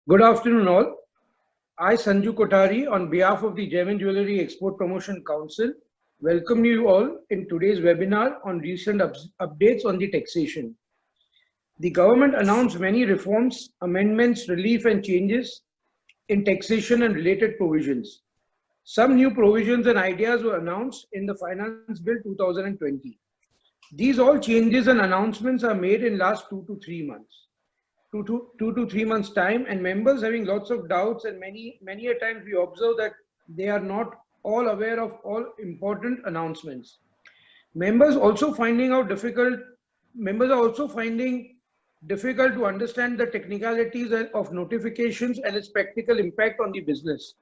Good afternoon, all. I, Sanju Kothari, on behalf of the Gem and Jewellery Export Promotion Council, welcome you all in today's webinar on recent updates on the taxation. The government announced many reforms, amendments, relief, and changes in taxation and related provisions. Some new provisions and ideas were announced in the Finance Bill 2020. These all changes and announcements are made in last 2 to 3 months. 2 to 3 months time, and members having lots of doubts, and many a times we observe that they are not all aware of all important announcements. Members are also finding difficult to understand the technicalities of notifications and its practical impact on the business.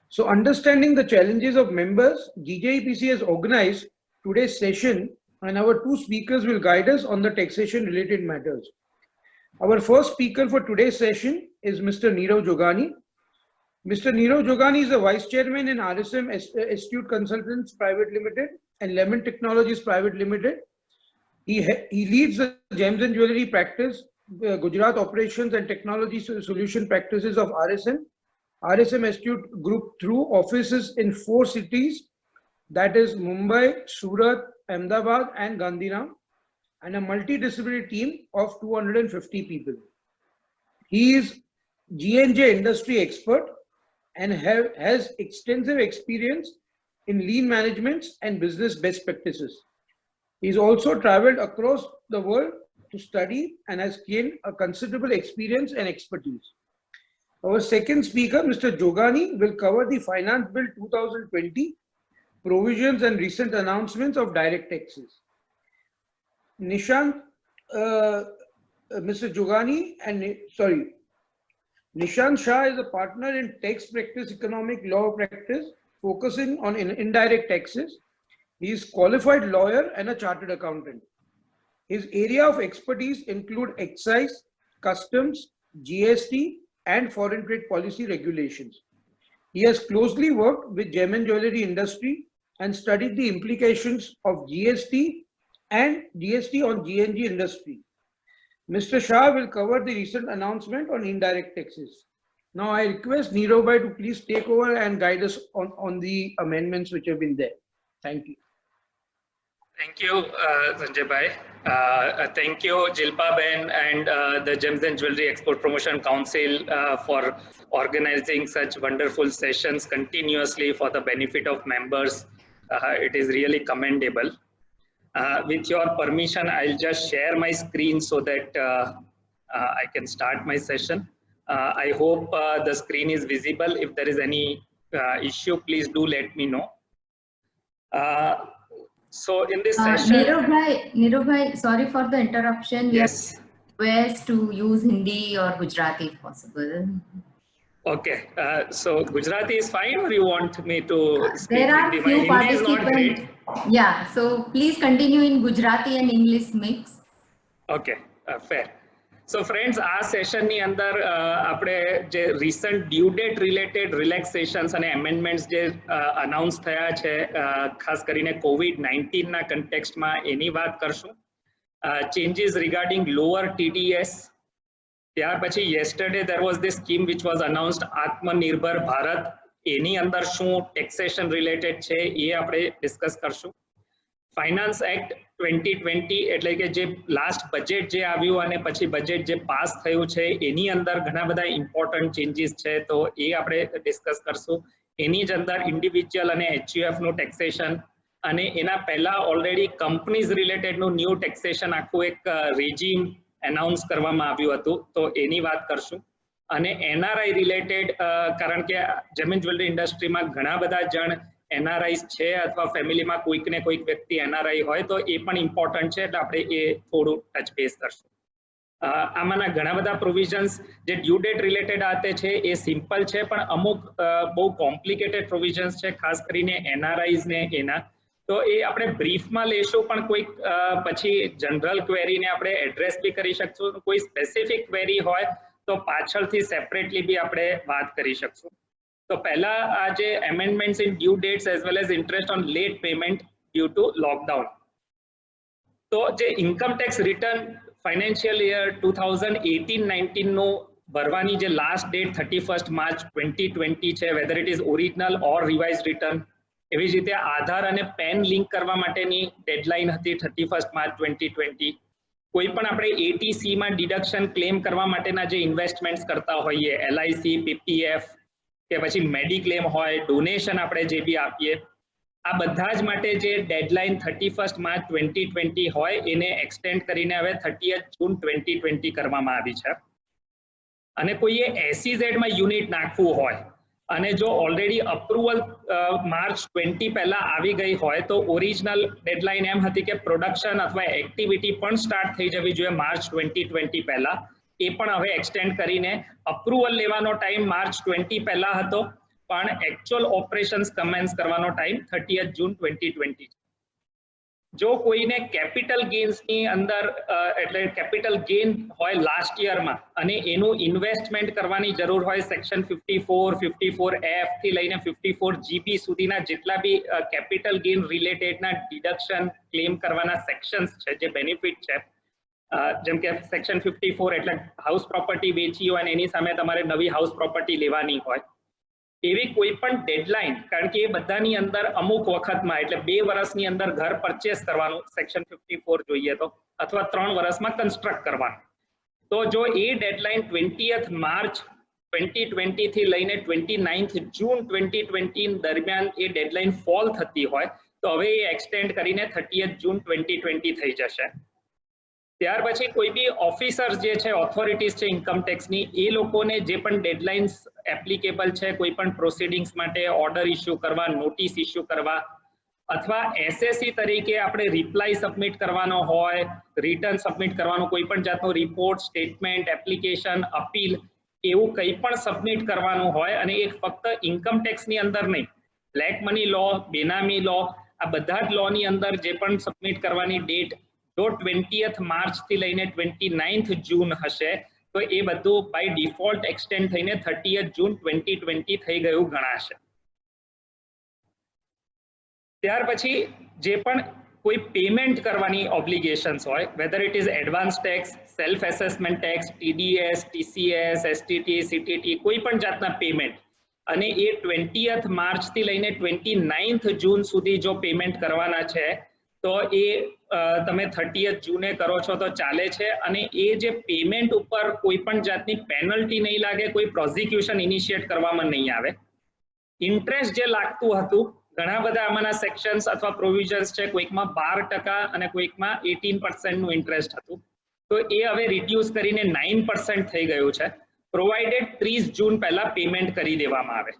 So understanding the challenges of members, GJEPC has organized today's session, and our two speakers will guide us on the taxation related matters. Our first speaker for today's session is Mr. Nirav Jogani. Mr. Nirav Jogani is the Vice Chairman in RSM Astute Consultants Private Limited and Lemon Technologies Private Limited. He leads the Gems and Jewellery practice, Gujarat operations and technology solution practices of RSM Astute Group through offices in 4 cities, that is Mumbai, Surat, Ahmedabad and Gandhinagar, and a multidisciplinary team of 250 people. He is G&J industry expert and has extensive experience in lean management and business best practices. He's also traveled across the world to study and has gained a considerable experience and expertise. Our second speaker, Mr. Jogani, will cover the Finance Bill 2020 provisions and recent announcements of direct taxes. Nishant Shah is a partner in tax practice, economic law practice, focusing on indirect taxes. He is qualified lawyer and a chartered accountant. His area of expertise include excise, customs, GST, and foreign trade policy regulations. He has closely worked with gem and jewellery industry and studied the implications of GST on G&G industry. Mr. Shah will cover the recent announcement on indirect taxes. Now I request Nirav Bhai to please take over and guide us on the amendments which have been there. Thank you. Thank you, Sanjay Bhai. Thank you, Jilpa Ben and the Gems and Jewellery Export Promotion Council for organizing such wonderful sessions continuously for the benefit of members. It is really commendable. With your permission, I'll just share my screen so that I can start my session. I hope the screen is visible. If there is any issue, please do let me know. So in this session... Nirav Bhai, sorry for the interruption. Yes. We have request to use Hindi or Gujarati if possible. Okay, so Gujarati is fine, or you want me to speak there are Hindi? Few participants. Yeah, so please continue in Gujarati and English mix. Okay, fair. So friends, આ સેશનની અંદર આપણે જે recent due date related relaxations અને amendments જે announce થયા છે ખાસ કરીને COVID-19 ના context માં એની વાત કરશું. Changes regarding lower TDS. ત્યાર પછી yesterday there was this scheme which was announced Atmanirbhar Bharat. એની અંદર શું taxation related છે એ આપણે discuss કરશું. Finance Act 2020 એટલે કે જે લાસ્ટ બજેટ જે આવ્યું અને પછી બજેટ જે પાસ થયું છે એની અંદર ઘણા બધા ઇમ્પોર્ટન્ટ ચેન્જીસ છે તો એ આપણે ડિસ્કસ કરશું. એની જ અંદર ઇન્ડિવિજ્યુઅલ અને HUF નું ટેક્સેશન અને એના પહેલા ઓલરેડી કંપનીઝ રિલેટેડનું ન્યૂ ટેક્સેશન આખું એક રેજીમ એનાઉન્સ કરવામાં આવ્યું હતું તો એની વાત કરશું. અને NRI રિલેટેડ કારણ કે જેમ જ્વેલરી ઇન્ડસ્ટ્રીમાં ઘણા બધા જણ NRIs છે અથવા ફેમિલીમાં કોઈક ને કોઈક વ્યક્તિ NRI હોય તો એ પણ ઇમ્પોર્ટન્ટ છે એટલે આપણે એ થોડું ટચ બેઝ કરશું. આમાંના ઘણા બધા પ્રોવિઝન્સ જે ડ્યુ ડેટ રિલેટેડ આતે છે એ સિમ્પલ છે પણ અમુક બહુ કોમ્પ્લિકેટેડ પ્રોવિઝન્સ છે ખાસ કરીને NRIs ને એના તો એ આપણે બ્રીફમાં લેશું પણ કોઈક પછી જનરલ ક્વેરીને આપણે એડ્રેસ બી કરી શકશું. કોઈ સ્પેસિફિક ક્વેરી હોય તો પાછળથી સેપરેટલી બી આપણે વાત કરી શકશું. તો પહેલા આ જે amendments in due dates as well as interest on late payment due to lockdown. તો જે income tax return financial year 2018-19 નું ભરવાની જે લાસ્ટ ડેટ 31 માર્ચ 2020 છે, weather it is original or revise return. એવી જ રીતે આધાર અને પેન લિંક કરવા માટેની ડેડલાઇન હતી 31 માર્ચ 2020. કોઈ પણ આપણે એટીસી માં ડિડક્શન ક્લેમ કરવા માટેના જે ઇન્વેસ્ટમેન્ટ્સ કરતા હોઈએ, એલઆઈસી, પીપીએફ કે પછી મેડિક્લેમ હોય, ડોનેશન આપણે જે બી આપીએ, આ બધા જ માટે જે ડેડલાઇન 31 માર્ચ 2020 હોય એને એક્સટેન્ડ કરીને હવે 30 જૂન 2020 કરવામાં આવી છે. અને કોઈએ એસઈઝેડ માં યુનિટ નાખવું હોય અને જો ઓલરેડી અપ્રુવલ માર્ચ 20 પહેલા આવી ગઈ હોય તો ઓરિજિનલ ડેડલાઇન એમ હતી કે પ્રોડક્શન અથવા એક્ટિવિટી પણ સ્ટાર્ટ થઈ જવી જોઈએ માર્ચ 2020 પહેલા. એ પણ હવે એક્સટેન્ડ કરીને અપ્રુવલ લેવાનો ટાઈમ માર્ચ 20 પહેલા હતો, પણ એક્ચ્યુઅલ ઓપરેશન્સ કમેન્સ કરવાનો ટાઈમ 30 જૂન 2020. જો કોઈને કેપિટલ ગેઇન્સની અંદર એટલે કેપિટલ ગેઇન હોય લાસ્ટ યરમાં અને એનું ઇન્વેસ્ટમેન્ટ કરવાની જરૂર હોય, સેક્શન 54, 54F થી લઈને 54GB સુધીના જેટલા બી કેપિટલ ગેઇન રિલેટેડના ડિડક્શન ક્લેમ કરવાના સેક્શન્સ છે, જે બેનિફિટ છે, જેમ કે સેક્શન 54 એટલે હાઉસ પ્રોપર્ટી વેચી હોય અને એની સામે તમારે નવી હાઉસ પ્રોપર્ટી લેવાની હોય, એવી કોઈ પણ ડેડલાઇન, કારણ કે એ બધાની અંદર અમુક વખતમાં એટલે 2 વર્ષની અંદર ઘર પરચેસ કરવાનું સેક્શન 54 જોઈએ તો, અથવા 3 વર્ષમાં કન્સ્ટ્રક્ટ કરવાનું. તો જો એ ડેડલાઇન 20th માર્ચ 2020 થી લઈને 29th જૂન 2020 દરમિયાન એ ડેડલાઇન ફોલ થતી હોય તો હવે એ એક્સટેન્ડ કરીને 30th જૂન 2020 થઈ જશે. ત્યાર પછી કોઈ બી ઓફિસર જે છે, ઓથોરિટીઝ છે ઇન્કમ ટેક્સની, એ લોકોને જે પણ ડેડલાઇન્સ એપ્લિકેબલ છે કોઈ પણ પ્રોસિડિંગ્સ માટે, ઓર્ડર ઇસ્યુ કરવા, નોટિસ ઇસ્યુ કરવા, અથવા એસએસસી તરીકે આપણે રિપ્લાય સબમિટ કરવાનો હોય, રિટર્ન સબમિટ કરવાનું, કોઈ પણ જાતનો રિપોર્ટ, સ્ટેટમેન્ટ, એપ્લિકેશન, અપીલ, એવું કંઈ પણ સબમિટ કરવાનું હોય અને એ ફક્ત ઇન્કમ ટેક્સની અંદર નહીં, બ્લેક મની લો, બેનામી લો, આ બધા જ લોની અંદર જે પણ સબમિટ કરવાની ડેટ જો 20th માર્ચ થી લઈને 29th જૂન હશે તો એ બધું બાય ડિફોલ્ટ એક્સટેન્ડ થઈને 30th જૂન 2020 થઈ ગયું ગણાશે. ત્યાર પછી જે પણ કોઈ પેમેન્ટ કરવાની ઓબ્લિગેશન્સ હોય, whether it is advance tax, self assessment tax, TDS, TCS, STT, CTT, કોઈ પણ જાતના પેમેન્ટ, અને એ 20th માર્ચ થી લઈને 29th જૂન સુધી જો પેમેન્ટ કરવાના છે તો એ તમે 30th જૂને કરો છો તો ચાલે છે. અને એ જે પેમેન્ટ ઉપર કોઈ પણ જાતની પેનલ્ટી નહીં લાગે, કોઈ પ્રોઝિક્યુશન ઇનિશિયેટ કરવામાં નહીં આવે. ઇન્ટરેસ્ટ જે લાગતું હતું, ઘણા બધા આમાંના સેક્શન્સ અથવા પ્રોવિઝન્સ છે, કોઈકમાં 12% અને કોઈકમાં 18% નું ઇન્ટરેસ્ટ હતું, તો એ હવે રિડ્યુસ કરીને 9% થઈ ગયું છે, પ્રોવાઇડેડ 30 જૂન પહેલા પેમેન્ટ કરી દેવામાં આવે.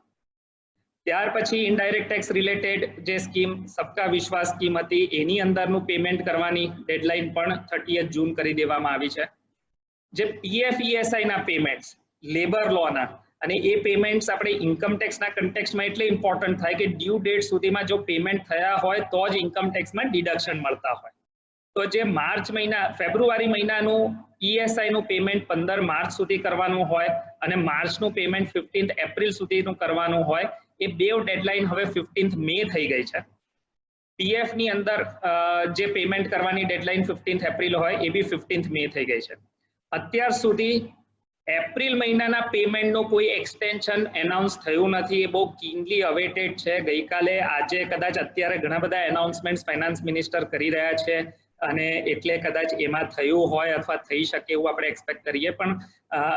ત્યાર પછી ઇનડાયરેક્ટ ટેક્સ રિલેટેડ જે સ્કીમ સબકા વિશ્વાસ સ્કીમ હતી એની અંદરનું પેમેન્ટ કરવાની ડેડલાઇન પણ 30th જૂન કરી દેવામાં આવી છે. જે પીએફઈએસઆઈ ના પેમેન્ટ્સ લેબર લોના, અને એ પેમેન્ટ્સ આપણે ઇન્કમ ટેક્સના કન્ટેક્સમાં એટલે ઇમ્પોર્ટન્ટ થાય કે ડ્યુ ડેટ સુધીમાં જો પેમેન્ટ થયા હોય તો જ ઇન્કમ ટેક્સમાં ડિડક્શન મળતા હોય. તો જે ફેબ્રુઆરી મહિનાનું ઈએસઆઈ નું પેમેન્ટ 15 માર્ચ સુધી કરવાનું હોય અને માર્ચનું પેમેન્ટ 15th એપ્રિલ સુધીનું કરવાનું હોય, એ બે ડેડલાઇન હવે 15th મે થઈ ગઈ છે. પીએફ ની અંદર જે પેમેન્ટ કરવાની ડેડલાઇન 15th એપ્રિલ હોય એ બી 15th મે થઈ ગઈ છે. અત્યાર સુધી એપ્રિલ મહિનાના પેમેન્ટનું કોઈ એક્સટેન્શન એનાઉન્સ થયું નથી, એ બહુ કીનલી અવેટેડ છે. ગઈકાલે, આજે, કદાચ અત્યારે ઘણા બધા એનાઉન્સમેન્ટ ફાઇનાન્સ મિનિસ્ટર કરી રહ્યા છે અને એટલે કદાચ એમાં થયું હોય અથવા થઈ શકે એવું આપણે એક્સપેક્ટ કરીએ, પણ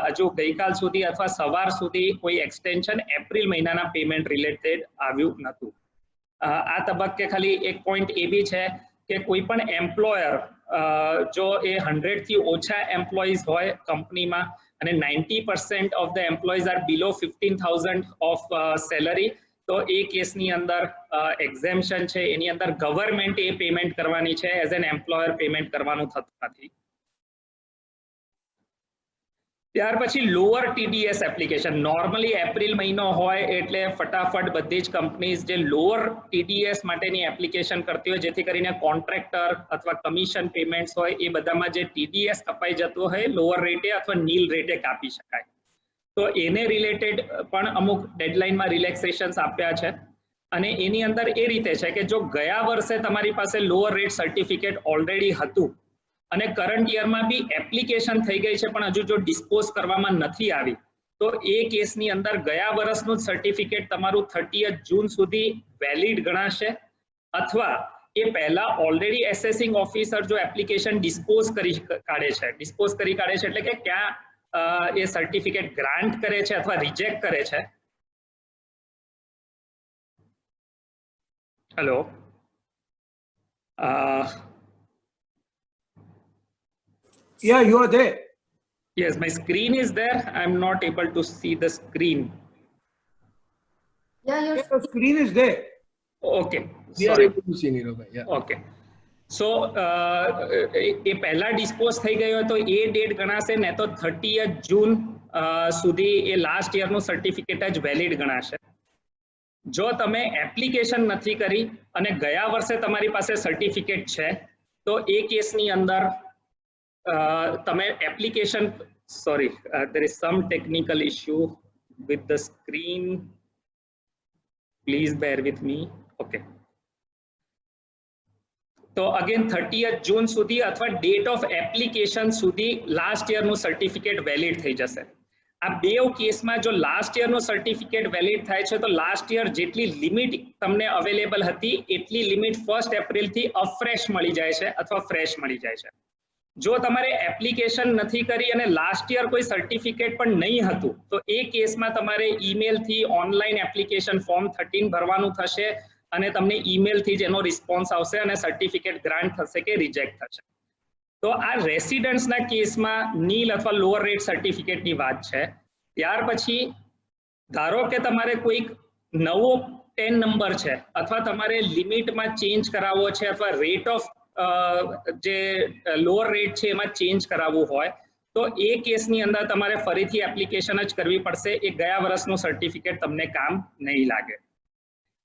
હજુ ગઈકાલ સુધી અથવા સવાર સુધી કોઈ એક્સટેન્શન એપ્રિલ મહિનાના પેમેન્ટ રિલેટેડ આવ્યું નહોતું. આ તબક્કે ખાલી એક પોઈન્ટ એ બી છે કે કોઈ પણ એમ્પ્લોયર જો એ 100 થી ઓછા એમ્પ્લોઈઝ હોય કંપનીમાં અને 90% of the employees are below 15,000 of salary, તો એ કેસની અંદર એક્ઝેમ્પશન છે, એની અંદર ગવર્મેન્ટ એ પેમેન્ટ કરવાની છે, એઝ એન એમ્પ્લોયર પેમેન્ટ કરવાનું થતું નથી. ત્યાર પછી lower TDS application, normally April મહિનો હોય એટલે ફટાફટ બધી જ કંપનીઝ જે લોઅર ટીડીએસ માટેની એપ્લિકેશન કરતી હોય, જેથી કરીને કોન્ટ્રાક્ટર અથવા કમિશન પેમેન્ટ્સ હોય એ બધામાં જે ટીડીએસ કપાઈ જતું હોય લોઅર રેટે અથવા નીલ રેટે કાપી શકાય. તો એને રિલેટેડ પણ અમુક ડેડલાઇનમાં રિલેક્સેશન્સ આપ્યા છે. અને એની અંદર એ રીતે છે કે જો ગયા વર્ષે તમારી પાસે લોઅર રેટ સર્ટિફિકેટ ઓલરેડી હતું અને કરંટ યરમાં બી એપ્લિકેશન થઈ ગઈ છે પણ હજુ જો ડિસ્પોઝ કરવામાં નથી આવી તો એ કેસની અંદર ગયા વર્ષનું સર્ટિફિકેટ તમારું 30th જૂન સુધી વેલિડ ગણાશે અથવા એ પહેલા ઓલરેડી એસેસિંગ ઓફિસર જો એપ્લિકેશન ડિસ્પોઝ કરી કાઢે છે એટલે કે ક્યાં એ સર્ટિફિકેટ ગ્રાન્ટ કરે છે અથવા રિજેક્ટ કરે છે. Hello, Yeah, you are there. yes, my screen is there. I'm not able to see the screen. Yeah, your Yeah, the screen is there. Okay, We are sorry. able to see Neeraj bhai. Yeah. Okay. So એ પહેલા dispose થઈ ગયો હોય તો એ date ગણાશે ને તો 30th જૂન સુધી એ last યરનું certificate જ વેલિડ ગણાશે. જો તમે એપ્લિકેશન નથી કરી અને ગયા વર્ષે તમારી પાસે સર્ટિફિકેટ છે તો એ કેસની અંદર તમે application there is some technical issue with the screen. Please bear with me. Okay. તો અગેન 30th જૂન સુધી અથવા ડેટ ઓફ એપ્લિકેશન સુધી લાસ્ટ યરનું સર્ટિફિકેટ વેલિડ થઈ જશે. આ બેવ કેસમાં જો લાસ્ટ યરનું સર્ટિફિકેટ વેલિડ થાય છે તો લાસ્ટ યર જેટલી લિમિટ તમને અવેલેબલ હતી એટલી લિમિટ 1 એપ્રિલથી અફ્રેશ મળી જાય છે અથવા ફ્રેશ મળી જાય છે. જો તમારે એપ્લિકેશન નથી કરી અને લાસ્ટ યર કોઈ સર્ટિફિકેટ પણ નહીં હતું તો એ કેસમાં તમારે ઈમેલથી ઓનલાઈન એપ્લિકેશન ફોર્મ 13 ભરવાનું થશે અને તમને ઈમેલથી જ એનો રિસ્પોન્સ આવશે અને સર્ટિફિકેટ ગ્રાન્ટ થશે કે રિજેક્ટ થશે. તો આ રેસિડન્ટ્સના કેસમાં નીલ અથવા લોઅર રેટ સર્ટિફિકેટની વાત છે. ત્યાર પછી ધારો કે તમારે કોઈક નવો ટેન નંબર છે અથવા તમારે લિમિટમાં ચેન્જ કરાવવો છે અથવા રેટ ઓફ જે લોઅર રેટ છે એમાં ચેન્જ કરાવવું હોય તો એ કેસની અંદર તમારે ફરીથી એપ્લિકેશન જ કરવી પડશે. એ ગયા વર્ષનું સર્ટિફિકેટ તમને કામ નહીં લાગે.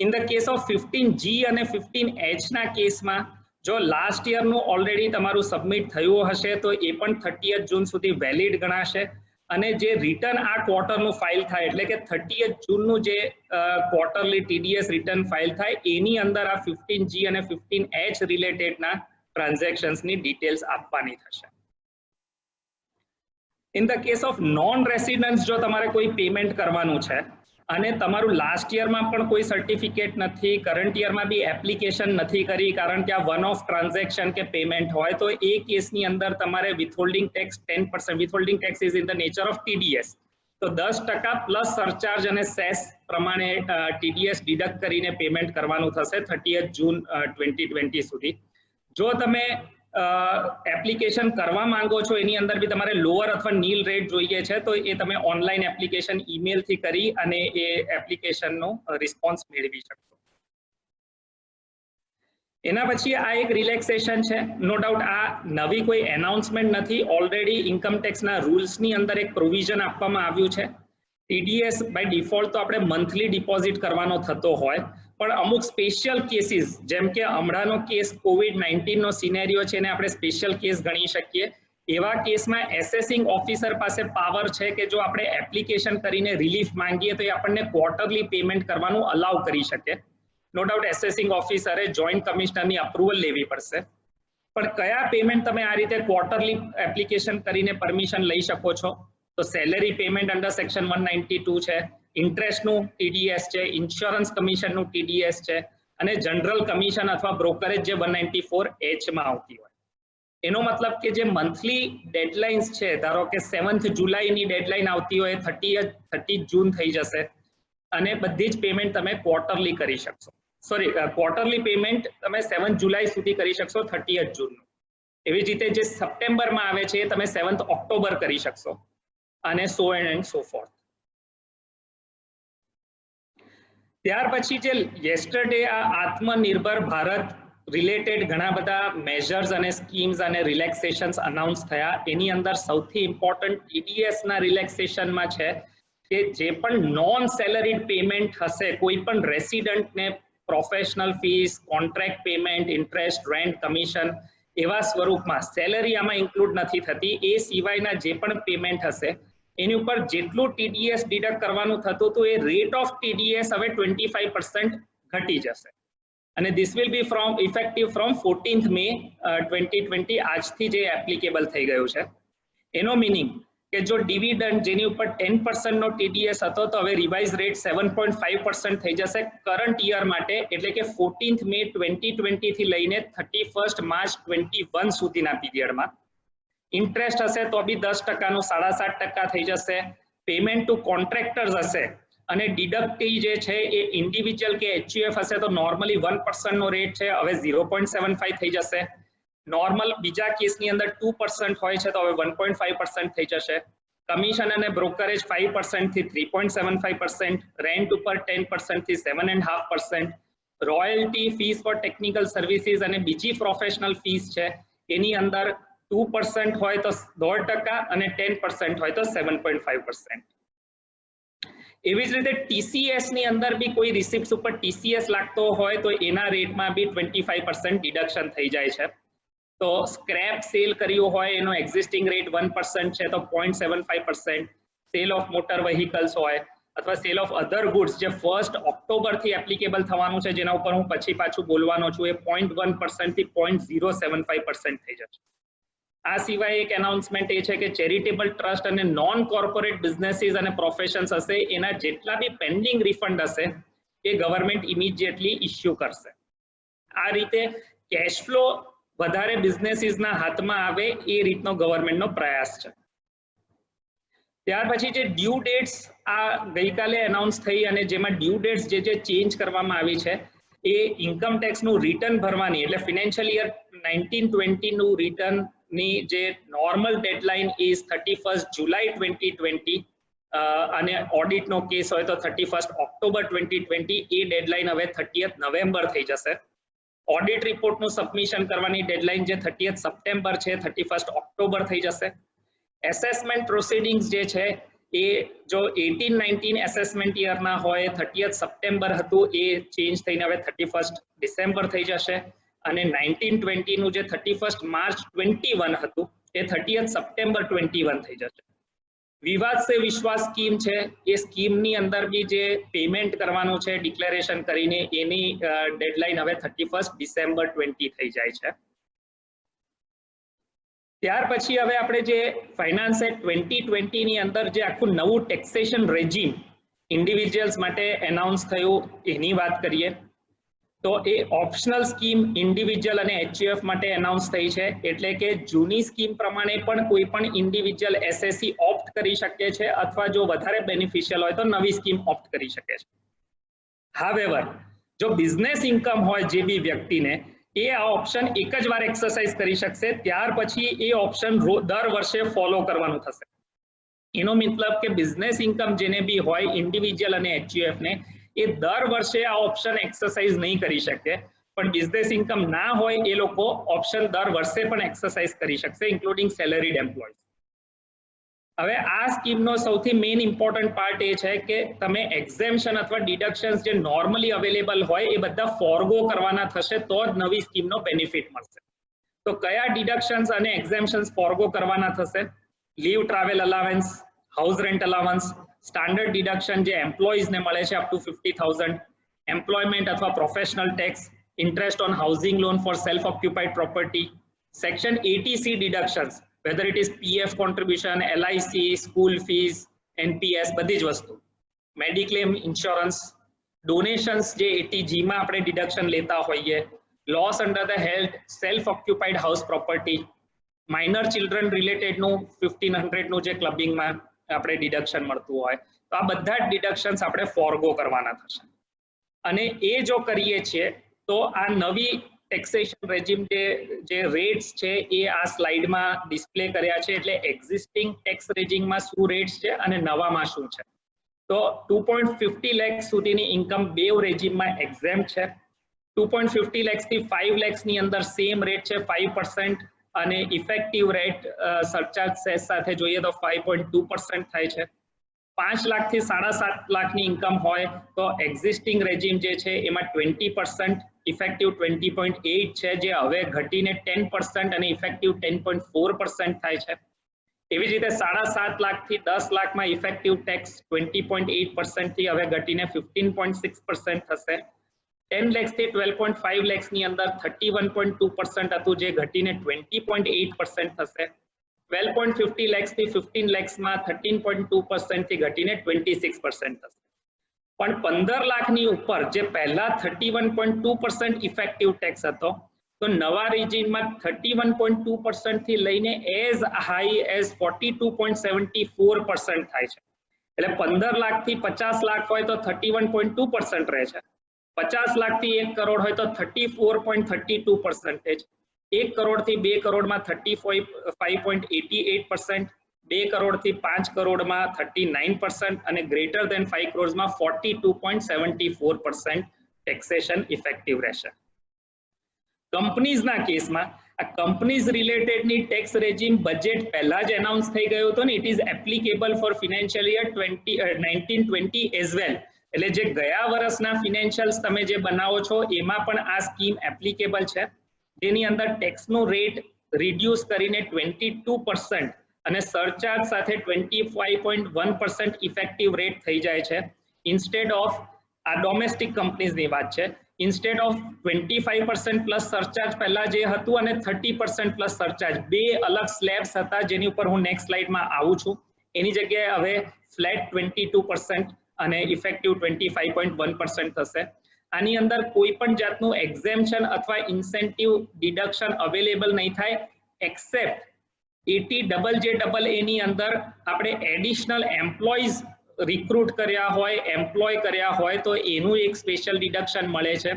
In the case of 15G અને 15H ના કેસમાં જો લાસ્ટ યરનું ઓલરેડી તમારું સબમિટ થયું હશે તો એ પણ 30th જૂન સુધી વેલિડ ગણાશે અને જે રિટર્ન આ ક્વાર્ટરનું ફાઇલ થાય એટલે કે 30th જૂનનું જે ક્વાર્ટરલી TDS રિટર્ન ફાઇલ થાય એની અંદર આ 15G અને 15H રિલેટેડના ટ્રાન્ઝેક્શન્સની ડિટેલ્સ આપવાની થશે. In the case of non residents જો તમારે કોઈ પેમેન્ટ કરવાનું છે અને તમારું લાસ્ટ યરમાં પણ કોઈ સર્ટિફિકેટ નથી, કરંટ યરમાં બી એપ્લિકેશન નથી કરી કારણ કે આ વન ઓફ ટ્રાન્ઝેક્શન કે પેમેન્ટ હોય તો એ કેસની અંદર તમારે withholding tax 10%, withholding tax is in the nature of TDS, તો 10% પ્લસ સરચાર્જ અને સેસ પ્રમાણે TDS ડિડક્ટ કરીને પેમેન્ટ કરવાનું થશે 30th જૂન 2020 સુધી. જો તમે એપ્લિકેશન કરવા માંગો છો એની અંદર બી તમારે લોઅર અથવા નીલ રેટ જોઈએ છે તો એ તમે ઓનલાઈન એપ્લિકેશન ઈમેલથી કરી અને એ એપ્લિકેશનનો રિસ્પોન્સ મેળવી શકશો. એના પછી આ એક રિલેક્સેશન છે. નો ડાઉટ આ નવી કોઈ એનાઉન્સમેન્ટ નથી, ઓલરેડી ઇન્કમ ટેક્સના રૂલ્સની અંદર એક પ્રોવિઝન આપવામાં આવ્યું છે. TDS બાય ડિફોલ્ટ તો આપણે મંથલી ડિપોઝિટ કરવાનો થતો હોય પણ અમુક સ્પેશિયલ કેસીસ જેમ કે હમણાંનો કેસ COVID-19 નો સિનેરિયો છે એને આપણે સ્પેશિયલ કેસ ગણી શકીએ. એવા કેસમાં એસેસિંગ ઓફિસર પાસે પાવર છે કે જો આપણે એપ્લિકેશન કરીને રિલીફ માંગીએ તો એ આપણને ક્વાર્ટરલી પેમેન્ટ કરવાનું અલાઉ કરી શકે. No doubt assessing ઓફિસરે joint કમિશનરની approval લેવી પડશે પણ કયા પેમેન્ટ તમે આ રીતે ક્વાર્ટરલી એપ્લિકેશન કરીને પરમિશન લઈ શકો છો તો સેલેરી પેમેન્ટ અંડર સેક્શન 192 છે, ઇન્ટરેસ્ટનું TDS છે, ઇન્સ્યોરન્સ કમિશનનું TDS છે અને જનરલ કમિશન અથવા બ્રોકરેજ જે 194H માં આવતી હોય. એનો મતલબ કે જે મંથલી ડેડલાઇન્સ છે ધારો કે 7th જુલાઈની ડેડલાઇન આવતી હોય 30 જૂન થઈ જશે અને બધી જ પેમેન્ટ તમે ક્વાર્ટરલી કરી શકશો. સોરી, ક્વાર્ટરલી પેમેન્ટ તમે 7th જુલાઈ સુધી કરી શકશો 30th જૂનનું. એવી જ રીતે જે સપ્ટેમ્બરમાં આવે છે એ તમે 7th ઓક્ટોબર કરી શકશો અને so and so forth. ત્યાર પછી જે યેસ્ટરડે આ આત્મનિર્ભર ભારત રિલેટેડ ઘણા બધા મેજર્સ અને સ્કીમ્સ અને રિલેક્સેશન્સ અનાઉન્સ થયા. એની અંદર સૌથી ઇમ્પોર્ટન્ટ TDS ના રિલેક્સેશનમાં છે કે જે પણ નોન સેલરીડ પેમેન્ટ હશે કોઈ પણ રેસિડન્ટને professional fees, contract payment, interest, rent, commission એવા સ્વરૂપમાં સેલરી આમાં ઇન્ક્લુડ નથી થતી એ સિવાયના જે પણ પેમેન્ટ હશે એની ઉપર જેટલું TDS ડિડક્ટ કરવાનું થતું હતું એ રેટ ઓફ TDS હવે 25% ઘટી જશે. અને this will be from effective from 14th May 2020 આજથી જે એપ્લિકેબલ થઈ ગયું છે. એનો મીનિંગ કે જો ડિવિડન્ડ જેની ઉપર 10% નો TDS હતો તો હવે રિવાઇઝ રેટ 7.5% થઈ જશે કરંટ યર માટે, એટલે કે 14th May 2020 થી લઈને 31st March 21 સુધીના પીરિયડમાં. ઇન્ટરેસ્ટ હશે તો બી 10% નું 7.5% થઈ જશે. પેમેન્ટ ટુ કોન્ટ્રાક્ટર્સ હશે અને ડિડક્ટી જે છે એ ઇન્ડિવિજ્યુઅલ કે HUF હશે તો નોર્મલી 1% નો રેટ છે, હવે 0.75 થઈ જશે. નોર્મલ બીજા કેસની અંદર 2% હોય છે તો હવે 1.5% થઈ જશે. કમિશન અને બ્રોકરેજ 5% થી 3.75%, રેન્ટ ઉપર 10% થી 7.5%, royalty fees for technical services અને બીજી પ્રોફેશનલ ફીસ છે એની અંદર 2% હોય તો 0.5% અને 10% હોય તો 7.5%. એવી જ રીતે TCS ની અંદર બી કોઈ રિસિપ્ટ્સ ઉપર TCS લાગતો હોય તો એના રેટમાં બી 25% ડિડક્શન થઈ જાય છે. તો સ્ક્રેપ સેલ કર્યું હોય એનો એક્ઝિસ્ટિંગ રેટ 1% છે તો 0.75%, સેલ ઓફ મોટર વ્હીકલ્સ હોય અથવા સેલ ઓફ અધર ગુડ્સ જે 1 ઓક્ટોબર થી એપ્લિકેબલ થવાનું છે જેના ઉપર હું પછી પાછું બોલવાનો છું, એ 0.1% થી 0.075% થઈ જશે. આ સિવાય એક એનાઉન્સમેન્ટ એ છે કે ચેરિટેબલ ટ્રસ્ટ અને નોન કોર્પોરેટ બિઝનેસીસ અને પ્રોફેશન્સ હશે એના જેટલા બી પેન્ડિંગ રિફંડ હશે એ ગવર્મેન્ટ ઇમિડિયેટલી ઇસ્યુ કરશે. આ રીતે કેશ ફ્લો વધારે બિઝનેસીસના હાથમાં આવે એ રીતનો ગવર્મેન્ટનો પ્રયાસ છે. ત્યાર પછી જે ડ્યુ ડેટ્સ આ ગઈકાલે એનાઉન્સ થઈ અને જેમાં ડ્યુ ડેટ્સ જે ચેન્જ કરવામાં આવી છે એ ઇન્કમ ટેક્સનું રિટર્ન ભરવાની, એટલે ફિનાન્શિયલ યર 19-20 નું રિટર્ન ની જે normal deadline is 31st July 2020 અને ઓડિટનો કેસ હોય તો 31st October 2020, એ ડેડલાઇન હવે 30th November થઈ જશે. ઓડિટ રિપોર્ટનું સબમિશન કરવાની ડેડલાઇન જે 30th September છે 31st October થઈ જશે. એસેસમેન્ટ પ્રોસિડિંગ્સ જે છે એ જો 18-19 એસેસમેન્ટ યરના હોય 30th September હતું એ ચેન્જ થઈને હવે 31st December થઈ જશે અને 19-20 નું જે 31st March 21 હતું એ 30th September 21 થઈ જશે. વિવાદ સે વિશ્વાસ સ્કીમ છે એ સ્કીમની અંદર બી જે પેમેન્ટ કરવાનું છે ડિક્લેરેશન કરીને એની ડેડલાઇન હવે 31st December 20 થઈ જાય છે. ત્યાર પછી હવે આપણે જે ફાઇનાન્સ એક્ટ 2020 ની અંદર જે આખું નવું ટેક્સેશન રેજીમ ઇન્ડિવિજ્યુઅલ્સ માટે એનાઉન્સ થયું એની વાત કરીએ તો એ ઓપ્શનલ સ્કીમ ઇન્ડિવિજ્યુઅલ અને HUF માટે એનાઉન્સ થઈ છે, એટલે કે જૂની સ્કીમ પ્રમાણે પણ કોઈ પણ ઇન્ડિવિજ્યુઅલ SSC ઓપ્ટ કરી શકે છે અથવા જો વધારે બેનિફિશિયલ હોય તો નવી સ્કીમ ઓપ્ટ કરી શકે છે. હાવેવર જો બિઝનેસ ઇન્કમ હોય જે બી વ્યક્તિને એ આ ઓપ્શન એક જ વાર એક્સરસાઇઝ કરી શકશે, ત્યાર પછી એ ઓપ્શન દર વર્ષે ફોલો કરવાનું થશે. એનો મતલબ કે બિઝનેસ ઇન્કમ જેને બી હોય ઇન્ડિવિજ્યુઅલ અને HUF ને એ દર વર્ષે આ ઓપ્શન એક્સરસાઇઝ નહીં કરી શકે, પણ બિઝનેસ ઇન્કમ ના હોય એ લોકો ઓપ્શન દર વર્ષે પણ એક્સરસાઇઝ કરી શકશે ઇન્ક્લુડિંગ સેલેરીડ એમ્પ્લોઈઝ. હવે આ સ્કીમનો સૌથી મેઇન ઇમ્પોર્ટન્ટ પાર્ટ એ છે કે તમે એક્ઝેમ્પશન અથવા ડિડક્શન્સ જે નોર્મલી અવેલેબલ હોય એ બધા ફોરગો કરવાના થશે તો જ નવી સ્કીમનો બેનિફિટ મળશે. તો કયા ડિડક્શન્સ અને એક્ઝેમ્પશન્સ ફોરગો કરવાના થશે? Leave travel allowance, house rent allowance, standard deduction જે એમ્પ્લોઈઝને મળે છે અપ ટુ 50,000, એમ્પ્લોયમેન્ટ અથવા professional tax, interest on housing loan for self occupied property, section 80C deductions whether it is PF contribution, LIC, school fees, NPS બધી જ વસ્તુ, mediclaim insurance, ડોનેશન્સ જે ATG માં આપણે ડિડક્શન લેતા હોઈએ, loss under the health self occupied house property, minor children રિલેટેડનું 1500 નું જે ક્લબિંગમાં આપણે ડિડક્શન મળતું હોય, તો આ બધા જ ડિડક્શન્સ આપણે ફોરગો કરવાના થશે. અને એ જો કરીએ છીએ તો આ નવી ટેક્સેશન રેજીમ જે રેટ્સ છે એ આ સ્લાઇડમાં ડિસ્પ્લે કર્યા છે, એટલે એક્ઝિસ્ટિંગ ટેક્સ રેજીમમાં શું રેટ્સ છે અને નવામાં શું છે. તો 2.50 લાખ સુધીની ઇન્કમ બેવ રેજીમમાં એક્ઝેમ્પ્ટ છે. 2.50 લાખ થી 5 લાખની અંદર સેમ રેટ છે 5% અને ઇફેક્ટિવ રેટ સરચાર્જ સેસ સાથે જોઈએ તો 5.2% થાય છે. 5 લાખ થી 7.5 લાખની ઇન્કમ હોય તો એક્ઝિસ્ટિંગ રેજીમ જે છે એમાં 20%, ઇફેક્ટિવ 20.8 છે જે હવે ઘટીને 10% અને ઇફેક્ટિવ 10.4% થાય છે. એવી જ રીતે 7.5 લાખ થી 10 લાખમાં ઇફેક્ટિવ ટેક્સ 20.8% થી હવે ઘટીને 15.6% થશે. 10 lakhs થી 12.5 lakhs ની અંદર 31.2% હતું, જે ઘટીને 20.8% થશે. 12.50 lakhs થી 15 lakhs માં 13.2% થી ઘટીને 26% થશે. પણ 15 લાખની ઉપર જે પહેલા 31.2% ઇફેક્ટિવ ટેક્સ હતો, તો નવા રિજીમમાં 31.2% થી લઈને એઝ હાઈ એઝ 42.74% થાય છે. એટલે 15 લાખ થી 50 લાખ હોય તો 31.2% રહે છે. 50 લાખ થી 1 કરોડ હોય તો 34.32%, 1 કરોડ થી 2 કરોડમાં 35.88%, 2 કરોડ થી 5 કરોડમાં 39% અને ગ્રેટર ધેન 5 કરોડમાં 42.74% ટેક્સેશન ઇફેક્ટિવ રહેશે. કંપનીઝના કેસમાં આ કંપનીઝ રિલેટેડની ટેક્સ રેજીમ બજેટ પહેલા જ એનાઉન્સ થઈ ગયું હતું ને, it is applicable for financial year 1920 as well. એટલે જે ગયા વર્ષના ફિનાન્શિયલ્સ તમે જે બનાવો છો એમાં પણ આ સ્કીમ એપ્લિકેબલ છે, જેની અંદર ટેક્સનું રેટ રિડ્યુસ કરીને 22% અને સરચાર્જ સાથે 25.1% ઇફેક્ટિવ રેટ થઈ જાય છે. ઇન્સ્ટેડ ઓફ, આ ડોમેસ્ટિક કંપનીઝની વાત છે, ઇન્સ્ટેડ ઓફ 25% પ્લસ સરચાર્જ પહેલા જે હતું અને 30% પ્લસ સરચાર્જ, બે અલગ સ્લેબ્સ હતા જેની ઉપર હું નેક્સ્ટ સ્લાઇડમાં આવું છું. એની જગ્યાએ હવે ફ્લેટ 22% અને ઇફેક્ટિવ 25.1% થશે. આની અંદર કોઈ પણ જાતનું એક્ઝેમ્પશન અથવા ઇન્સેન્ટિવ ડિડક્શન અવેલેબલ નહીં થાય, એક્સેપ્ટ 80JJAA ની અંદર આપણે એડિશનલ એમ્પ્લોઈઝ રિક્રુટ કર્યા હોય, એમ્પ્લોય કર્યા હોય તો એનું એક સ્પેશિયલ ડિડક્શન મળે છે.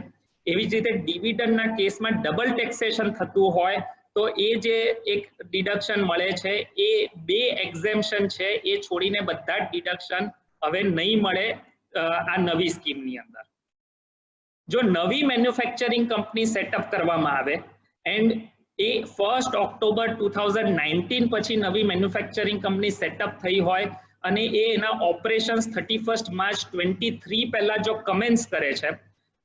એવી જ રીતે ડિવિડન્ડના કેસમાં ડબલ ટેક્સેશન થતું હોય તો એ જે એક ડિડક્શન મળે છે, એ બે એક્ઝેમ્પશન છે, એ છોડીને બધા જ ડિડક્શન હવે નહીં મળે આ નવી સ્કીમની અંદર. જો નવી મેન્યુફેક્ચરિંગ કંપની સેટઅપ કરવામાં આવે એન્ડ એ 1 ઓક્ટોબર 2019 પછી નવી મેન્યુફેક્ચરિંગ કંપની સેટઅપ થઈ હોય અને એ એના ઓપરેશન્સ 31 માર્ચ 23 પહેલા જો કમેન્સ કરે છે,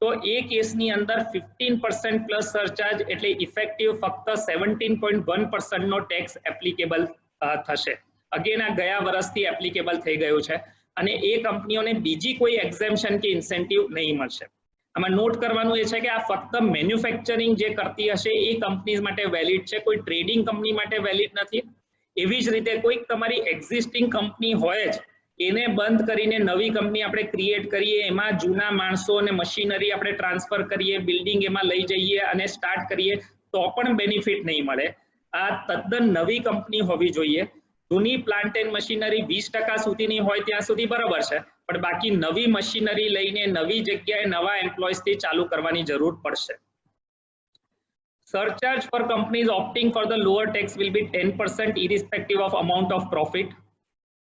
તો એ કેસની અંદર 15% પ્લસ સરચાર્જ એટલે ઇફેક્ટિવ ફક્ત 17.1% નો ટેક્સ એપ્લિકેબલ થશે. અગેન આ ગયા વર્ષથી એપ્લિકેબલ થઈ ગયું છે અને એ કંપનીઓને બીજી કોઈ એક્ઝેમ્પશન કે ઇન્સેન્ટિવ નહીં મળશે. આમાં નોટ કરવાનું એ છે કે આ ફક્ત મેન્યુફેક્ચરિંગ જે કરતી હશે એ કંપનીઝ માટે વેલિડ છે, કોઈ ટ્રેડિંગ કંપની માટે વેલિડ નથી. એવી જ રીતે કોઈક તમારી એક્ઝિસ્ટિંગ કંપની હોય જ, એને બંધ કરીને નવી કંપની આપણે ક્રિએટ કરીએ, એમાં જૂના માણસો અને મશીનરી આપણે ટ્રાન્સફર કરીએ, બિલ્ડિંગ એમાં લઈ જઈએ અને સ્ટાર્ટ કરીએ તો પણ બેનિફિટ નહીં મળે. આ તદ્દન નવી કંપની હોવી જોઈએ. જૂની પ્લાન્ટ એન્ડ મશીનરી 20% સુધીની હોય ત્યાં સુધી બરાબર છે, પણ બાકી નવી મશીનરી લઈને નવી જગ્યાએ નવા એમ્પ્લોઈઝથી ચાલુ કરવાની જરૂર પડશે. Surcharge for companies opting for the lower tax will be 10% irrespective of amount of profit.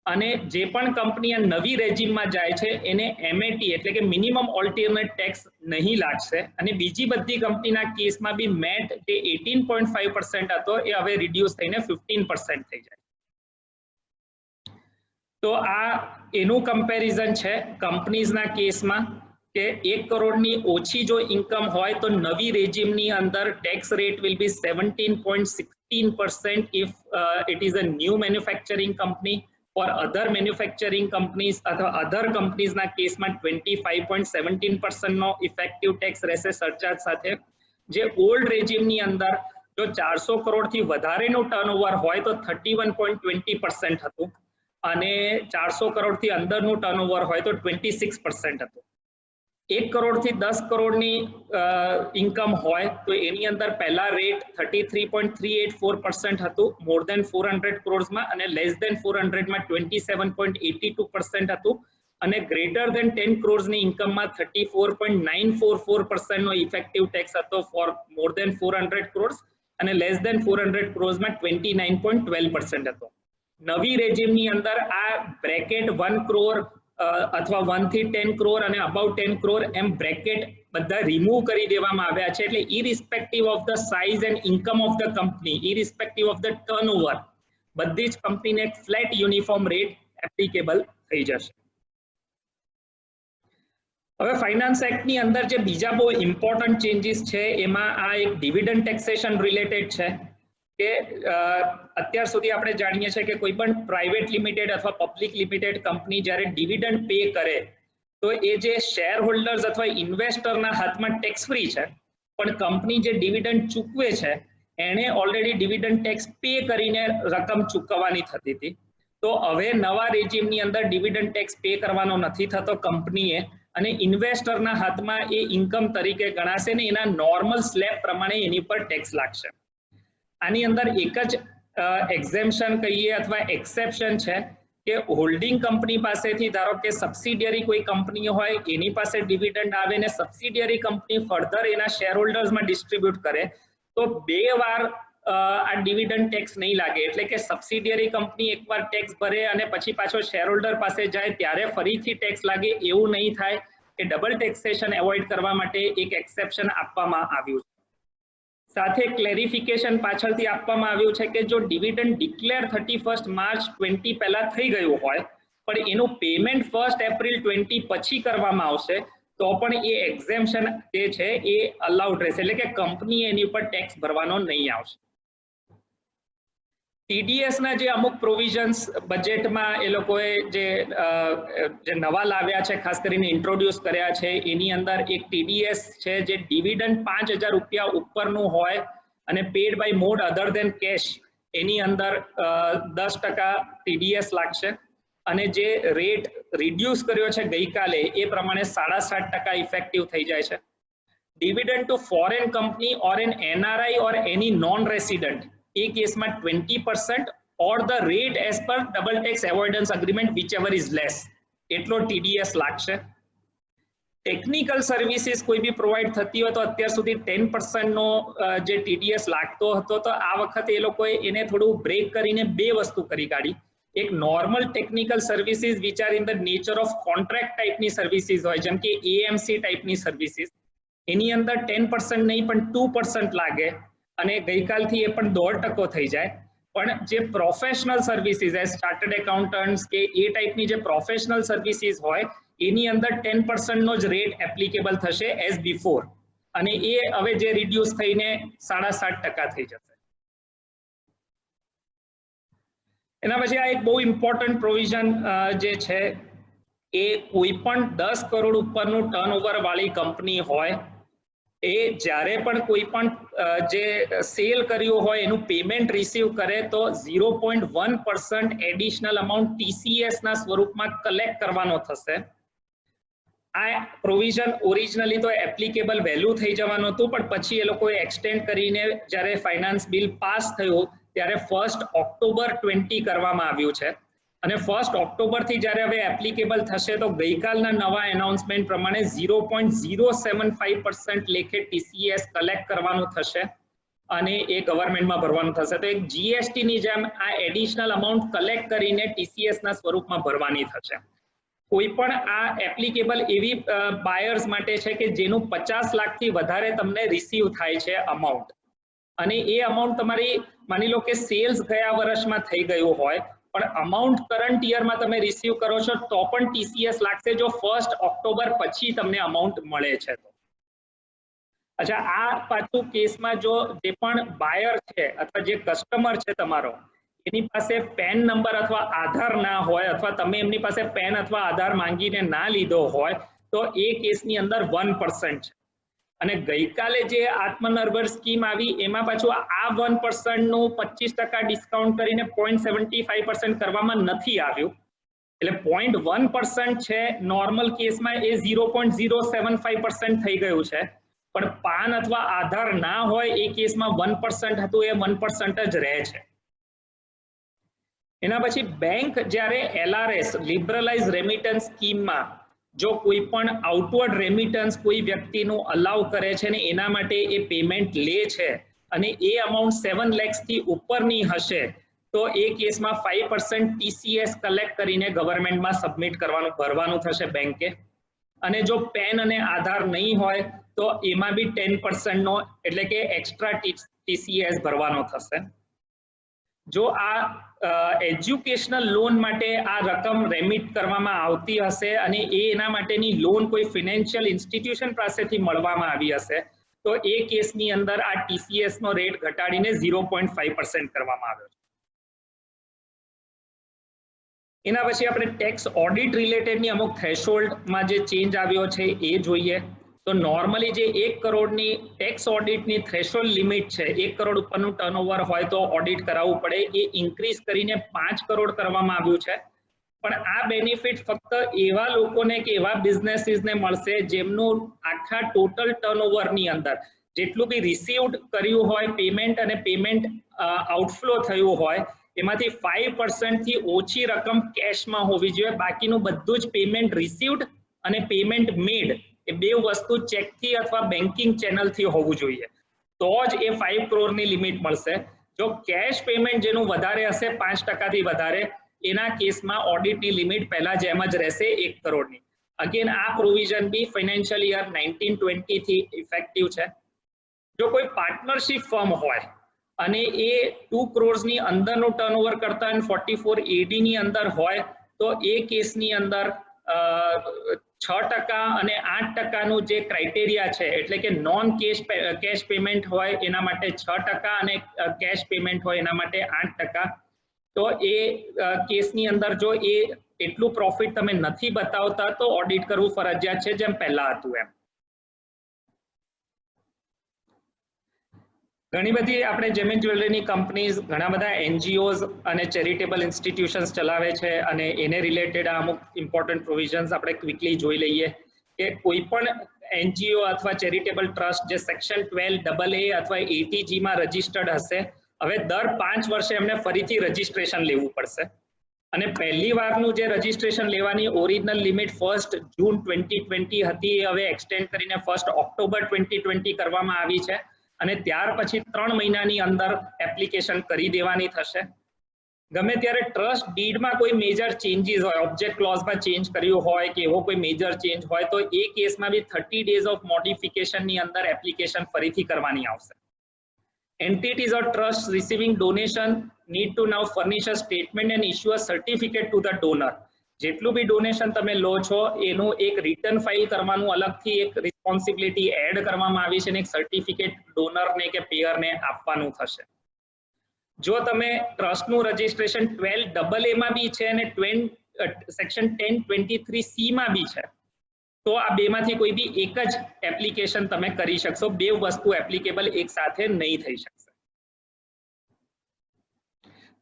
અને જે પણ કંપની આ નવી રેજીમમાં જાય છે એને MAT એટલે કે મિનિમમ ઓલ્ટરનેટ ટેક્સ નહીં લાગશે. અને બીજી બધી કંપનીના કેસમાં બી મેટ જે 18.5% હતો એ હવે રિડ્યુસ થઈને 15% થઈ જાય. તો આ એનું કમ્પેરિઝન છે કંપનીઝના કેસમાં કે 1 કરોડની ઓછી જો ઇન્કમ હોય તો નવી રેજીમની અંદર tax rate will be 17.16% if it is a new manufacturing company. For other manufacturing companies અથવા other companies ના કેસમાં 25.17% નો ઇફેક્ટિવ ટેક્સ રહેશે સરચાર્જ સાથે. જે ઓલ્ડ રેજીમની અંદર જો 400 કરોડથી વધારેનું ટર્નઓવર હોય તો 31.20% હતું અને 400 કરોડથી અંદરનું ટર્નઓવર હોય તો 26% હતું. 1 કરોડથી 10 કરોડની ઇન્કમ હોય તો એની અંદર પહેલા રેટ 33.384% હતું મોર દેન 400 કરોડ્સમાં, અને લેસ દેન 400માં 27.82% હતું, અને ગ્રેટર દેન 10 કરોડ્સની ઇન્કમમાં 34.944% નો ઇફેક્ટિવ ટેક્સ હતો ફોર મોર દેન 400 કરોડ્સ, અને લેસ દેન 400 કરોડ્સમાં 29.12% હતો. નવી રેજીમની અંદર આ બ્રેકેટ 1 કરોડ અથવા 1 થી 10 કરોડ અને અબાઉટ 10 કરોડ એમ બ્રેકેટ બધા રિમૂવ કરી દેવામાં આવ્યા છે. એટલે irrespective of the size and income of the company, irrespective of the turnover, બધી જ કંપનીને એક ફ્લેટ યુનિફોર્મ રેટ એપ્લિકેબલ થઈ જશે. હવે ફાઇનાન્સ એક્ટની અંદર જે બીજા બહુ ઇમ્પોર્ટન્ટ ચેન્જીસ છે એમાં આ એક ડિવિડન્ડ ટેક્સેશન રિલેટેડ છે કે અત્યાર સુધી આપણે જાણીએ છીએ કે કોઈ પણ પ્રાઇવેટ લિમિટેડ અથવા પબ્લિક લિમિટેડ કંપની જ્યારે ડિવિડન્ડ પે કરે તો એ જે શેર હોલ્ડર્સ અથવા ઇન્વેસ્ટરના હાથમાં ટેક્સ ફ્રી છે, પણ કંપની જે ડિવિડન્ડ ચૂકવે છે એણે ઓલરેડી ડિવિડન્ડ ટેક્સ પે કરીને રકમ ચૂકવવાની થતી હતી. તો હવે નવા રેજીમની અંદર ડિવિડન્ડ ટેક્સ પે કરવાનો નથી થતો કંપનીએ, અને ઇન્વેસ્ટરના હાથમાં એ ઇન્કમ તરીકે ગણાશે ને એના નોર્મલ સ્લેબ પ્રમાણે એની પર ટેક્સ લાગશે. આની અંદર એક જ એક્ઝેમ્પશન કહીએ અથવા એક્સેપ્શન છે કે હોલ્ડિંગ કંપની પાસેથી ધારો કે સબસિડિયરી કોઈ કંપની હોય એની પાસે ડિવિડન્ડ આવે ને સબસિડિયરી કંપની ફર્ધર એના શેર હોલ્ડર્સમાં ડિસ્ટ્રીબ્યુટ કરે તો 2 વાર આ ડિવિડન્ડ ટેક્સ નહીં લાગે. એટલે કે સબસિડિયરી કંપની એકવાર ટેક્સ ભરે અને પછી પાછો શેર હોલ્ડર પાસે જાય ત્યારે ફરીથી ટેક્સ લાગે, એવું નહીં થાય. એ ડબલ ટેક્સેશન એવોઇડ કરવા માટે એક એક્સેપ્શન આપવામાં આવ્યું છે. સાથે ક્લેરિફિકેશન પાછળથી આપવામાં આવ્યું છે કે જો ડિવિડન્ડ ડિક્લેર 31 માર્ચ 20 પહેલા થઈ ગયું હોય પણ એનું પેમેન્ટ 1 એપ્રિલ 20 પછી કરવામાં આવશે તો પણ એ એક્ઝેમ્પશન જે છે એ અલાઉડ રહેશે, એટલે કે કંપની એની ઉપર ટેક્સ ભરવાનો નહીં આવશે. TDS ના જે અમુક પ્રોવિઝન્સ બજેટમાં એ લોકોએ જે નવા લાવ્યા છે, ખાસ કરીને ઇન્ટ્રોડ્યુસ કર્યા છે, એની અંદર એક TDS છે જે ડિવિડન્ડ 5,000 રૂપિયા ઉપરનું હોય અને paid by mode other than cash, એની અંદર 10% TDS લાગશે. અને જે રેટ રિડ્યુસ કર્યો છે ગઈકાલે એ પ્રમાણે 7.5% ઇફેક્ટિવ થઈ જાય છે. Dividend to foreign company or an NRI or any non resident એ કેસમાં 20% or the rate as per double tax avoidance agreement whichever is less, એટલો TDS લાગશે. ટેકનિકલ સર્વિસીસ કોઈ બી પ્રોવાઈડ થતી હોય તો અત્યાર સુધી 10% નો જે TDS લાગતો હતો, તો આ વખતે એ લોકોએ એને થોડું બ્રેક કરીને 2 વસ્તુ કરી કાઢી. એક normal technical services which are in the nature of contract ટાઈપની સર્વિસીસ હોય, જેમ કે AMC ટાઈપની સર્વિસીસ, એની અંદર 10% નહીં પણ 2% લાગે અને ગઈકાલથી એ પણ 1.5% થઈ જાય. પણ જે professional services as chartered accountants કે એ ટાઈપની જે પ્રોફેશનલ સર્વિસીસ હોય એની અંદર 10% નો જ રેટ એપ્લિકેબલ થશે એઝ બિફોર, અને એ હવે જે રિડ્યુસ થઈને 7.5% થઈ જશે. એના પછી આ એક બહુ ઇમ્પોર્ટન્ટ પ્રોવિઝન જે છે એ કોઈ પણ 10 કરોડ ઉપરનું ટર્નઓવર વાળી કંપની હોય એ જ્યારે પણ કોઈ પણ જે સેલ કર્યું હોય એનું પેમેન્ટ રિસીવ કરે તો 0.1% એડિશનલ અમાઉન્ટ TCS ના સ્વરૂપમાં કલેક્ટ કરવાનો થશે. આ પ્રોવિઝન ઓરિજિનલી તો એપ્લિકેબલ વહેલું થઈ જવાનું હતું, પણ પછી એ લોકોએ એક્સટેન્ડ કરીને જ્યારે ફાઇનાન્સ બિલ પાસ થયું ત્યારે 1 ઓક્ટોબર 20 કરવામાં આવ્યું છે, અને 1 ઓક્ટોબરથી જ્યારે હવે એપ્લિકેબલ થશે તો ગઈકાલના નવા એનાઉન્સમેન્ટ પ્રમાણે 0.075% લેખે TCS કલેક્ટ કરવાનું થશે અને એ ગવર્મેન્ટમાં ભરવાનું થશે. તો એક GST ની જેમ આ એડિશનલ અમાઉન્ટ કલેક્ટ કરીને TCS ના સ્વરૂપમાં ભરવાની થશે. કોઈ પણ આ એપ્લિકેબલ એવી બાયર્સ માટે છે કે જેનું 50 લાખથી વધારે તમને રિસીવ થાય છે અમાઉન્ટ, અને એ અમાઉન્ટ તમારી માની લો કે સેલ્સ ગયા વર્ષમાં થઈ ગયું હોય પણ અમાઉન્ટ કરંટ યરમાં તમે રિસીવ કરો છો તો પણ TCS લાગશે જો 1 ઓક્ટોબર પછી તમને અમાઉન્ટ મળે છે તો. અચ્છા, આ પાછું કેસમાં જો જે પણ બાયર છે અથવા જે કસ્ટમર છે તમારો એની પાસે પેન નંબર અથવા આધાર ના હોય અથવા તમે એમની પાસે પેન અથવા આધાર માંગીને ના લીધો હોય તો એ કેસની અંદર 1% છે. અને ગઈકાલે જે આત્મનિર્ભર સ્કીમ આવી એમાં પાછું આ 1% નું 25% ડિસ્કાઉન્ટ કરીને 0.75% કરવામાં નથી આવ્યું, એટલે 0.1% છે નોર્મલ કેસમાં એ 0.075% થઈ ગયું છે, પણ પાન અથવા આધાર ના હોય એ કેસમાં 1% હતું એ 1% જ રહે છે. એના પછી બેંક જ્યારે LRS લિબરલાઇઝ રેમિટન્સ સ્કીમમાં જો કોઈ પણ આઉટવર્ડ રેમિટન્સ કોઈ વ્યક્તિનું અલાઉ કરે છે ને એના માટે એ પેમેન્ટ લે છે અને એ અમાઉન્ટ 7 lakhsથી ઉપરની હશે તો એ કેસમાં 5% TCS કલેક્ટ કરીને ગવર્મેન્ટમાં સબમિટ કરવાનું ભરવાનું થશે બેંકે. અને જો પેન અને આધાર નહીં હોય તો એમાં બી 10% નો એટલે કે એક્સ્ટ્રા TCS ભરવાનો થશે. જો આ એજ્યુકેશનલ લોન માટે આ રકમ રેમિટ કરવામાં આવતી હશે અને એના માટેની લોન કોઈ ફિનાન્શિયલ ઇન્સ્ટિટ્યુશન પાસેથી મળવામાં આવી હશે તો એ કેસની અંદર આ TCS નો રેટ ઘટાડીને 0.5% કરવામાં આવ્યો છે. એના પછી આપણે ટેક્સ ઓડિટ રિલેટેડની અમુક થ્રેશોલ્ડમાં જે ચેન્જ આવ્યો છે એ જોઈએ. તો નોર્મલી જે 1 કરોડની ટેક્સ ઓડિટની થ્રેશોલ્ડ લિમિટ છે, 1 કરોડ ઉપરનું ટર્નઓવર હોય તો ઓડિટ કરાવવું પડે, એ ઇન્ક્રીઝ કરીને 5 કરોડ કરવામાં આવ્યું છે. પણ આ બેનિફિટ ફક્ત એવા લોકોને કે એવા બિઝનેસીસને મળશે જેમનું આખા ટોટલ ટર્નઓવરની અંદર જેટલું બી રિસીવ્ડ કર્યું હોય પેમેન્ટ અને પેમેન્ટ આઉટફ્લો થયું હોય એમાંથી 5% થી ઓછી રકમ કેશમાં હોવી જોઈએ. બાકીનું બધું જ પેમેન્ટ રિસીવ્ડ અને પેમેન્ટ મેડ એ બે વસ્તુ ચેકથી અથવા બેન્કિંગ ચેનલથી હોવું જોઈએ, તો જ એ 5 કરોડની લિમિટ મળશે. જો કેશ પેમેન્ટ જેનું વધારે હશે 5%થી વધારે, એના કેસમાં ઓડિટની લિમિટ પહેલા જેમ જ રહેશે 1 કરોડની. અગેન આ પ્રોવિઝન બી ફાઇનાન્શિયલ યર 19-20 થી ઇફેક્ટિવ છે. જો કોઈ પાર્ટનરશિપ ફર્મ હોય અને એ 2 કરોડની અંદરનું ટર્નઓવર કરતા હોય 44 AD ની અંદર હોય તો એ કેસની અંદર 6% અને 8%નું જે ક્રાઇટેરિયા છે, એટલે કે નોન કેશ પેમેન્ટ હોય એના માટે 6% અને કેશ પેમેન્ટ હોય એના માટે 8%. તો એ કેસની અંદર જો એ એટલું પ્રોફિટ તમે નથી બતાવતા તો ઓડિટ કરવું ફરજિયાત છે, જેમ પહેલા હતું એમ. ઘણી બધી આપણે જેમિન જ્વેલરીની કંપનીઝ, ઘણા બધા NGOs અને ચેરિટેબલ ઇન્સ્ટિટ્યુશન્સ ચલાવે છે અને એને રિલેટેડ અમુક ઇમ્પોર્ટન્ટ પ્રોવિઝન્સ આપણે ક્વિકલી જોઈ લઈએ કે કોઈ પણ NGO અથવા ચેરિટેબલ ટ્રસ્ટ જે સેક્શન 12AA અથવા 80G માં રજિસ્ટર્ડ હશે, હવે દર 5 વર્ષે એમને ફરીથી રજિસ્ટ્રેશન લેવું પડશે. અને પહેલી વારનું જે રજિસ્ટ્રેશન લેવાની ઓરિજિનલ લિમિટ 1 જૂન 2020 હતી, એ હવે એક્સટેન્ડ કરીને 1 ઓક્ટોબર 2020 કરવામાં આવી છે. અને ત્યાર પછી 3 મહિનાની અંદર એપ્લિકેશન કરી દેવાની થશે. ગમે ત્યારે ટ્રસ્ટ ડીડમાં કોઈ મેજર ચેન્જીસ હોય, ઓબ્જેક્ટ ક્લોઝમાં ચેન્જ કર્યું હોય કે એવો કોઈ મેજર ચેન્જ હોય તો એ કેસમાં બી 30 ડેઝ ઓફ મોડિફિકેશનની અંદર એપ્લિકેશન ફરીથી કરવાની આવશે. Entities or trusts receiving donation need to now furnish a statement and issue a certificate to the donor. જેટલું બી ડોનેશન તમે લો છો એનું એક રિટર્ન ફાઇલ કરવાનું અલગથી એક રિસ્પોન્સિબિલિટી એડ કરવામાં આવી છે અને એક સર્ટિફિકેટ ડોનરને કે પેયરને આપવાનું થશે. જો તમે ટ્રસ્ટનું રજિસ્ટ્રેશન 12AA માં બી છે અને સેક્શન 1023C માં બી છે તો આ બેમાંથી કોઈ બી એક જ એપ્લિકેશન તમે કરી શકશો. બે વસ્તુ એપ્લિકેબલ એક સાથે નહીં થઈ શકશે.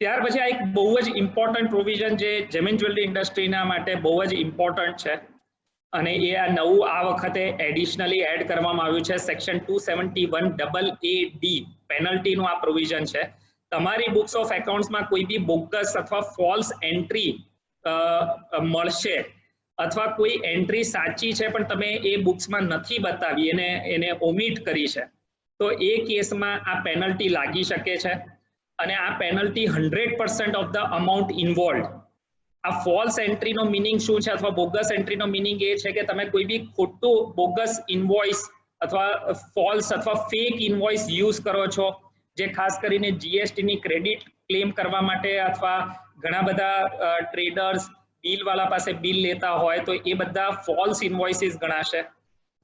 ત્યાર પછી આ એક બહુ જ ઇમ્પોર્ટન્ટ પ્રોવિઝન જે જેમિન જ્વેલરી ઇન્ડસ્ટ્રીના માટે બહુ જ ઇમ્પોર્ટન્ટ છે અને એ આ નવું આ વખતે એડિશનલી એડ કરવામાં આવ્યું છે. સેક્શન 271AA પેનલ્ટીનું આ પ્રોવિઝન છે. તમારી બુક્સ ઓફ એકાઉન્ટ્સમાં કોઈ બી બોગસ અથવા ફોલ્સ એન્ટ્રી મળશે અથવા કોઈ એન્ટ્રી સાચી છે પણ તમે એ બુક્સમાં નથી બતાવી, એને ઓમિટ કરી છે, તો એ કેસમાં આ પેનલ્ટી લાગી શકે છે. અને આ penalty 100% of the amount involve. આ ફોલ્સ એન્ટ્રીનો મિનિંગ શું છે અથવા બોગસ એન્ટ્રીનો મિનિંગ એ છે કે તમે કોઈ બી ખોટું બોગસ ઇન્વોઇસ અથવા ફોલ્સ અથવા ફેક ઇન્વોઇસ યુઝ કરો છો, જે ખાસ કરીને GSTની ક્રેડિટ ક્લેમ કરવા માટે અથવા ઘણા બધા ટ્રેડર્સ બિલવાળા પાસે બિલ લેતા હોય તો એ બધા ફોલ્સ ઇન્વોઇસીસ ગણાશે.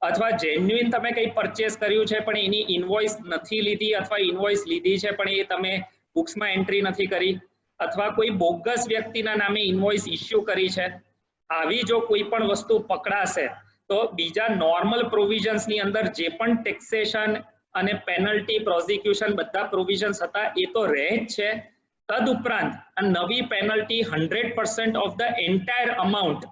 અથવા જેન્યુઇન તમે કંઈ પરચેસ કર્યું છે પણ એની ઇન્વોઇસ નથી લીધી અથવા ઇન્વોઇસ લીધી છે પણ એ તમે બુક્સમાં એન્ટ્રી નથી કરી, અથવા કોઈ બોગસ વ્યક્તિના નામે ઇન્વોઇસ ઇસ્યુ કરી છે. આવી જો કોઈ પણ વસ્તુ પકડાશે તો બીજા નોર્મલ પ્રોવિઝન્સની અંદર જે પણ ટેક્સેશન અને પેનલ્ટી પ્રોસિક્યુશન બધા પ્રોવિઝન્સ હતા એ તો રહે જ છે. તદુપરાંત આ નવી penalty 100% of the entire amount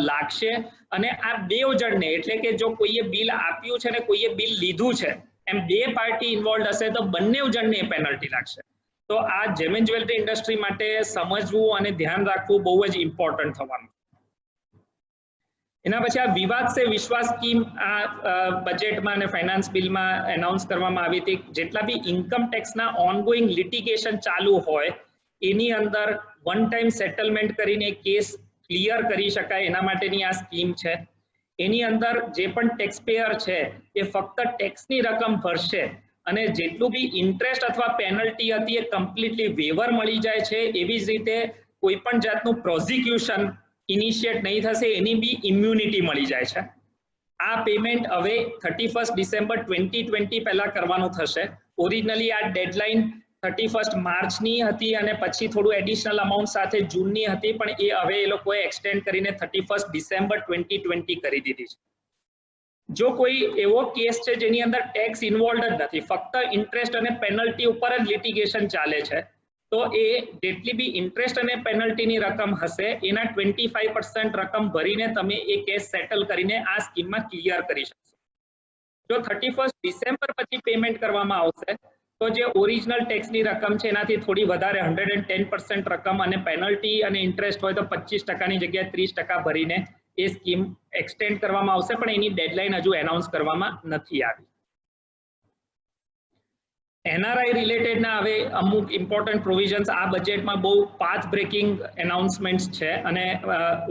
લાગશે અને આ બેવ જણને, એટલે કે જો કોઈએ બિલ આપ્યું છે ને કોઈએ બિલ લીધું છે, એમ બે પાર્ટી ઇન્વોલ્વ હશે તો બંને જણને પેનલ્ટી લાગશે. તો આ જેમિન જ્વેલરી ઇન્ડસ્ટ્રી માટે સમજવું અને ધ્યાન રાખવું બહુ જ ઇમ્પોર્ટન્ટ થવાનું. એના પછી આ વિવાદ સે વિશ્વાસ સ્કીમ આ બજેટમાં અને ફાઇનાન્સ બિલમાં એનાઉન્સ કરવામાં આવી હતી. જેટલા બી ઇન્કમ ટેક્સના ઓનગોઈંગ લિટિગેશન ચાલુ હોય એની અંદર વન ટાઈમ સેટલમેન્ટ કરીને કેસ ક્લિયર કરી શકાય એના માટેની આ સ્કીમ છે. એની અંદર જે પણ ટેક્સ પેયર છે એ ફક્ત ટેક્સની રકમ ભરશે અને જેટલું બી ઇન્ટરેસ્ટ અથવા પેનલ્ટી હતી એ કમ્પ્લીટલી વેવર મળી જાય છે. એવી જ રીતે કોઈ પણ જાતનું પ્રોસિક્યુશન ઇનિશિયેટ નહીં થશે, એની બી ઇમ્યુનિટી મળી જાય છે. આ પેમેન્ટ હવે 31 ડિસેમ્બર 2020 પહેલા કરવાનું થશે. ઓરિજિનલી આ ડેડલાઇન 31 માર્ચની હતી અને પછી થોડું એડિશનલ અમાઉન્ટ સાથે જૂનની હતી, પણ એ હવે એ લોકોએ એક્સટેન્ડ કરીને 31 ડિસેમ્બર 2020 કરી દીધી છે. જો કોઈ એવો કેસ છે જેની અંદર ટેક્સ ઇન્વોલ્વ જ નથી, ફક્ત ઇન્ટરેસ્ટ અને પેનલ્ટી ઉપર જ લિટિગેશન ચાલે છે, તો એ જેટલી બી ઇન્ટરેસ્ટ અને પેનલ્ટીની રકમ હશે એના 25% રકમ ભરીને તમે એ કેસ સેટલ કરીને આ સ્કીમમાં ક્લિયર કરી શકશો. જો 31 ડિસેમ્બર પછી પેમેન્ટ કરવામાં આવશે તો જે ઓરિજિનલ ટેક્સની રકમ છે એનાથી થોડી વધારે 110% રકમ અને પેનલ્ટી અને ઇન્ટરેસ્ટ હોય તો 25%ની જગ્યાએ 30% ભરીને એ સ્કીમ એક્સટેન્ડ કરવામાં આવશે, પણ એની ડેડલાઇન હજુ એનાઉન્સ કરવામાં નથી આવી. એનઆરઆઈ રિલેટેડના હવે અમુક ઇમ્પોર્ટન્ટ પ્રોવિઝન્સ આ બજેટમાં બહુ પાથ બ્રેકિંગ એનાઉન્સમેન્ટ્સ છે અને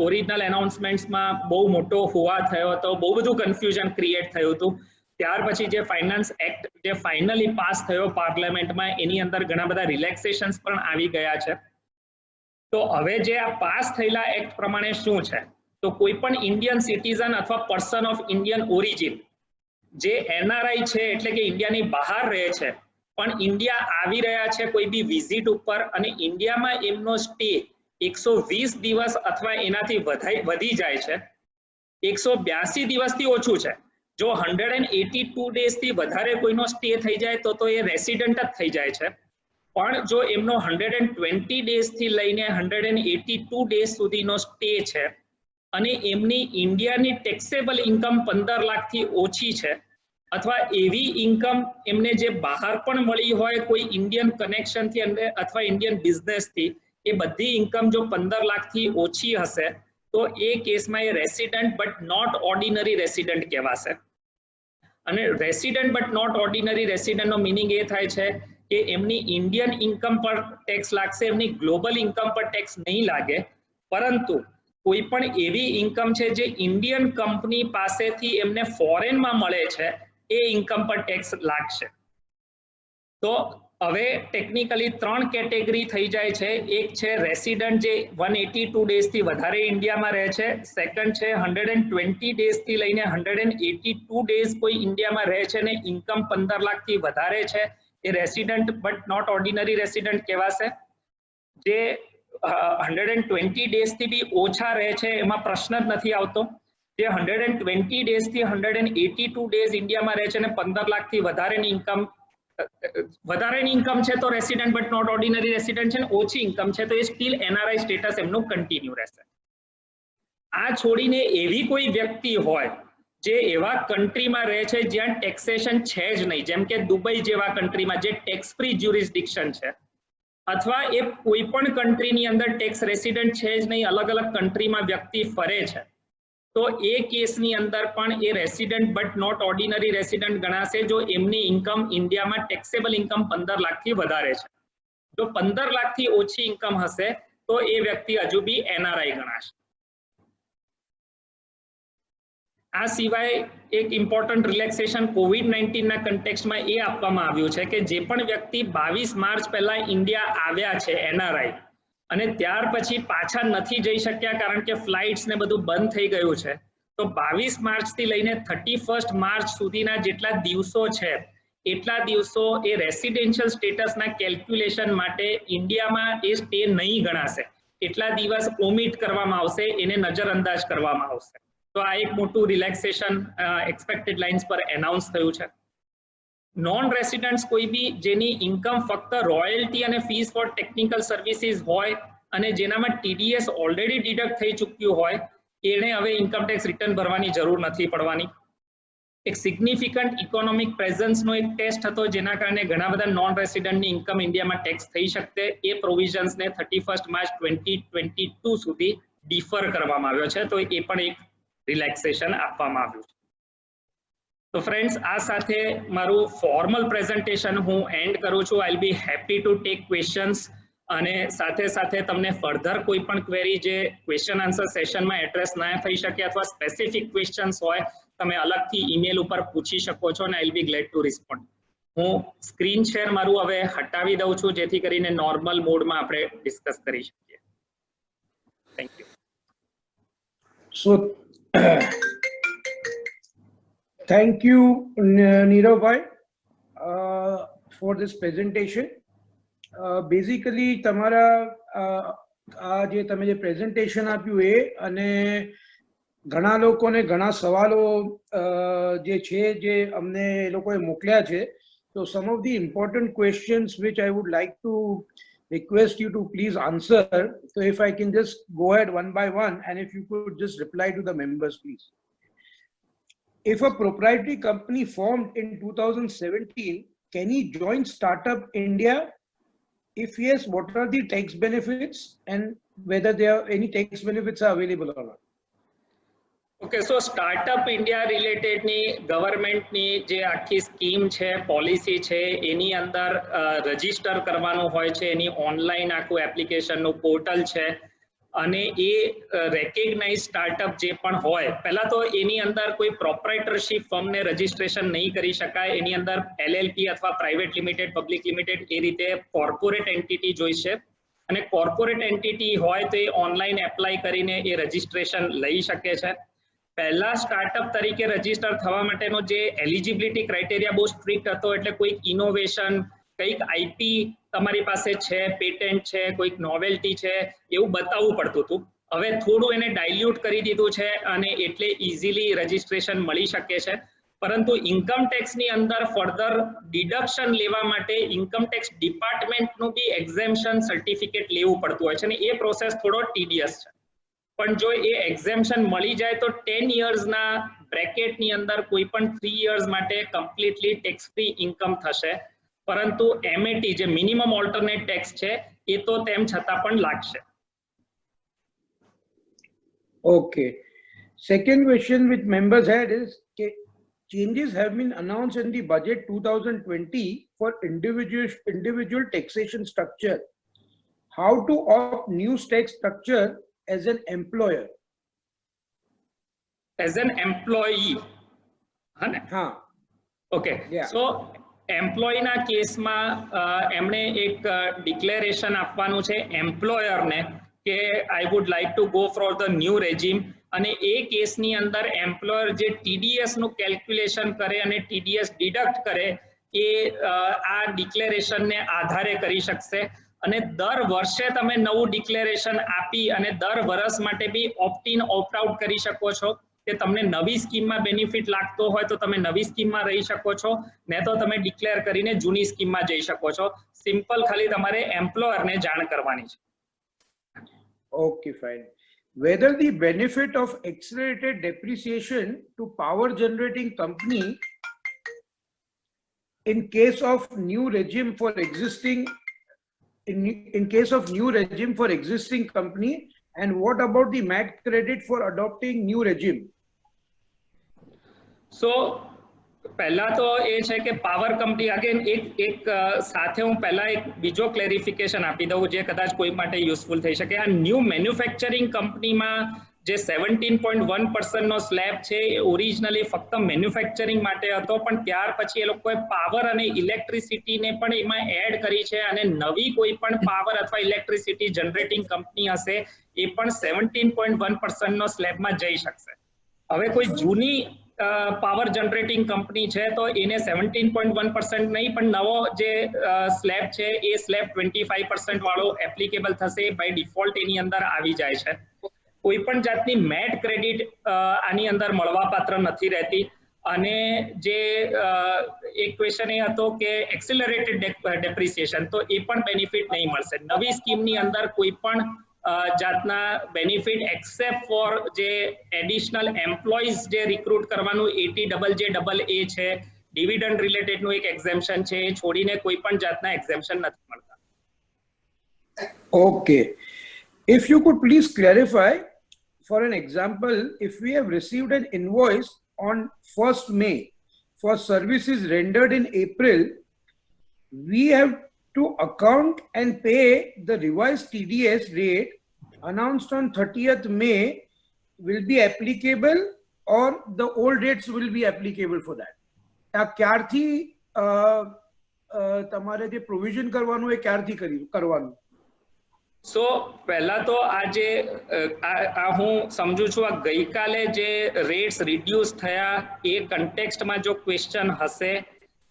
ઓરિજિનલ એનાઉન્સમેન્ટ્સમાં બહુ મોટો હોવા થયો હતો, બહુ બધું કન્ફ્યુઝન ક્રિએટ થયું હતું. ત્યાર પછી જે ફાઇનાન્સ એક્ટ જે ફાઇનલી પાસ થયો પાર્લામેન્ટમાં એની અંદર ઘણા બધા રિલેક્સેશન્સ પણ આવી ગયા છે. તો હવે જે આ પાસ થયેલા એક્ટ પ્રમાણે શું છે, તો કોઈ પણ ઇન્ડિયન સિટીઝન અથવા પર્સન ઓફ ઇન્ડિયન ઓરિજિન જે એનઆરઆઈ છે એટલે કે ઇન્ડિયાની બહાર રહે છે પણ ઇન્ડિયા આવી રહ્યા છે કોઈ બી વિઝિટ ઉપર અને ઇન્ડિયામાં એમનો સ્ટે 120 દિવસ અથવા એનાથી વધી જાય છે, 182 દિવસથી ઓછું છે. જો 182 ડેઝથી વધારે કોઈનો સ્ટે થઈ જાય તો એ રેસિડન્ટ જ થઈ જાય છે, પણ જો એમનો 120 ડેઝથી લઈને 182 ડેઝ સુધીનો સ્ટે છે અને એમની ઇન્ડિયાની ટેક્સેબલ ઇન્કમ 15 લાખથી ઓછી છે અથવા એવી ઇન્કમ એમને જે બહાર પણ મળી હોય કોઈ ઇન્ડિયન કનેક્શનથી અથવા ઇન્ડિયન બિઝનેસથી, એ બધી ઇન્કમ જો 15 લાખથી ઓછી હશે તો એ કેસમાં એ resident but not ordinary resident કહેવાશે. અને રેસિડન્ટ બટ નોટ ઓર્ડિનરી રેસિડન્ટનો મિનિંગ એ થાય છે કે એમની ઇન્ડિયન ઇન્કમ પર ટેક્સ લાગશે, એમની ગ્લોબલ ઇન્કમ પર ટેક્સ નહીં લાગે, પરંતુ કોઈ પણ એવી ઇન્કમ છે જે ઇન્ડિયન કંપની પાસેથી એમને ફોરેનમાં મળે છે એ ઇન્કમ પર ટેક્સ લાગશે. તો હવે ટેકનિકલી 3 કેટેગરી થઈ જાય છે. એક છે રેસિડન્ટ જે 182 ડેઝથી વધારે ઇન્ડિયામાં રહે છે, સેકન્ડ છે 120 ડેઝથી લઈને 182 ડેઝ કોઈ ઇન્ડિયામાં રહે છે અને ઇન્કમ 15 લાખથી વધારે છે, એ resident but not ordinary resident કહેવાશે. જે 120 ડેઝથી બી ઓછા રહે છે એમાં પ્રશ્ન જ નથી આવતો. જે 120 ડેઝથી 182 ડેઝ ઇન્ડિયામાં રહે છે અને 15 લાખથી વધારેની ઇન્કમ છે તો resident but not ordinary resident છે, ઓછી ઇન્કમ છે તો એ સ્ટીલ એનઆરઆઈ સ્ટેટસ એમનું કન્ટિન્યુ રહેશે. આ છોડીને એવી કોઈ વ્યક્તિ હોય જે એવા કન્ટ્રીમાં રહે છે જ્યાં ટેક્સેશન છે જ નહીં, જેમ કે દુબઈ જેવા કન્ટ્રીમાં જે ટેક્સ ફ્રી જ્યુરિસ્ડિક્શન છે, અથવા એ કોઈ પણ કન્ટ્રીની અંદર ટેક્સ રેસિડન્ટ છે જ નહીં, અલગ અલગ કન્ટ્રીમાં વ્યક્તિ ફરે છે, તો એ કેસની અંદર પણ એ resident but not ordinary resident ગણાશે જો એમની ઇન્કમ ઇન્ડિયામાં ટેક્સેબલ ઇન્કમ 15 લાખથી વધારે છે. જો 15 લાખથી ઓછી ઇન્કમ હશે તો એ વ્યક્તિ હજુ બી એનઆરઆઈ ગણાશે. આ સિવાય એક ઇમ્પોર્ટન્ટ રિલેક્સેશન કોવિડ-19 ના કન્ટેક્સ્ટમાં એ આપવામાં આવ્યું છે કે જે પણ વ્યક્તિ 22 માર્ચ પહેલા ઇન્ડિયા આવ્યા છે એનઆરઆઈ અને ત્યાર પછી પાછા નથી જઈ શક્યા કારણ કે ફ્લાઇટ્સ ને બધું બંધ થઈ ગયું છે, તો 22 માર્ચથી લઈને 31 માર્ચ સુધીના જેટલા દિવસો છે એટલા દિવસો એ રેસિડેન્શિયલ સ્ટેટસના કેલ્ક્યુલેશન માટે ઇન્ડિયામાં એ સ્ટે નહીં ગણાશે, એટલા દિવસ ઓમિટ કરવામાં આવશે, એને નજરઅંદાજ કરવામાં આવશે. તો આ એક મોટું રિલેક્સેશન એક્સપેક્ટેડ લાઇન્સ પર એનાઉન્સ થયું છે. નોન રેસિડન્ટ્સ કોઈ બી જેની ઇન્કમ ફક્ત રોયલ્ટી અને ફીસ ફોર ટેકનિકલ સર્વિસીસ હોય અને જેનામાં ટીડીએસ ઓલરેડી ડિડક્ટ થઈ ચૂક્યું હોય એને હવે ઇન્કમ ટેક્સ રિટર્ન ભરવાની જરૂર નથી પડવાની. એક સિગ્નિફિકન્ટ ઇકોનોમિક પ્રેઝન્સનો એક ટેસ્ટ હતો જેના કારણે ઘણા બધા નોન રેસિડન્ટની ઇન્કમ ઇન્ડિયામાં ટેક્સ થઈ શકતે, એ પ્રોવિઝન્સને 31 માર્ચ 2022 સુધી ડિફર કરવામાં આવ્યો છે, તો એ પણ એક રિલેક્સેશન આપવામાં આવ્યું છે. તો ફ્રેન્ડ્સ આ સાથે મારું ફોર્મલ પ્રેઝન્ટેશન હું એન્ડ કરું છું. આઈ will B happy to take questions અને સાથે સાથે તમને ફર્ધર કોઈ પણ ક્વેરી જે ક્વેશ્ચન આન્સર સેશનમાં એડ્રેસ ના થઈ શકે અથવા સ્પેસિફિક ક્વેશ્ચન્સ હોય તમે અલગથી ઈમેલ ઉપર પૂછી શકો છો અને I will be glad to respond. હું સ્ક્રીન શેર મારું હવે હટાવી દઉં છું જેથી કરીને નોર્મલ મોડમાં આપણે ડિસ્કસ કરી શકીએ. Thank you. So thank you, Nirav bhai, for this presentation. Basically તમારા આ જે તમે જે પ્રેઝન્ટેશન આપ્યું એ અને ઘણા લોકોને ઘણા સવાલો જે છે જે અમને એ લોકોએ મોકલ્યા છે. So some of the important questions which I would like to request you to please answer. So if I can just go ahead one by one and if you could just reply to the members, please. If a proprietary company formed in 2017, can he join Startup India? If yes, what are the tax benefits and whether there are any tax benefits are available or not? Okay, so startup India રિલેટેડની ગવર્મેન્ટની જે આખી scheme છે, policy છે, એની અંદર register કરવાનું હોય છે. એની ઓનલાઈન આખું એપ્લિકેશનનું પોર્ટલ છે અને એ રેકગ્નાઇઝ સ્ટાર્ટઅપ જે પણ હોય, પહેલા તો એની અંદર કોઈ પ્રોપ્રાઇટરશિપ ફર્મને રજીસ્ટ્રેશન નહીં કરી શકાય. એની અંદર LLP અથવા પ્રાઇવેટ લિમિટેડ, પબ્લિક લિમિટેડ એ રીતે કોર્પોરેટ એન્ટિટી જોઈશે અને કોર્પોરેટ એન્ટિટી હોય તો એ ઓનલાઈન એપ્લાય કરીને એ રજીસ્ટ્રેશન લઈ શકે છે. પહેલા સ્ટાર્ટઅપ તરીકે રજીસ્ટર થવા માટેનો જે એલિજિબિલિટી ક્રાઇટેરિયા બહુ સ્ટ્રિક્ટ હતો, એટલે કોઈક ઇનોવેશન, કંઈક IP તમારી પાસે છે, પેટન્ટ છે, કોઈક નોવેલ્ટી છે, એવું બતાવવું પડતું હતું. હવે થોડું એને ડાયલ્યુટ કરી દીધું છે અને એટલે ઇઝીલી રજીસ્ટ્રેશન મળી શકે છે. પરંતુ ઇન્કમ ટેક્સની અંદર ફર્ધર ડિડક્શન લેવા માટે ઇન્કમ ટેક્સ ડિપાર્ટમેન્ટનું બી એક્ઝેમ્પશન સર્ટિફિકેટ લેવું પડતું હોય છે અને એ પ્રોસેસ થોડો ટીડિયસ છે. પણ જો એ એક્ઝેમ્પશન મળી જાય તો 10 યર્સના બ્રેકેટની અંદર કોઈ પણ 3 યર્સ માટે કમ્પ્લીટલી ટેક્સ ફ્રી ઇન્કમ થશે. પરંતુ MAT જે મિનિમમ ઓલ્ટરનેટ ટેક્સ છે એ તો તેમ છતાં પણ લાગશે. Okay. Second question which members had is changes have been announced in the budget 2020 for individual taxation structure. How to opt new tax structure as an employer? As an employee, हाँ. Okay. Yeah. So employ ના કેસમાં એમણે એક declaration આપવાનું છે એમ્પ્લોયરને કે I would like to go for the new regime, અને એ કેસની અંદર એમ્પ્લોયર જે TDS નું કેલ્ક્યુલેશન કરે અને TDS ડિડક્ટ કરે એ આ ડિક્લેરેશનને આધારે કરી શકશે. અને દર વર્ષે તમે નવું ડિક્લેરેશન આપી અને દર વર્ષ માટે બી ઓપ્ટ ઇન ઓપ્ટ આઉટ કરી શકો છો કે તમને નવી સ્કીમમાં બેનિફિટ લાગતો હોય તો તમે નવી સ્કીમમાં રહી શકો છો, ને તો તમે ડિક્લેર કરીને જૂની સ્કીમમાં જઈ શકો છો. સિમ્પલ ખાલી તમારે એમ્પ્લોયરને જાણ કરવાની છે. Okay, fine. Whether the benefit of accelerated depreciation to power generating company in case of new regime for existing in case of new regime for existing company, and what about the MAT credit for adopting new regime? So પહેલા તો એ છે કે power company, again એક સાથે હું પહેલા એક બીજો ક્લેરિફિકેશન આપી દઉં જે કદાચ કોઈ માટે યુઝફુલ થઈ શકે. આ ન્યૂ મેન્યુફેક્ચરિંગ કંપનીમાં જે 17.1% નો સ્લેબ છે એ ઓરિજિનલી ફક્ત મેન્યુફેક્ચરિંગ માટે હતો, પણ ત્યાર પછી એ લોકોએ પાવર અને ઇલેક્ટ્રિસિટીને પણ એમાં એડ કરી છે અને નવી કોઈ પણ પાવર અથવા ઇલેક્ટ્રિસિટી જનરેટિંગ કંપની હશે એ પણ 17.1% નો સ્લેબમાં જઈ શકશે. હવે કોઈ જૂની પાવર જનરેટિંગ કંપની છે તો એને 17.1% નહીં, પણ નવો જે સ્લેબ છે એ સ્લેબ 25% વાળો એપ્લિકેબલ થશે, બાય ડિફોલ્ટ એની અંદર આવી જાય છે. કોઈ પણ જાતની મેટ ક્રેડિટ આની અંદર મળવાપાત્ર નથી રહેતી. અને જે એક ક્વેશ્ચન એ હતો કે એક્સિલરેટેડ ડેપ્રિસિએશન, તો એ પણ બેનિફિટ નહીં મળશે. નવી સ્કીમની અંદર કોઈ પણ જાતના બેનિફિટ એક્સેપ્ટ ફોર જે એડિશનલ એમ્પ્લોઈઝ જે રિક્રુટ કરવાનું ATJJAA છે, ડિવિડન્ડ રિલેટેડનું એક એક્ઝેમ્પશન છે, એ છોડીને કોઈ પણ જાતના એક્ઝેમ્પશન નથી મળતા. Okay. If you could please clarify, for an example, if we have received an invoice on 1st May for services rendered in April, we have to account and pay the revised TDS rate announced on 30th May will be applicable, or the old rates will be applicable for that? ક્યારથી તમારે જે provision કરવાનું એ ક્યારથી કરવાનું? સો પહેલા તો હું સમજુ છું આ ગઈકાલે જે રેટ્સ રિડ્યુસ થયા એ કન્ટેક્સ્ટમાં જો ક્વેશ્ચન હશે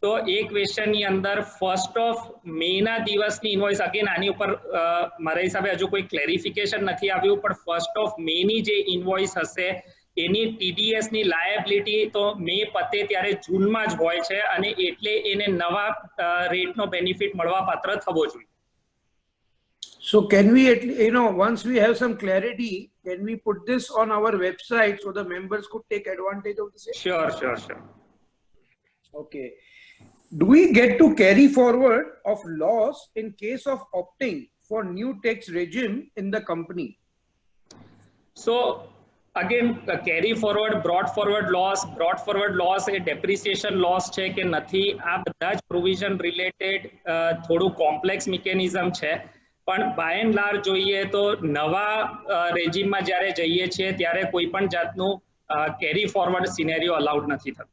તો તો એ ક્વેશ્ચન ની અંદર 1st of May ના દિવસની ઇનવોઇસ, અગેન આની ઉપર મારા હિસાબે હજુ કોઈ ક્લેરિફિકેશન નથી આવ્યું, પણ 1st of May ની જે ઇનવોઇસ હશે એની TDS ની લાયબિલિટી તો મે પતે ત્યારે જૂનમાં જ હોય છે, અને એટલે એને નવા રેટનો બેનિફિટ મળવા પાત્ર થવો જોઈએ. So can we, once we have some clarity, can we put this on our website so the members could take advantage of this? Sure. Okay. Do we get to carry forward of loss in case of opting for new tax regime in the company? So again, carry forward, brought forward loss A depreciation loss છે કે નથી, આ બધા જ provision related થોડું complex mechanism છે. પણ by and large જોઈએ તો નવા રેજીમમાં જ્યારે જઈએ છીએ ત્યારે કોઈ પણ જાતનું કેરી ફોરવર્ડ સિનેરિયો અલાઉડ નથી થતું.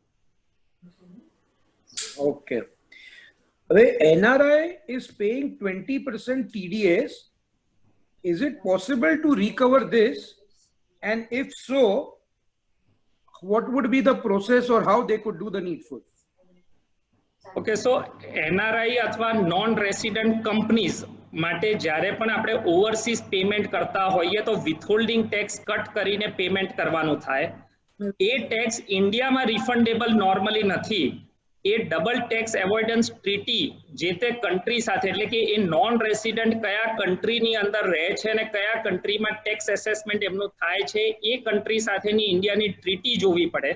Okay. હવે NRI is paying 20% TDS. Is it possible to recover this? And if so, what would be the process or how they could do the needful? Okay, so NRI અથવા non resident companies માટે જ્યારે પણ આપણે overseas payment કરતા હોઈએ તો withholding tax cut કરીને payment કરવાનું થાય. એ ટેક્સ ઇન્ડિયામાં રિફંડેબલ નોર્મલી નથી. એ ડબલ ટેક્સ એવોઇડન્સ ટ્રીટી જે તે કન્ટ્રી સાથે, એટલે કે એ નોન રેસિડન્ટ કયા કન્ટ્રીની અંદર રહે છે અને કયા કન્ટ્રીમાં ટેક્સ એસેસમેન્ટ એમનું થાય છે, એ કન્ટ્રી સાથેની ઇન્ડિયાની ટ્રીટી જોવી પડે.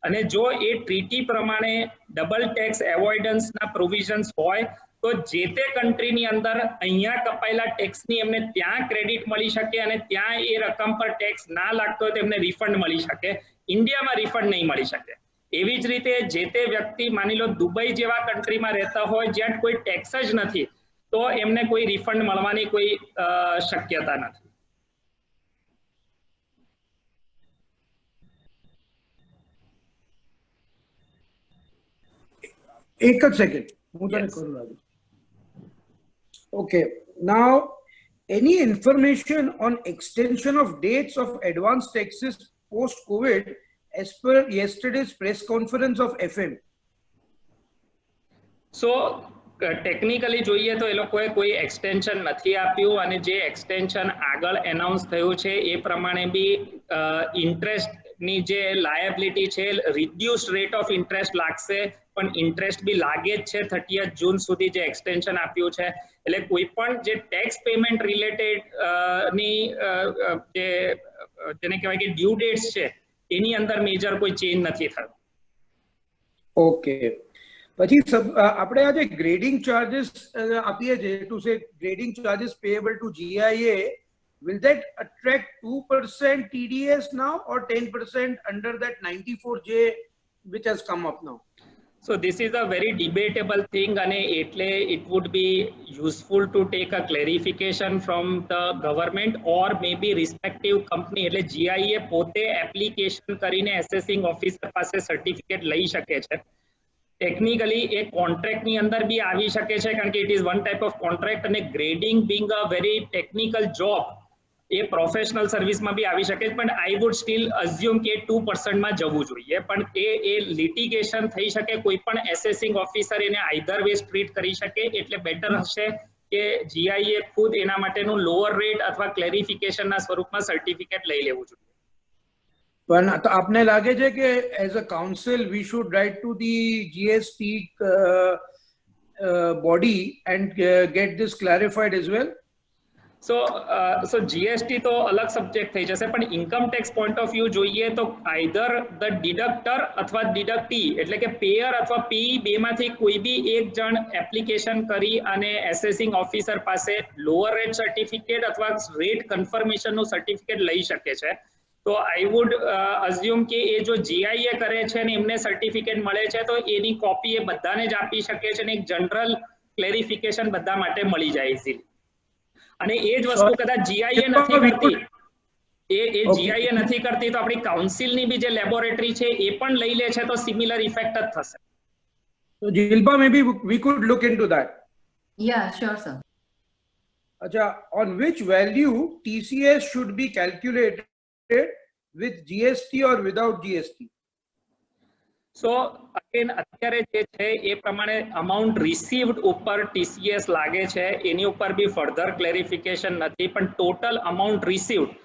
અને જો એ ટ્રીટી પ્રમાણે ડબલ ટેક્સ એવોઇડન્સના પ્રોવિઝન્સ હોય તો જે તે કન્ટ્રીની અંદર અહીંયા કપાયેલા ટેક્સની એમને ત્યાં ક્રેડિટ મળી શકે અને ત્યાં એ રકમ પર ટેક્સ ના લાગતો હોય તો એમને રિફંડ મળી શકે, ઇન્ડિયામાં રિફંડ નહીં મળી શકે. એવી જ રીતે જે તે વ્યક્તિ માની લો દુબઈ જેવા કન્ટ્રીમાં રહેતા હોય જ્યાં કોઈ ટેક્સ જ નથી તો એમને કોઈ રિફંડ મળવાની કોઈ શક્યતા નથી. एक second. Yes. Okay. Now, any information on extension of dates of advance taxes post-COVID as per yesterday's press conference of FM? So, technically જોઈએ તો એ લોકોએ કોઈ એક્સટેન્શન નથી આપ્યું, અને જે એક્સટેન્શન આગળ એનાઉન્સ થયું છે એ પ્રમાણે બી ઇન્ટરેસ્ટની જે લાયબિલિટી છે રિડ્યુસ્ડ રેટ ઓફ ઇન્ટરેસ્ટ લાગશે, પણ ઇન્ટરેસ્ટ બી લાગે જ છે 30th જૂન સુધી જે એક્સટેન્શન આપ્યું છે. એટલે કોઈ પણ જે ટેક્સ પેમેન્ટ રિલેટેડ ની જેને કહેવાય કે ડ્યુ ડેટ્સ છે એની અંદર મેજર કોઈ ચેન્જ નથી થયો. ઓકે. પછી આપણે આ જે ગ્રેડિંગ ચાર્जेस આપીએ છે to say grading charges payable to GIA, will that attract 2% TDS now or 10% under that 94J which has come up now? So this is a very debatable thing, and it would be useful to take a clarification from the government or maybe respective company. એટલે GIA પોતે application કરીને assessing officer પાસે certificate લઈ શકે છે. Technically એ કોન્ટ્રાક્ટની અંદર બી આવી શકે છે કારણ કે it is one type of contract, અને grading being a very technical job એ પ્રોફેશનલ સર્વિસમાં બી આવી શકે છે. પણ આઈ વુડ સ્ટીલ અઝ્યુમ કે 2% માં જવું જોઈએ, પણ એ લિટિગેશન થઈ શકે, કોઈ પણ એસેસિંગ ઓફિસર એને આઈધર વેઝ ટ્રીટ કરી શકે, એટલે બેટર હશે કે GIA ખુદ એના માટેનું લોઅર રેટ અથવા ક્લેરિફિકેશનના સ્વરૂપમાં સર્ટિફિકેટ લઈ લેવું જોઈએ. પણ આપને લાગે છે કે as a council we should write to the GST body and get this clarified as well? So GST તો અલગ સબ્જેક્ટ થઈ જશે, પણ income tax point of view જોઈએ તો આઈધર ધ ડિડક્ટર અથવા ડિડક્ટી, એટલે કે પેયર અથવા પેઈ બેમાંથી કોઈ બી એક જણ એપ્લિકેશન કરી અને એસેસિંગ ઓફિસર પાસે લોઅર રેટ સર્ટિફિકેટ અથવા રેટ કન્ફર્મેશનનું સર્ટિફિકેટ લઈ શકે છે. તો આઈ વુડ અઝ્યુમ કે એ જો GIA કરે છે અને એમને સર્ટિફિકેટ મળે છે તો એની કોપી એ બધાને જ આપી શકે છે અને એક જનરલ ક્લેરિફિકેશન બધા માટે મળી જાય ઇઝીલી. અને એ જ વસ્તુ કદાચ GIA નથી કરતી, એ GIA નથી કરતી તો આપણી કાઉન્સિલની બી જે લેબોરેટરી છે એ પણ લઈ લે છે તો સિમિલર ઇફેક્ટ જ થશે. So Jilpa, maybe we could look into that. Yeah, sure, sir. Acha, on which value TCS should be calculated with GST or without GST? So again અત્યારે જે છે એ પ્રમાણે અમાઉન્ટ રિસીવ્ડ ઉપર ટીસીએસ લાગે છે, એની ઉપર બી ફર્ધર ક્લેરિફિકેશન નથી, પણ ટોટલ અમાઉન્ટ રિસીવ્ડ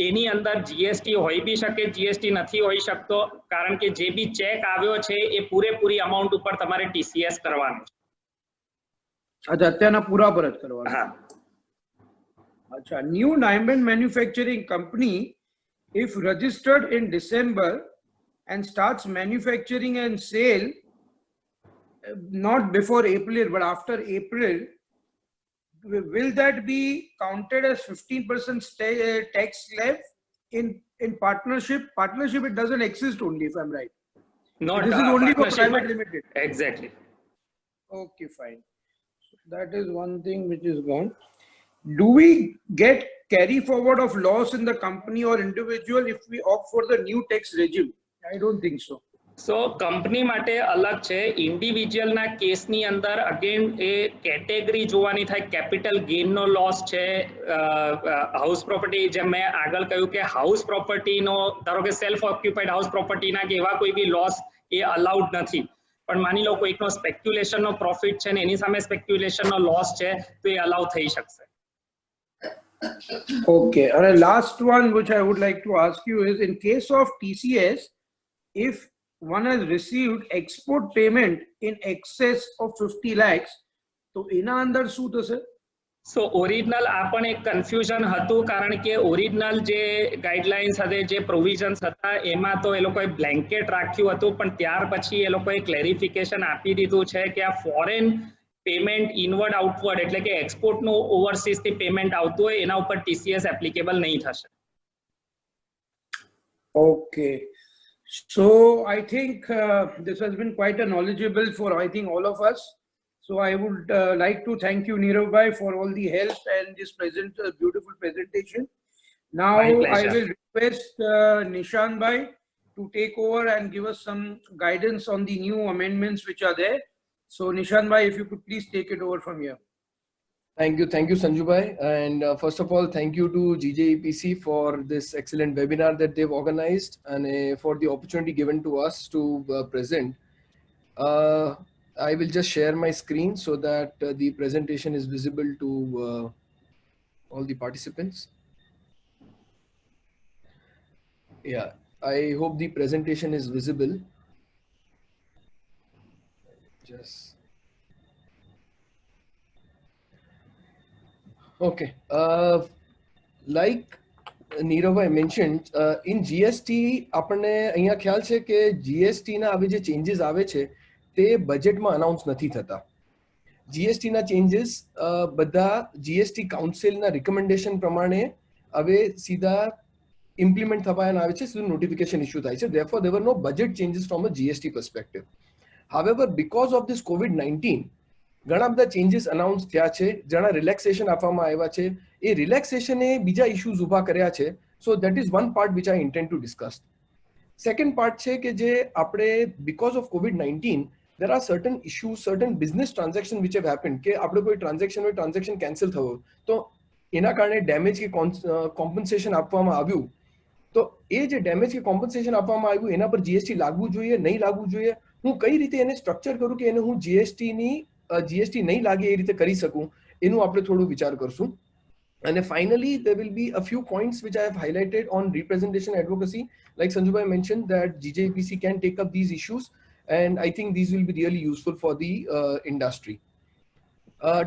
એની અંદર જીએસટી હોઈ બી શકે, જીએસટી નથી હોઈ શકતો, કારણ કે જે બી ચેક આવ્યો છે એ પૂરેપૂરી અમાઉન્ટ ઉપર તમારે ટીસીએસ કરવાનું છે. अच्छा, અત્યારના પૂરા પર જ કરવાનું. હા. अच्छा, new diamond manufacturing company if registered in December and starts manufacturing and sale not before April but after April, will that be counted as 15% tax slab in partnership? Partnership, it doesn't exist only, if I'm right. Not This is only for partnership, private but- limited. Exactly. Okay, fine. So that is one thing which is gone. Do we get carry forward of loss in the company or individual if we opt for the new tax regime? I don't think so. So company માટે અલગ છે. ઇન્ડિવિજ્યુઅલના કેસની અંદર again એ category જોવાની થાય. Capital ગેઇનનો loss છે, house property, જેમ મેં આગળ કહ્યું કે હાઉસ પ્રોપર્ટીનો, ધારો કે સેલ્ફ ઓક્યુપાઈડ હાઉસ પ્રોપર્ટીના કે એવા કોઈ બી લોસ એ અલાઉડ નથી. પણ માની લો કોઈકનો સ્પેક્યુલેશનનો પ્રોફિટ છે ને એની સામે સ્પેક્યુલેશનનો લોસ છે તો એ અલાઉ થઈ શકશે. Okay, and the last one which I would like to ask you is, in case of TCS, if one has received export payment in excess of 50 lakhs, तो એના અંદર શું થશે? સો ઓરિજિનલ આ પણ એક કન્ફ્યુઝન હતું, કારણ કે ઓરિજિનલ જે ગાઈડલાઇન્સ હતી, જે પ્રોવિઝન્સ હતા, એમાં તો એ લોકોએ બ્લેન્કેટ રાખ્યું હતું, પણ ત્યાર પછી એ લોકોએ ક્લેરિફિકેશન આપી દીધું છે કે આ ફોરેન પેમેન્ટ ઇનવર્ડ આઉટવર્ડ, એટલે કે એક્સપોર્ટનું ઓવરસીઝથી પેમેન્ટ આવતું હોય એના ઉપર ટીસીએસ એપ્લિકેબલ નહીં થશે. Okay, so I think this has been quite a knowledgeable for, I think, all of us. So I would like to thank you, Nirav bhai, for all the help and this beautiful presentation. Now My pleasure. I will request Nishant bhai to take over and give us some guidance on the new amendments which are there. So Nishant bhai, if you could please take it over from here. Thank you, Sanju bhai. And first of all, thank you to GJEPC for this excellent webinar that they've organized and for the opportunity given to us to present. I will just share my screen so that the presentation is visible to all the participants. Yeah, I hope the presentation is visible. Just. Okay, like Nirav I mentioned, in GST આપણે અહીંયા ખ્યાલ છે કે GST ના હવે જે changes આવે છે તે બજેટમાં અનાઉન્સ નથી થતા. GST ના ચેન્જીસ બધા GST કાઉન્સિલના રિકમેન્ડેશન પ્રમાણે હવે सीधा ઇમ્પ્લિમેન્ટ થવાના આવે છે, સીધું નોટિફિકેશન ઇશ્યુ થાય છે. Therefore there were no budget changes from a GST perspective. However, because of this COVID-19, ઘણા બધા ચેન્જીસ અનાઉન્સ થયા છે, ઘણા રિલેક્સેશન આપવામાં આવ્યા છે. એ રિલેક્સેશને બીજા ઇશ્યુઝ ઊભા કર્યા છે. So that is one part which I intend to discuss. Second part છે કે જે આપણે because of COVID-19 there are certain issues, certain business transaction which have happened કે આપણે કોઈ ટ્રાન્ઝેક્શન કેન્સલ થયો તો એના કારણે ડેમેજ કે કોમ્પન્સેશન આપવામાં આવ્યું. તો એ જે ડેમેજ કે કોમ્પન્સેશન આપવામાં આવ્યું એના પર જીએસટી લાગવું જોઈએ, નહીં લાગવું જોઈએ, હું કઈ રીતે એને સ્ટ્રક્ચર કરું કે એને હું જીએસટી નહીં લાગે એ રીતે કરી શકું, એનું આપણે થોડું વિચાર કરશું. And finally, there will be a few points which I have highlighted on representation advocacy. Like Sanjubhai mentioned that GJEPC can take up these issues, and I think these will be really useful for the industry.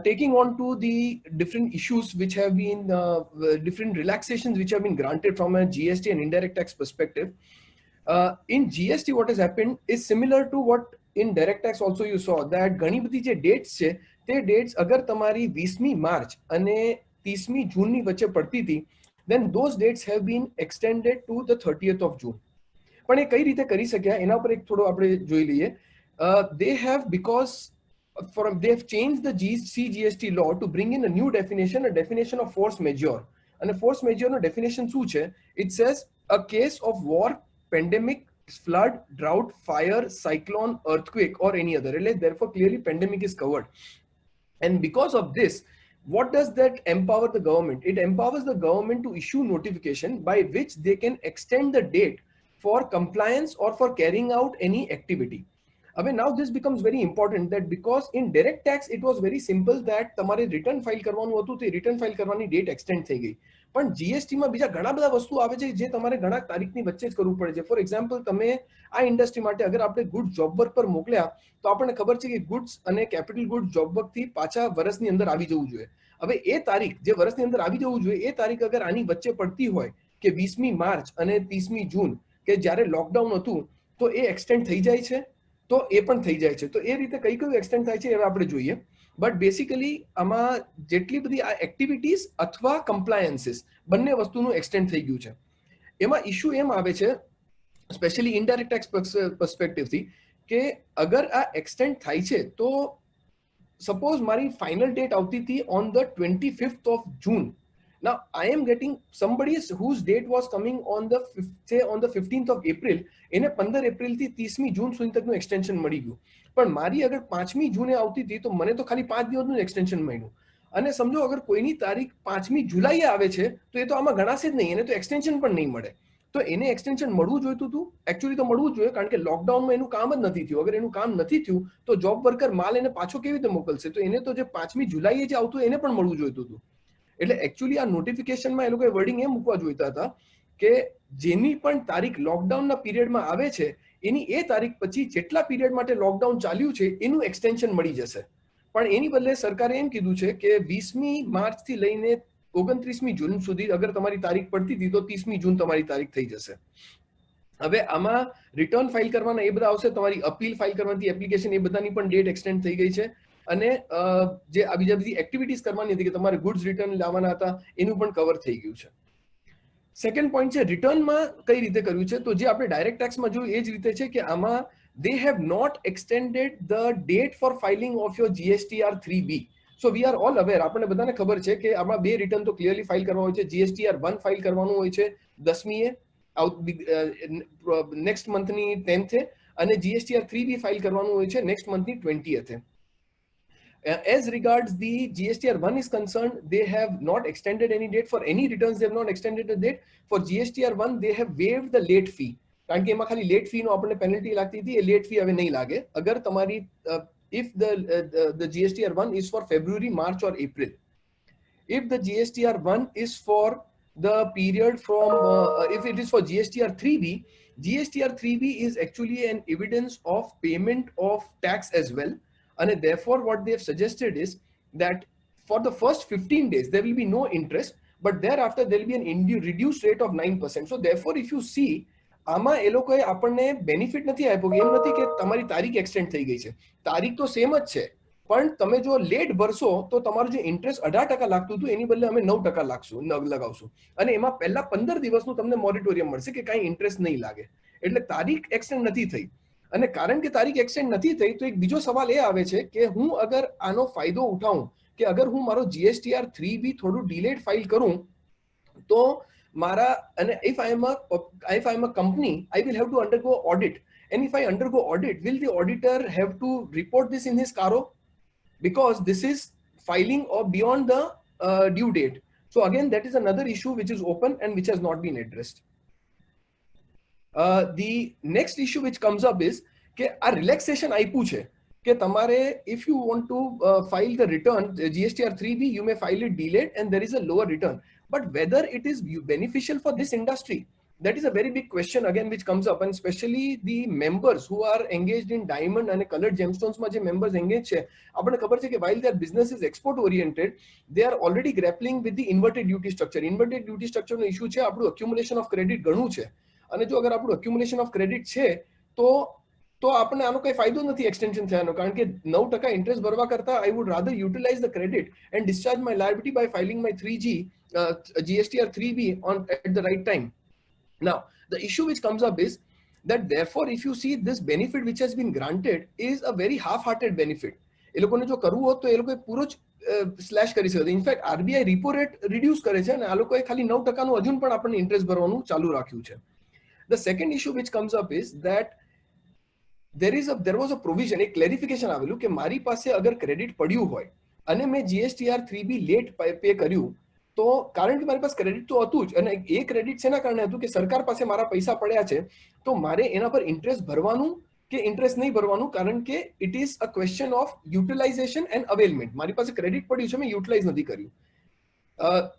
Taking on to the different issues which have been, different relaxations which have been granted from a GST and indirect tax perspective. In GST, what has happened is similar to what in direct tax also you saw, that ઘણી બધી જે dates છે તે dates અગર તમારી 20મી March અને 30મી જૂનની વચ્ચે પડતી હતી, then those dates have been extended to the 30th of June. પણ એ કઈ રીતે કરી શક્યા એના પર એક થોડો આપણે જોઈ લઈએ. They have, because they have changed the CGST law to bring in a new definition, a definition of force majeure. And a force majeure no definition શું છે? It says a case of war, pandemic, flood, drought, fire, cyclone, earthquake or any other. Therefore clearly pandemic is covered. And because of this, what does that empower the government? It empowers the government to issue notification by which they can extend the date for compliance or for carrying out any activity. હવે now this becomes very important that because in direct tax it was very simple that તમારે return file કરવાનું હતું, તે return file કરવાની date extend થઈ ગઈ. પણ GST માં બીજા ઘણા બધા વસ્તુ આવે છે જે તમારે ઘણા તારીખની વચ્ચે જ કરવું પડે છે. ફોર એક્ઝામ્પલ, તમે આ ઇન્ડસ્ટ્રી માટે અગર આપણે ગુડ જોબ વર્ક પર મોકલ્યા તો આપણને ખબર છે કે ગુડ્સ અને કેપિટલ ગુડ જોબ વર્ક થી પાછા વર્ષની અંદર આવી જવું જોઈએ. હવે એ તારીખ જે વર્ષની અંદર આવી જવું જોઈએ એ તારીખ અગર આની વચ્ચે પડતી હોય કે 20મી માર્ચ અને 30મી જૂન કે જ્યારે લોકડાઉન હતું તો એ એક્સટેન્ડ થઈ જાય છે, તો એ પણ થઈ જાય છે. તો એ રીતે કઈ કયું એક્સટેન્ડ થાય છે હવે આપણે જોઈએ. બટ બેસિકલી આમાં જેટલી બધી આ એક્ટિવિટીઝ અથવા કમ્પ્લાયન્સીસ બંને વસ્તુનું એક્સટેન્ડ થઈ ગયું છે. એમાં ઇશ્યુ એમ આવે છે સ્પેશિયલી ઇનડાયરેક્ટ ટેક્સ પર્સપેક્ટિવથી કે અગર આ એક્સટેન્ડ થાય છે તો સપોઝ મારી ફાઇનલ ડેટ આવતી હતી on the 25th of June. Now I am getting somebody whose date was coming on the on the 15th of April. એને 15 એપ્રિલ થી 30મી જૂન સુધી તકનું એક્સટેન્શન મળી ગયું. પણ મારી અગર 5મી જૂને આવતી હતી તો મને તો ખાલી 5 દિવસનું એક્સટેન્શન મળ્યું. અને સમજો અગર કોઈની તારીખ 5મી જુલાઈએ આવે છે તો એ તો આમાં ગણાશે જ નહીં, એને તો એક્સટેન્શન પણ નહીં મળે. તો એને એક્સટેન્શન મળવું જોઈતું હતું, એકચ્યુઅલી તો મળવું જ જોઈએ કારણ કે લોકડાઉનમાં એનું કામ જ નથી થયું. અગર એનું કામ નથી થયું તો જોબ વર્કર માલ એને પાછો કેવી રીતે મોકલશે? તો એને તો જે 5મી જુલાઈએ જે આવતું એને પણ મળવું જોઈતું હતું. એટલે એકચ્યુઅલી આ નોટિફિકેશનમાં એ લોકોએ વર્ડિંગ એમ મૂકવા જોઈતા હતા કે જેની પણ તારીખ લોકડાઉનના પીરિયડમાં આવે છે એની એ તારીખ પછી જેટલા પીરિયડ માટે લોકડાઉન ચાલ્યું છે એનું એક્સટેન્શન મળી જશે. પણ એની બદલે સરકારે એમ કીધું છે કે 20મી માર્ચથી લઈને 29મી જૂન સુધી અગર તમારી તારીખ પડતી હતી તો 30મી જૂન તમારી તારીખ થઈ જશે. હવે આમાં રિટર્ન ફાઇલ કરવાના એ બધા આવશે, તમારી અપીલ ફાઇલ કરવાની એપ્લિકેશન એ બધાની પણ ડેટ એક્સટેન્ડ થઈ ગઈ છે. અને જે આ બીજા બધી એક્ટિવિટીઝ કરવાની હતી કે તમારે ગુડ્સ રિટર્ન લાવવાના હતા એનું પણ કવર થઈ ગયું છે. સેકન્ડ પોઈન્ટ છે રિટર્નમાં કઈ રીતે કર્યું છે. તો જે આપણે ડાયરેક્ટ ટેક્સમાં જોયું એ જ રીતે છે કે આમાં they have not extended the date for filing of your GSTR 3B. So we are all aware, આપણને બધાને ખબર છે કે આમાં બે રિટર્ન તો ક્લિયરલી ફાઇલ કરવા હોય છે. GSTR 1 ફાઇલ કરવાનું હોય છે 10મીએ નેક્સ્ટ મંથની 10th અને GSTR 3B ફાઇલ કરવાનું હોય છે next મંથની 20th. As regards the GSTR 1 is concerned, they have not extended any date for any returns. They have not extended the date for GSTR 1. They have waived the late fee. કારણ કે એમાં ખાલી late fee નો આપણને penalty લાગતી હતી, એ late fee હવે નહીં લાગે અગર તમારી if the GSTR 1 is for February, March or April. If the GSTR 1 is for the period from if it is for GSTR 3B, GSTR 3B is actually an evidence of payment of tax as well. And therefore what they have suggested is that for the first 15 days there will be no interest, but thereafter there will be an reduced rate of 9%. So therefore if you see આમાં એ લોકોએ આપણને benefit નથી આપ્યો. એમ નથી કે તમારી તારીખ extend થઈ ગઈ છે, તારીખ તો સેમ જ છે, પણ તમે જો લેટ ભરશો તો તમારું જે ઇન્ટરેસ્ટ 18% લાગતું હતું એની બદલે અમે 9% લગાવશું અને એમાં પહેલા 15 દિવસનું તમને મોરેટોરિયમ મળશે કે કાંઈ ઇન્ટરેસ્ટ નહીં લાગે. એટલે તારીખ એક્સટેન્ડ નથી થઈ. અને કારણ કે તારીખ એક્સટેન્ડ નથી થઈ તો એક બીજો સવાલ એ આવે છે કે હું અગર આનો ફાયદો ઉઠાવું કે અગર હું મારો GSTR 3B થોડું ડિલેડ ફાઇલ કરું તો મારા અને if I am a company, I will have to undergo audit, and if I undergo audit, will the auditor have to report this in his CARO because this is filing or beyond the due date. So again that is another issue which is open and which has not been addressed. The next issue which comes up is કે આ relaxation આપ્યું છે કે તમારે if you want to file the return GSTR 3B, you may file it delayed and there is a lower return. But whether it is beneficial for this industry, that is a very big question again which comes up, and especially the members who are engaged in diamond and colored gemstones માં જે members engaged છે આપણને ખબર છે કે while their business is export oriented, they are already grappling with the inverted duty structure. Inverted duty structure no issue છે આપણું accumulation of credit ઘણું છે અને જો અગર આપણું accumulation of credit છે તો આપણને આનો કઈ ફાયદો નથી એક્સટેન્શન થયાનો કારણ કે 9% ઇન્ટરેસ્ટ ભરવા કરતા I would rather utilize the credit and discharge my liability by filing my 3G GSTR 3B at the right time. Now the issue which comes up is that therefore if you see this benefit which has been granted is a very half-hearted benefit. એ લોકોને જો કરવું હોત તો એ લોકોએ પૂરો જ slash કરી શકે. In fact RBI repo rate reduce કરે છે અને આ લોકોએ ખાલી 9% નું હજુ પણ આપણને ઇન્ટરેસ્ટ ભરવાનું ચાલુ રાખ્યું છે. The second issue which comes up is that there was a provision, એક clarification આવેલું કે મારી પાસે અગર ક્રેડિટ પડ્યું હોય અને મેં GSTR 3B લેટ પે કર્યું તો કારણ કે મારી પાસે ક્રેડિટ તો હતું જ, અને એ ક્રેડિટ શેના કારણે હતું કે સરકાર પાસે મારા પૈસા પડ્યા છે, તો મારે એના પર ઇન્ટરેસ્ટ ભરવાનું કે ઇન્ટરેસ્ટ નહીં ભરવાનું, કારણ કે it is a question of utilization and availment. મારી પાસે ક્રેડિટ પડ્યું છે, મેં યુટિલાઇઝ નથી કર્યું.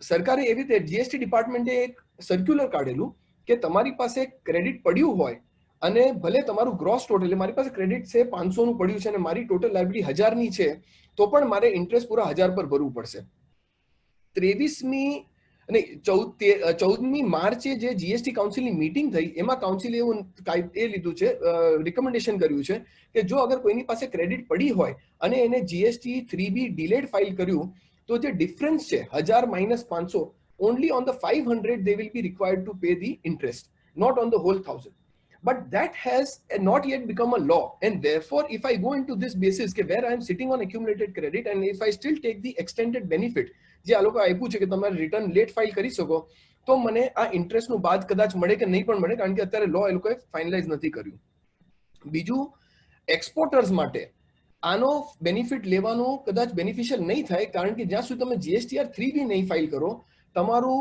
સરકારે એવી રીતે જીએસટી ડિપાર્ટમેન્ટે એક સર્ક્યુલર કાઢેલું કે તમારી પાસે ક્રેડિટ પડ્યું હોય અને ભલે તમારું ગ્રોસ ટોટલ, એટલે મારી પાસે ક્રેડિટ છે 500 નું પડ્યું છે અને મારી ટોટલ લાયબિલિટી 1000 ની છે, તો પણ મારે ઇન્ટરેસ્ટ પૂરા 1000 પર ભરવું પડશે. 14મી માર્ચે જે જીએસટી કાઉન્સિલની મીટિંગ થઈ, એમાં કાઉન્સિલે એવું લીધું છે, રિકમેન્ડેશન કર્યું છે કે જો અગર કોઈની પાસે ક્રેડિટ પડી હોય અને એને જીએસટી 3B ડિલેડ ફાઇલ કર્યું, તો જે ડિફરન્સ છે 1000 - 500, only on the 500 they will be required to pay the interest, not on the whole 1000. But that has not yet become a law, and therefore if I go into this basis ke where I am sitting on accumulated credit and if I still take the extended benefit જે આ લોકો આપ્યું છે કે તમારે return late file કરી શકો, તો મને આ ઇન્ટરેસ્ટ નું બાદ કદાચ મળે કે નહીં પણ મળે, કારણ કે અત્યારે લો એ લોકોએ ફાઇનલાઇઝ નથી કર્યું. બીજું, એક્સપોર્ટર્સ માટે આનો બેનિફિટ લેવાનું કદાચ બેનિફિશિયલ નહીં થાય, કારણ કે જ્યાં સુધી તમે જીએસટીઆર 3B નહીં ફાઇલ કરો, તમારું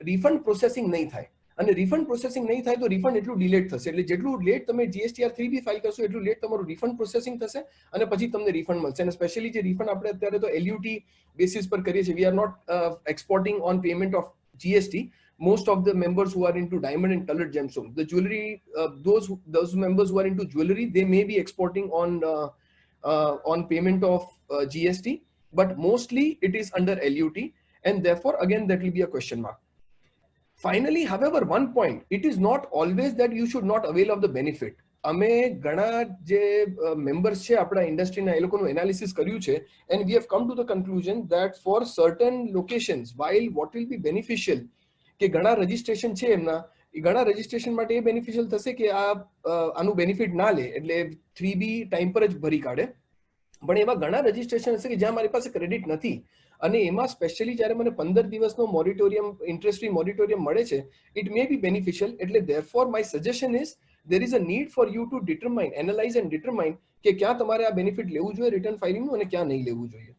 રિફંડ પ્રોસેસિંગ નહીં થાય, અને રિફંડ પ્રોસેસિંગ નહીં થાય તો રિફંડ એટલું ડિલેટ થશે. એટલે જેટલું લેટ તમે જીએસટીઆર 3B ફાઇલ કરશો એટલું લેટ તમારું રિફંડ પ્રોસેસિંગ થશે અને પછી તમને રિફંડ મળશે. અને સ્પેશિયલી જે રિફંડ આપણે અત્યારે તો LUT બેસિસ પર કરીએ છીએ, we are not exporting on payment of GST. Most of the members who are into diamond and colored gemstones, the jewelry, those members who are into jewelry, they may be exporting on payment of GST, but mostly it is under LUT, and therefore again that will be a question mark. Finally, however, one point, it is not always that you should not avail of the benefit. અમે ઘણા જે members છે આપણા ઇન્ડસ્ટ્રીના, એ લોકોનું analysis કર્યું છે, and we have come to the conclusion that for certain locations, while what will be beneficial કે ઘણા રજિસ્ટ્રેશન છે એમના, એ ઘણા રજિસ્ટ્રેશન માટે એ બેનિફિશિયલ થશે કે આનું બેનિફિટ ના લે, એટલે 3B ટાઈમ પર જ ભરી કાઢે. પણ એવા ઘણા રજિસ્ટ્રેશન હશે કે જ્યાં મારી પાસે ક્રેડિટ નથી, અને એમાં સ્પેશિયલી જ્યારે મને 15 દિવસનો મોરિટોરિયમ, ઇન્ટરેસ્ટ ફ્રી મોરિટોરિયમ મળે છે, ઇટ મે બી બેનિફિશિયલ. એટલે therefore my suggestion is there is a need for you to determine, analyze and determine કે ક્યાં તમારે આ બેનિફિટ લેવું જોઈએ રિટર્ન ફાઇલિંગનું અને ક્યાં નહીં લેવું જોઈએ.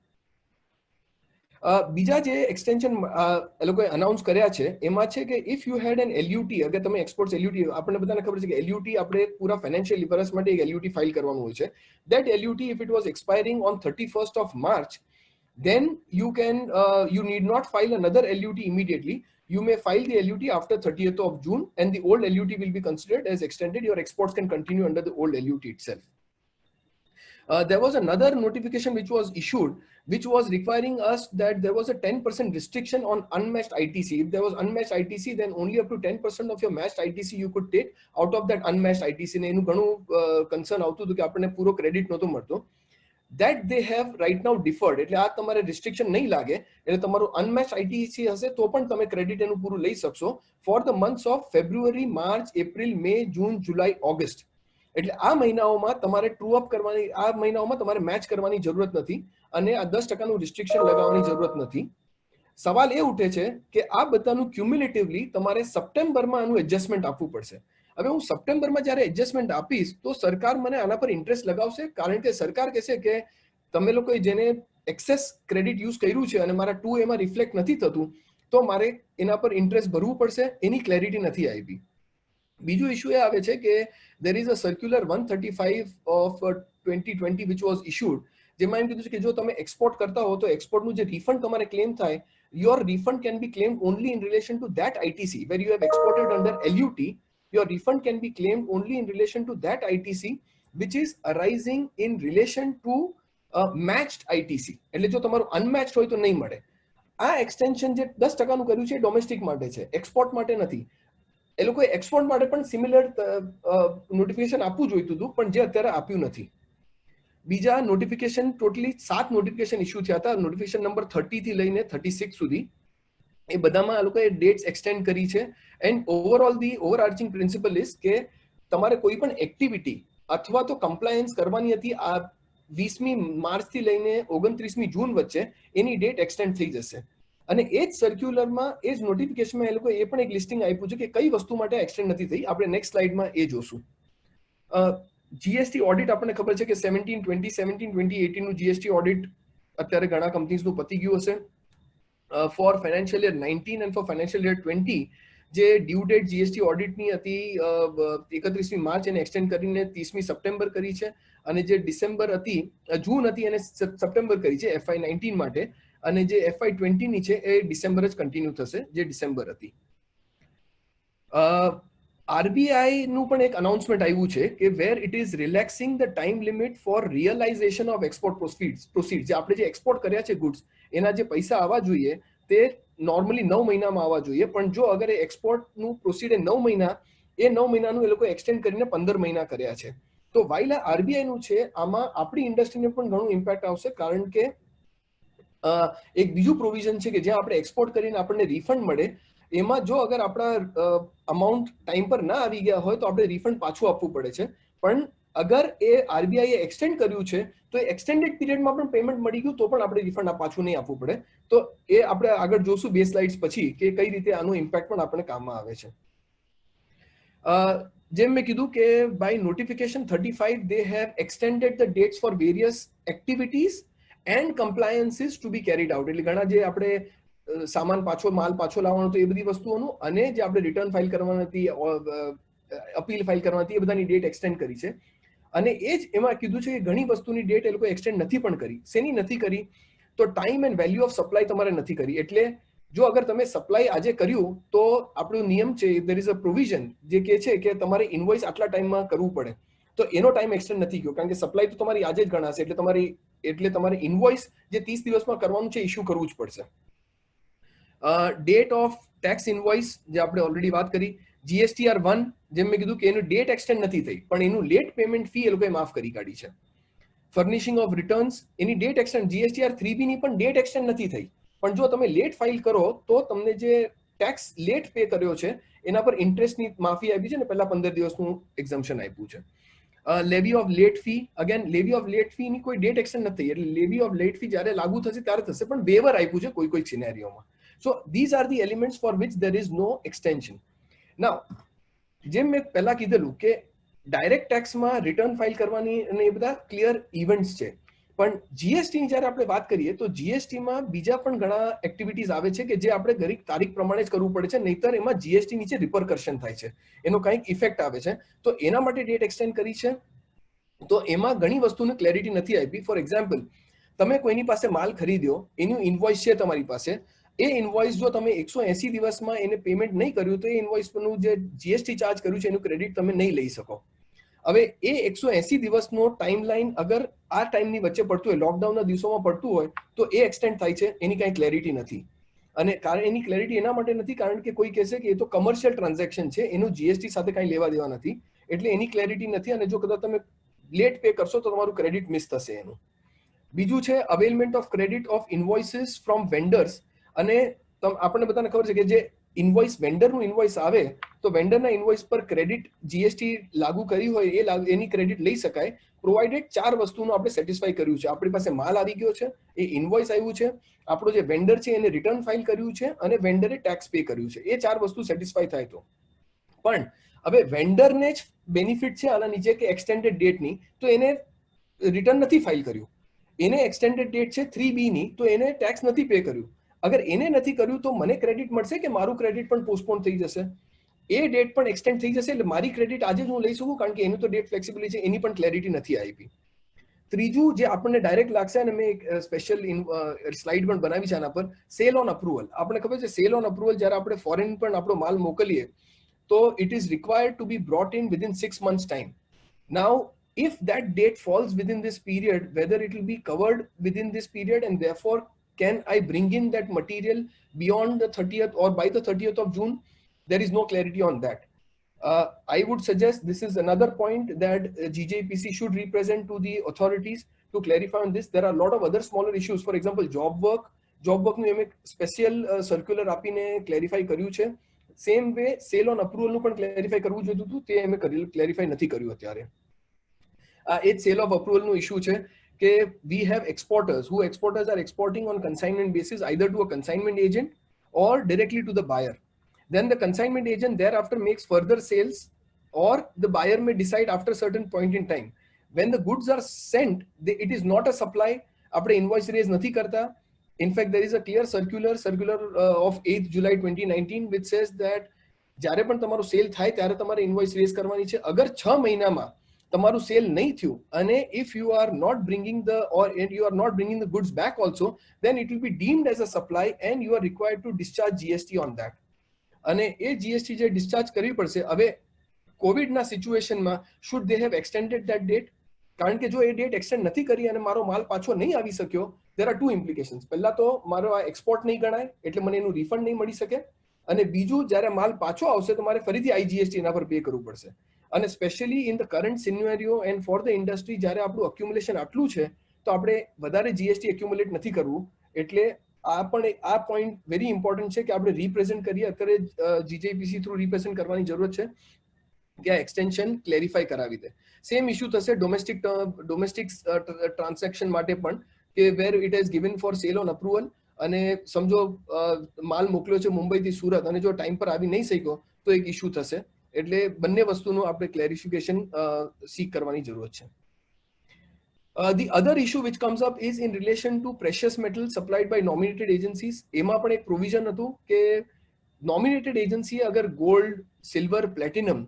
બીજા જે એક્સટેન્શન એ લોકોએ અનાઉન્સ કર્યા છે એમાં છે કે if you had N LUT, અગર તમે એક્સપોર્ટ્સ LUT, આપણને બધાને ખબર છે કે LUT આપણે પૂરા ફાઇનાન્શિયલ વર્ષ માટે એક LUT ફાઇલ કરવાનું હોય છે. That LUT, if it was expiring on 31st of March, then you need not file another LUT immediately. You may file the LUT after 30th of June, and the old LUT will be considered as extended. Your exports can continue under the old LUT itself. There was another notification which was issued, which was requiring us that there was a 10% restriction on unmatched ITC. If there was unmatched ITC, then only up to 10% of your matched ITC you could take out of that unmatched ITC. ને એનું ઘણું concern આવતું હતું કે આપણને પૂરો credit નહોતો મળતો. That they have right now deferred. એટલે આ તમારે restriction નહીં લાગે, એટલે તમારું unmatched ITC હશે તો પણ તમે ક્રેડિટ એનું પૂરું લઈ શકશો for the months of February, March, April, May, June, July, August. એટલે આ મહિનાઓમાં તમારે ટ્રુ અપ કરવાની, આ મહિનાઓમાં તમારે મેચ કરવાની જરૂરત નથી અને આ 10% રિસ્ટ્રિક્શન લગાવવાની જરૂરત નથી. સવાલ એ ઉઠે છે કે આ બધાનું ક્યુમ્યુલેટિવલી તમારે સપ્ટેમ્બરમાં આનું એડજસ્ટમેન્ટ આપવું પડશે. હવે હું સપ્ટેમ્બરમાં જ્યારે એડજસ્ટમેન્ટ આપીશ તો સરકાર મને આના પર ઇન્ટરેસ્ટ લગાવશે, કારણ કે સરકાર કહેશે કે તમે લોકોએ જેને એક્સેસ ક્રેડિટ યુઝ કર્યું છે અને મારા 2 એમાં રિફ્લેક્ટ નથી થતું, તો મારે એના પર ઇન્ટરેસ્ટ ભરવું પડશે. એની ક્લેરિટી નથી આવી. બીજું ઇશ્યુ એ આવે છે કે there is a circular 135 of 2020 which was issued, જેમાં એમ કીધું છે કે જો તમે એક્સપોર્ટ કરતા હો તો એક્સપોર્ટનું જે રિફંડ તમારે ક્લેમ થાય, your refund can be claimed only in relation to that ITC where you have exported under LUT. Your refund can be claimed only in relation to that ITC which is arising in relation to matched ITC. એટલે જો તમારું unmatched હોય તો નહીં મળે. આ extension જે 10%નું કર્યું છે ડોમેસ્ટિક માટે છે, એક્સપોર્ટ માટે નથી. એ લોકોએ એક્સપોર્ટ માટે પણ સિમિલર નોટિફિકેશન આપવું જોઈતું હતું, પણ જે અત્યારે આપ્યું નથી. બીજા નોટિફિકેશન, ટોટલી 7 નોટિફિકેશન ઇસ્યુ થયા હતા, નોટિફિકેશન નંબર 30 થી લઈને 36 સુધી. એ બધામાં આ લોકોએ ડેટ્સ એક્સટેન્ડ કરી છે. And overall the overarching principle is કે તમારે કોઈ પણ એક્ટિવિટી અથવા તો કમ્પ્લાયન્સ કરવાની હતી આ 20મી માર્ચથી લઈને 29મી જૂન વચ્ચે, એની ડેટ એક્સટેન્ડ થઈ જશે. અને એ જ સર્ક્યુલરમાં, એ જ નોટિફિકેશનમાં એ લોકોએ એ પણ એક લિસ્ટિંગ આપ્યું છે કે કઈ વસ્તુ માટે એક્સટેન્ડ નથી થઈ. આપણે નેક્સ્ટ સ્લાઇડમાં એ જોશું. જીએસટી ઓડિટ આપણને ખબર છે કે 2017-2018 નું જીએસટી ઓડિટ અત્યારે ઘણા કંપનીઝનું પતી ગયું હશે. For financial year 19 and for financial year 20 જે ડ્યુ ડેટ જીએસટી ઓડિટની હતી 31મી માર્ચ એને એક્સટેન્ડ કરીને 30મી સપ્ટેમ્બર કરી છે, અને જે ડિસેમ્બર હતી જૂન હતી એને સપ્ટેમ્બર કરી છે FY19 માટે, અને જે FY20 ની છે એ ડિસેમ્બર જ કન્ટિન્યુ થશે જે ડિસેમ્બર હતી. RBI નું પણ એક અનાઉન્સમેન્ટ આવ્યું છે કે where it is relaxing the time limit for realization of export proceed, જે આપણે જે એક્સપોર્ટ કર્યા છે ગુડ્સ એના જે પૈસા આવવા જોઈએ તે નોર્મલી 9 મહિનામાં આવવા જોઈએ, પણ જો અગર એ એક્સપોર્ટનું પ્રોસીડ એ 9 મહિનાનું એ લોકો એક્સટેન્ડ કરીને 15 મહિના કર્યા છે. તો વાઇલ આ RBI નું છે આમાં આપણી ઇન્ડસ્ટ્રીને પણ ઘણું ઇમ્પેક્ટ આવશે, કારણ કે એક બીજું પ્રોવિઝન છે કે જ્યાં આપણે એક્સપોર્ટ કરીને આપણને રિફંડ મળે, એમાં જો અગર આપણા અમાઉન્ટ ટાઈમ પર ના આવી ગયા હોય તો આપણે રિફંડ પાછું આપવું પડે છે. પણ અગર એ RBI એ એક્સટેન્ડ કર્યું છે તો એ એક્સટેન્ડેડ પીરિયડમાં પણ પેમેન્ટ મળી ગયું તો પણ આપણે રિફંડ પાછું નહીં આપવું પડે. તો એ આપણે આગળ જોશું 2 સ્લાઇડ્સ પછી કે કઈ રીતે આનો ઇમ્પેક્ટ પણ આપણે કામમાં આવે છે. જેમ મેં કીધું કે by notification 35 they have extended the dates for various activities and compliances to be carried out. એટલે ઘણા જે આપણે સામાન પાછો માલ પાછો લાવવાનો હતો એ બધી વસ્તુઓનું, અને જે આપણે રિટર્ન ફાઇલ કરવાની હતી, અપીલ ફાઇલ કરવાની હતી, એ બધાની ડેટ એક્સટેન્ડ કરી છે. અને એ જ એમાં કીધું છે કે ઘણી વસ્તુની ડેટ એ લોકો એક્સટેન્ડ નથી પણ કરી. શેની નથી કરી? તો time and value of supply તમારે નથી કરી. એટલે જો અગર તમે સપ્લાય આજે કર્યું તો આપણો નિયમ છે, દેર ઇઝ અ પ્રોવિઝન જે કે છે કે તમારે ઇનવોઇસ આટલા ટાઈમમાં કરવું પડે, તો એનો ટાઈમ એક્સટેન્ડ નથી ગયો, કારણ કે સપ્લાય તો તમારી આજે જ ગણાશે. એટલે તમારે ઇનવોઇસ જે 30 દિવસમાં કરવાનું છે ઇશ્યુ કરવું જ પડશે. ડેટ ઓફ ટેક્સ ઇનવોઇસ જે આપણે ઓલરેડી વાત કરી. GSTR1 જેમ મેં કીધું કે એનું ડેટ એક્સટેન્ડ નથી થઈ, પણ એનું લેટ પેમેન્ટ ફી એ લોકોએ માફ કરી કાઢી છે. Furnishing of returns any date extend, GSTR3B ની પણ ડેટ એક્સટેન્ડ નથી થઈ, પણ જો તમે લેટ ફાઇલ કરો તો તમને જે ટેક્સ લેટ પે કર્યો છે એના પર ઇન્ટરેસ્ટની માફી આપી છે ને પહેલા 15 દિવસનું એક્ઝમ્પશન આપ્યું છે. લેવી ઓફ લેટ ફી, અગેન લેવી ઓફ લેટ ફી ની કોઈ ડેટ એક્સટેન્ડ નથી, એટલે લેવી ઓફ લેટ ફી જ્યારે લાગુ થશે ત્યારે થશે, પણ વેવર આપ્યું છે કોઈ સિનેરિયોમાં. So these are the elements for which there is no extension. Now, જેમ મેં પહેલા કીધેલું કે ડાયરેક્ટ ટેક્સમાં રિટર્ન ફાઇલ કરવાની અને એ બધા ક્લિયર ઇવેન્ટ્સ છે, પણ જીએસટીની જ્યારે આપણે વાત કરીએ તો જીએસટીમાં બીજા પણ ઘણા એક્ટિવિટીઝ આવે છે કે જે આપણે દરેક તારીખ પ્રમાણે જ કરવું પડે છે, નહીતર એમાં જીએસટી નીચે રિપરકશન થાય છે, એનો કંઈક ઇફેક્ટ આવે છે. તો એના માટે ડેટ એક્સટેન્ડ કરી છે. તો એમાં ઘણી વસ્તુની ક્લેરિટી નથી આપી. ફોર એક્ઝામ્પલ, તમે કોઈની પાસે માલ ખરીદ્યો, એનું ઇન્વોઇસ છે તમારી પાસે, એ ઇન્વોઇસ જો તમે 180 દિવસમાં એને પેમેન્ટ નહીં કર્યું તો એ ઇન્વોઇસ પરનું જે જીએસટી ચાર્જ કર્યું છે એનું ક્રેડિટ તમે નહીં લઈ શકો. હવે એ 180 દિવસનો ટાઈમલાઈન અગર આ ટાઈમની વચ્ચે પડતું હોય, લોકડાઉનના દિવસોમાં પડતું હોય તો એ એક્સટેન્ડ થાય છે, એની કાંઈ ક્લેરિટી નથી. અને કારણ એની ક્લેરિટી એના માટે નથી કારણ કે કોઈ કહેશે કે એ તો કમર્શિયલ ટ્રાન્ઝેક્શન છે, એનું જીએસટી સાથે કાંઈ લેવા દેવા નથી, એટલે એની ક્લેરિટી નથી. અને જો કદાચ તમે લેટ પે કરશો તો તમારું ક્રેડિટ મિસ થશે એનું. બીજું છે availment of credit of invoices from vendors. અને આપણને બધાને ખબર છે કે જે ઇન્વોઇસ વેન્ડરનું ઇન્વોઇસ આવે તો વેન્ડરના ઇન્વોઇસ પર ક્રેડિટ જીએસટી લાગુ કરી હોય એની ક્રેડિટ લઈ શકાય, પ્રોવાઇડેડ 4 વસ્તુનું આપણે સેટિસ્ફાઈ કર્યું છે. આપણી પાસે માલ આવી ગયો છે, એ ઇન્વોઇસ આવ્યું છે, આપણો જે વેન્ડર છે એને રિટર્ન ફાઇલ કર્યું છે, અને વેન્ડરે ટેક્સ પે કર્યું છે. એ 4 વસ્તુ સેટિસ્ફાઈ થાય તો. પણ હવે વેન્ડરને જ બેનિફિટ છે આના નીચે કે એક્સટેન્ડેડ ડેટની, તો એને રિટર્ન નથી ફાઇલ કર્યું, એને એક્સટેન્ડેડ ડેટ છે 3B ની, તો એને ટેક્સ નથી પે કર્યું. અગર એને નથી કર્યું તો મને ક્રેડિટ મળશે કે મારું ક્રેડિટ પણ પોસ્ટપોન થઈ જશે, એ ડેટ પણ એક્સટેન્ડ થઈ જશે, એટલે મારી ક્રેડિટ આજે જ હું લઈ શકું કારણ કે એનું તો ડેટ ફ્લેક્સિબિલિટી છે, એની પણ ક્લેરિટી નથી આપી. ત્રીજું જે આપણને ડાયરેક્ટ લાગશે, અને મેં એક સ્પેશિયલ સ્લાઇડ પણ બનાવી છે આના પર, સેલ ઓન અપ્રુવલ. આપણને ખબર છે સેલ ઓન અપ્રુવલ જ્યારે આપણે ફોરેન પણ આપણો માલ મોકલીએ તો it is required to be brought in within 6 months time. Now if that date falls within this period, whether it will be covered within this period, and therefore can I bring in that material beyond the 30th or by the 30th of June? There is no clarity on that. I would suggest this is another point that GJPC should represent to the authorities to clarify on this. There are a lot of other smaller issues. For example, job work નું એમ એક special circular આપીને clarify કર્યું છે. Same way cell on અપ્રુવલનું પણ clarify કરવું જોઈતું હતું, તે અમે ક્લેરિફાઈ નથી કર્યું અત્યારે. એ જ સેલ ઓફ અપ્રુવલનું ઇશ્યુ છે કે we have exporters are exporting on consignment basis either to a consignment agent or directly to the buyer. Then the consignment agent thereafter makes further sales, or the buyer may decide after a certain point in time. When the goods are sent, it is not a supply. આપણે invoice rays નથી કરતા, In fact, there is a clear circular of 8th July 2019 which says that જ્યારે પણ તમારું cell થાય ત્યારે તમારે invoice rays કરવાની છે. અગર 6 મહિનામાં તમારું સેલ નહીં થયું અને if you are not bringing the goods back also, then it will be deemed as a supply and you are required to discharge GST on that. અને એ GST જે ડિસ્ચાર્જ કરવી પડશે. હવે કોવિડના સિચ્યુએશનમાં should they have extended that date? કારણ કે જો એ date extend નથી કરી અને મારો માલ પાછો નહીં આવી શક્યો, there are two implications. પહેલા તો મારો આ એક્સપોર્ટ નહીં ગણાય એટલે મને એનું રિફંડ નહીં મળી શકે, અને બીજું જ્યારે માલ પાછો આવશે તો મારે ફરીથી IGST એના પર પે કરવું પડશે. અને specially in the current scenario and for the industry જ્યારે આપણું અક્યુમ્યુલેશન આટલું છે તો આપણે વધારે GST એક્યુમ્યુલેટ નથી કરવું. એટલે આ પોઈન્ટ વેરી ઇમ્પોર્ટન્ટ છે કે આપણે રિપ્રેઝેન્ટ કરીએ. અત્યારે GJPC થ્રુ રિપ્રેઝેન્ટ કરવાની જરૂરત છે કે આ એક્સટેન્શન ક્લેરિફાઈ કરાવી દે. સેમ ઇશ્યુ થશે ડોમેસ્ટિક ટ્રાન્ઝેક્શન માટે પણ, કે where it has given for sale on approval, અને સમજો માલ મોકલ્યો છે મુંબઈથી સુરત અને જો ટાઈમ પર આવી નહીં શક્યો તો એક ઇશ્યુ થશે. એટલે બંને વસ્તુનું આપણે ક્લેરિફિકેશન સીક કરવાની જરૂરત છે. The other issue which comes up is in relation to precious metals supplied by nominated agencies. એમાં પણ એક પ્રોવિઝન હતું કે નોમિનેટેડ એજન્સીએ અગર ગોલ્ડ, સિલ્વર, પ્લેટિનમ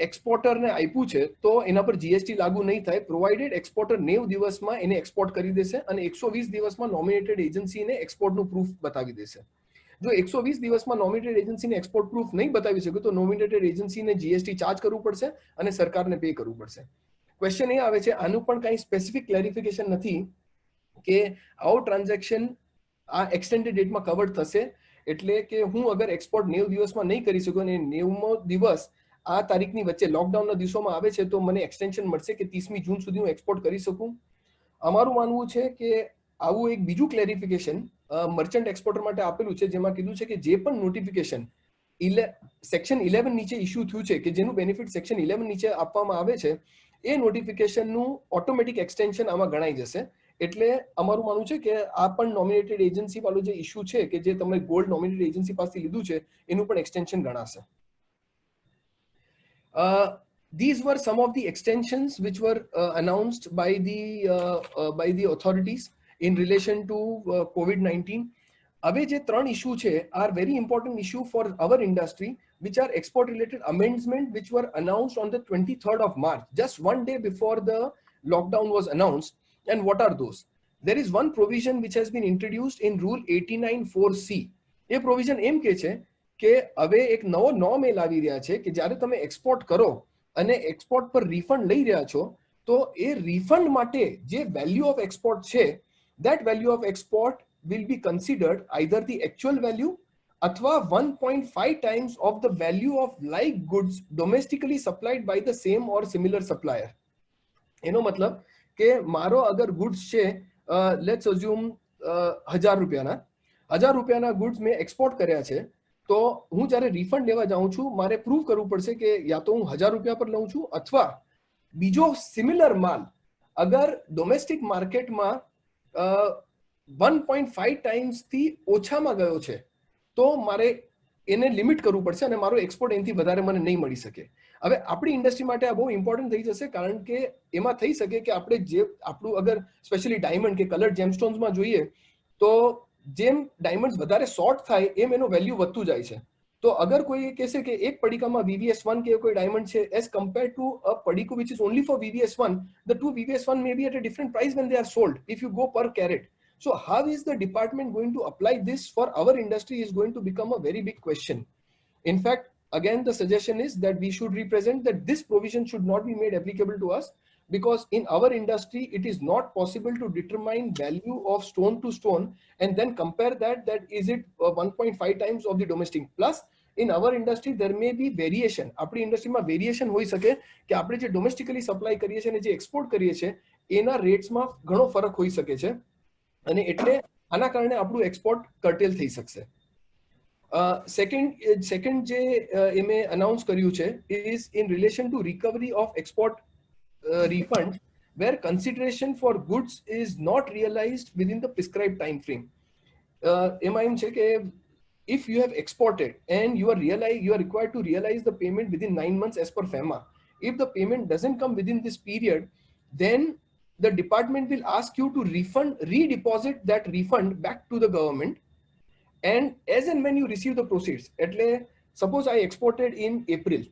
એક્સપોર્ટરને આપ્યું છે તો એના પર GST લાગુ નહીં થાય, પ્રોવાઇડેડ એક્સપોર્ટર 90 દિવસમાં એને એક્સપોર્ટ કરી દેશે અને 120 દિવસમાં નોમિનેટેડ એજન્સીને એક્સપોર્ટનું પ્રૂફ બતાવી દેશે. જો 120 દિવસમાં નોમિનેટેડ એજન્સીને એક્સપોર્ટ પ્રૂફ નહીં બતાવી શકે તો નોમિનેટેડ એજન્સીને GST ચાર્જ કરવું પડશે અને સરકારને પે કરવું પડશે. ક્વેશ્ચન એ આવે છે, આનું પણ કંઈ સ્પેસિફિક ક્લેરિફિકેશન નથી કે આવો ટ્રાન્ઝેક્શન આ એક્સટેન્ડેડ ડેટમાં કવર્ડ થશે. એટલે કે હું અગર એક્સપોર્ટ 90 દિવસમાં નહીં કરી શકું અને 90મો દિવસ આ તારીખની વચ્ચે લોકડાઉનના દિવસોમાં આવે છે તો મને એક્સટેન્શન મળશે કે 30મી જૂન સુધી હું એક્સપોર્ટ કરી શકું. અમારું માનવું છે કે આવું એક બીજું ક્લેરિફિકેશન મર્ચન્ટ એક્સપોર્ટર માટે આપેલું છે, જેમાં કીધું છે કે જે પણ નોટિફિકેશન સેક્શન 11 નીચે ઇશ્યુ થયું છે કે જેનું બેનિફિટ સેક્શન 11 નીચે આપવામાં આવે છે એ નોટિફિકેશનનું ઓટોમેટિક એક્સટેન્શન આમાં ગણાઈ જશે. એટલે અમારું માનવું છે કે આ પણ નોમિનેટેડ એજન્સી વાળું જે ઇશ્યુ છે કે જે તમે ગોલ્ડ નોમિનેટેડ એજન્સી પાસેથી લીધું છે એનું પણ એક્સટેન્શન ગણાશે. These were some of the extensions which were announced by the authorities in relation to COVID-19. હવે જે 3 ઇશ્યુ છે are very important issue for our industry, which are export related amendment which were announced on the 23rd of March, just one day before the lockdown was announced. And what are those? There is one provision which has been introduced in Rule 89(4)C. A provision એમ કે છે કે હવે એક નવો norm એ લાવી રહ્યા છે કે જ્યારે તમે એક્સપોર્ટ કરો અને એક્સપોર્ટ પર રિફંડ લઈ રહ્યા છો તો એ રિફંડ માટે જે વેલ્યુ ઓફ એક્સપોર્ટ છે that value of export will be considered either the actual value अथवा 1.5 times of the value of like goods domestically supplied by the same or similar supplier. એનો મતલબ કે મારો અગર ગુડ્સ છે લેટ્સ અઝ્યુમ 1000 રૂપિયાના goods મેં એક્સપોર્ટ કર્યા છે તો હું જ્યારે રિફંડ લેવા જાઉં છું મારે પ્રૂવ કરવું પડશે કે યા તો હું 1000 રૂપિયા પર લઉં છું અથવા બીજો સિમિલર માલ અગર ડોમેસ્ટિક માર્કેટમાં 1.5 times થી ઓછામાં ગયો છે તો મારે એને લિમિટ કરવું પડશે અને મારો એક્સપોર્ટ એનાથી વધારે મને નહીં મળી શકે. હવે આપણી ઇન્ડસ્ટ્રી માટે આ બહુ ઇમ્પોર્ટન્ટ થઈ જશે કારણ કે એમાં થઈ શકે કે આપણે જે આપણું અગર સ્પેશિયલી ડાયમંડ કે કલર્ડ જેમસ્ટોન્સમાં જોઈએ તો જેમ ડાયમંડ્સ વધારે સોર્ટ થાય એમ એનો વેલ્યુ વધતું જાય છે. તો અગર કોઈ કહેશે કે એક પડીકામાં VVS1 કે કોઈ ડાયમંડ છે એઝ કમ્પેર ટુ અ પડીકું which is only for VVS1, the two VVS1 may be at a different price when they are sold if you go per carat. So how is the department going to apply this for our industry is going to become a very big question. In fact, again the suggestion is that we should represent that this provision should not be made applicable to us because in our industry it is not possible to determine value of stone to stone and then compare that is it 1.5 times of the domestic. Plus in our industry there may be variation. આપણી ઇન્ડસ્ટ્રીમાં variation હોઈ શકે કે આપણે જે ડોમેસ્ટિકલી supply કરીએ છીએ અને જે એક્સપોર્ટ કરીએ છીએ એના રેટ્સમાં ઘણો ફરક હોઈ શકે છે અને એટલે આના કારણે આપણું એક્સપોર્ટ કર્ટેલ થઈ શકશે. સેકન્ડ જે એમે અનાઉન્સ કર્યું છે is in relation to recovery of export refund where consideration for goods is not realized within the prescribed time frame. એમાં એમ છે કે if you have exported and you are required to realize the payment within 9 months as per FEMA. If the payment doesn't come within this period, then the department will ask you to redeposit that refund back to the government, and as and when you receive the proceeds. Etle, suppose I exported in April.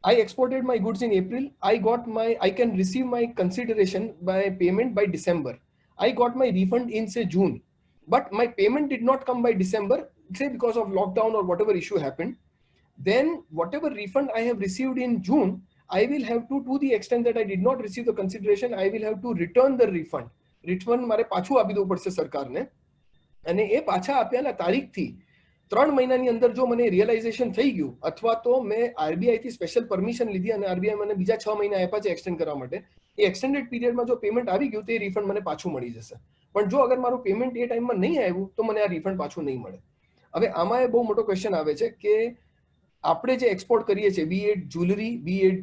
I exported my goods in April. I can receive my consideration by payment by December. I got my refund in say June, but my payment did not come by December, say because of lockdown or whatever issue happened. Then whatever refund I have received in June, I will have to the extent that I did not receive the consideration, I will have to return the refund. Refund મારે પાછું આપી દેવું પડશે સરકારને, અને એ પાછા આપ્યાના તારીખથી 3 મહિનાની અંદર જો મને રિયલાઇઝેશન થઈ ગયું, અથવા તો મેં આરબીઆઈ થી સ્પેશિયલ પરમિશન લીધી અને આરબીઆઈ મને બીજા 6 મહિના આપ્યા છે એક્સટેન્ડ કરવા માટે, એ એક્સટેન્ડેડ પીરિયડમાં જો પેમેન્ટ આવી ગયું તો એ રિફંડ મને પાછું મળી જશે. પણ જો અગર મારું પેમેન્ટ એ ટાઈમમાં નહીં આવ્યું તો મને આ રિફંડ પાછું નહીં મળે. હવે આમાં એ બહુ મોટો ક્વેશ્ચન આવે છે કે આપણે જે એક્સપોર્ટ કરીએ છીએ, be it jewellery, be it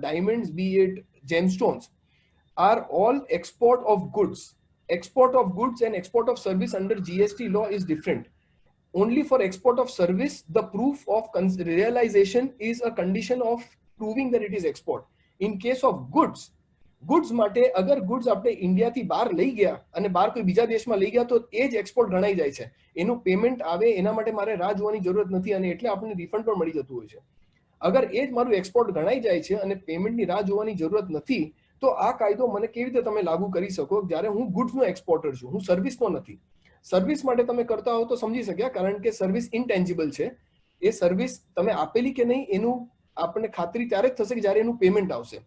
diamonds, be it gemstones, are all export of goods. Export of goods and export of service under GST law is different. Only for export of service, the proof of realization is a condition of proving that it is export. In case of goods માટે અગર goods આપણે ઇન્ડિયાથી બહાર લઈ ગયા અને બહાર કોઈ બીજા દેશમાં લઈ ગયા તો એ જ એક્સપોર્ટ ગણાઈ જાય છે. એનું પેમેન્ટ આવે એના માટે મારે રાહ જોવાની જરૂરત નથી અને એટલે આપણને રિફંડ પણ મળી જતું હોય છે. અગર એ જ મારું એક્સપોર્ટ ગણાઈ જાય છે અને પેમેન્ટની રાહ જોવાની જરૂરત નથી, તો આ કાયદો મને કેવી રીતે તમે લાગુ કરી શકો જ્યારે હું ગુડ્સનો એક્સપોર્ટર છું, હું સર્વિસનો નથી. સર્વિસ માટે તમે કરતા હો તો સમજી શક્યા, કારણ કે સર્વિસ ઇનટેન્જિબલ છે. એ સર્વિસ તમે આપેલી કે નહીં એનું આપણને ખાતરી ત્યારે જ થશે કે જ્યારે એનું પેમેન્ટ આવશે.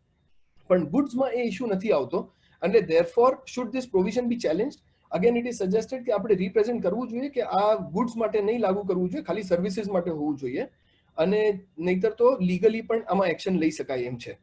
પણ ગુડ્સમાં એ ઇશ્યુ નથી આવતો, અને therefore should this provision be challenged. Again it is suggested કે આપણે રિપ્રેઝેન્ટ કરવું જોઈએ કે આ ગુડ્સ માટે નહીં લાગુ કરવું જોઈએ, ખાલી સર્વિસીસ માટે હોવું જોઈએ, અને નહીતર તો લીગલી પણ આમાં એક્શન લઈ શકાય એમ છે.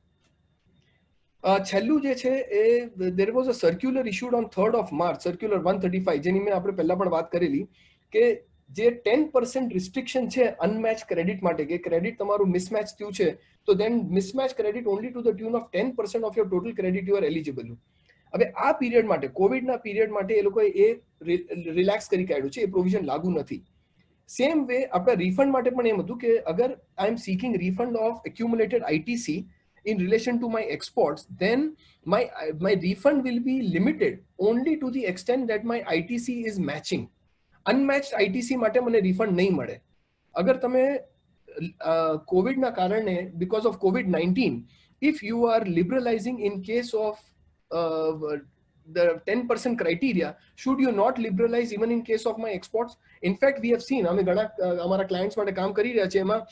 છેલ્લું જે છે એ there was a circular issued on 3rd of March, circular 135, જેની મેં આપણે પહેલા પણ વાત કરેલી કે જે 10% restriction છે અનમેચ ક્રેડિટ માટે, કે ક્રેડિટ તમારું મિસમેચ થયું છે તો then mismatch credit only to the tune of 10% of your total credit you are eligible. હવે આ પીરિયડ માટે, કોવિડના પીરિયડ માટે એ લોકોએ એ રિલેક્સ કરી કાઢ્યું છે, એ પ્રોવિઝન લાગુ નથી. સેમ વે આપણા રિફંડ માટે પણ એમ હતું કે અગર I am seeking refund of accumulated ITC in relation to my exports, then my refund will be limited only to the extent that my ITC is matching. Unmatched ITC માટે મને refund નહીં મળે. અગર તમે COVID ના કારણે, because of COVID-19, if you are liberalizing in case of the 10% criteria, should you not liberalize even in case of my exports? In fact, we have seen, અમે ઘણા અમારા clients માટે કામ કરી રહ્યા છે, એમાં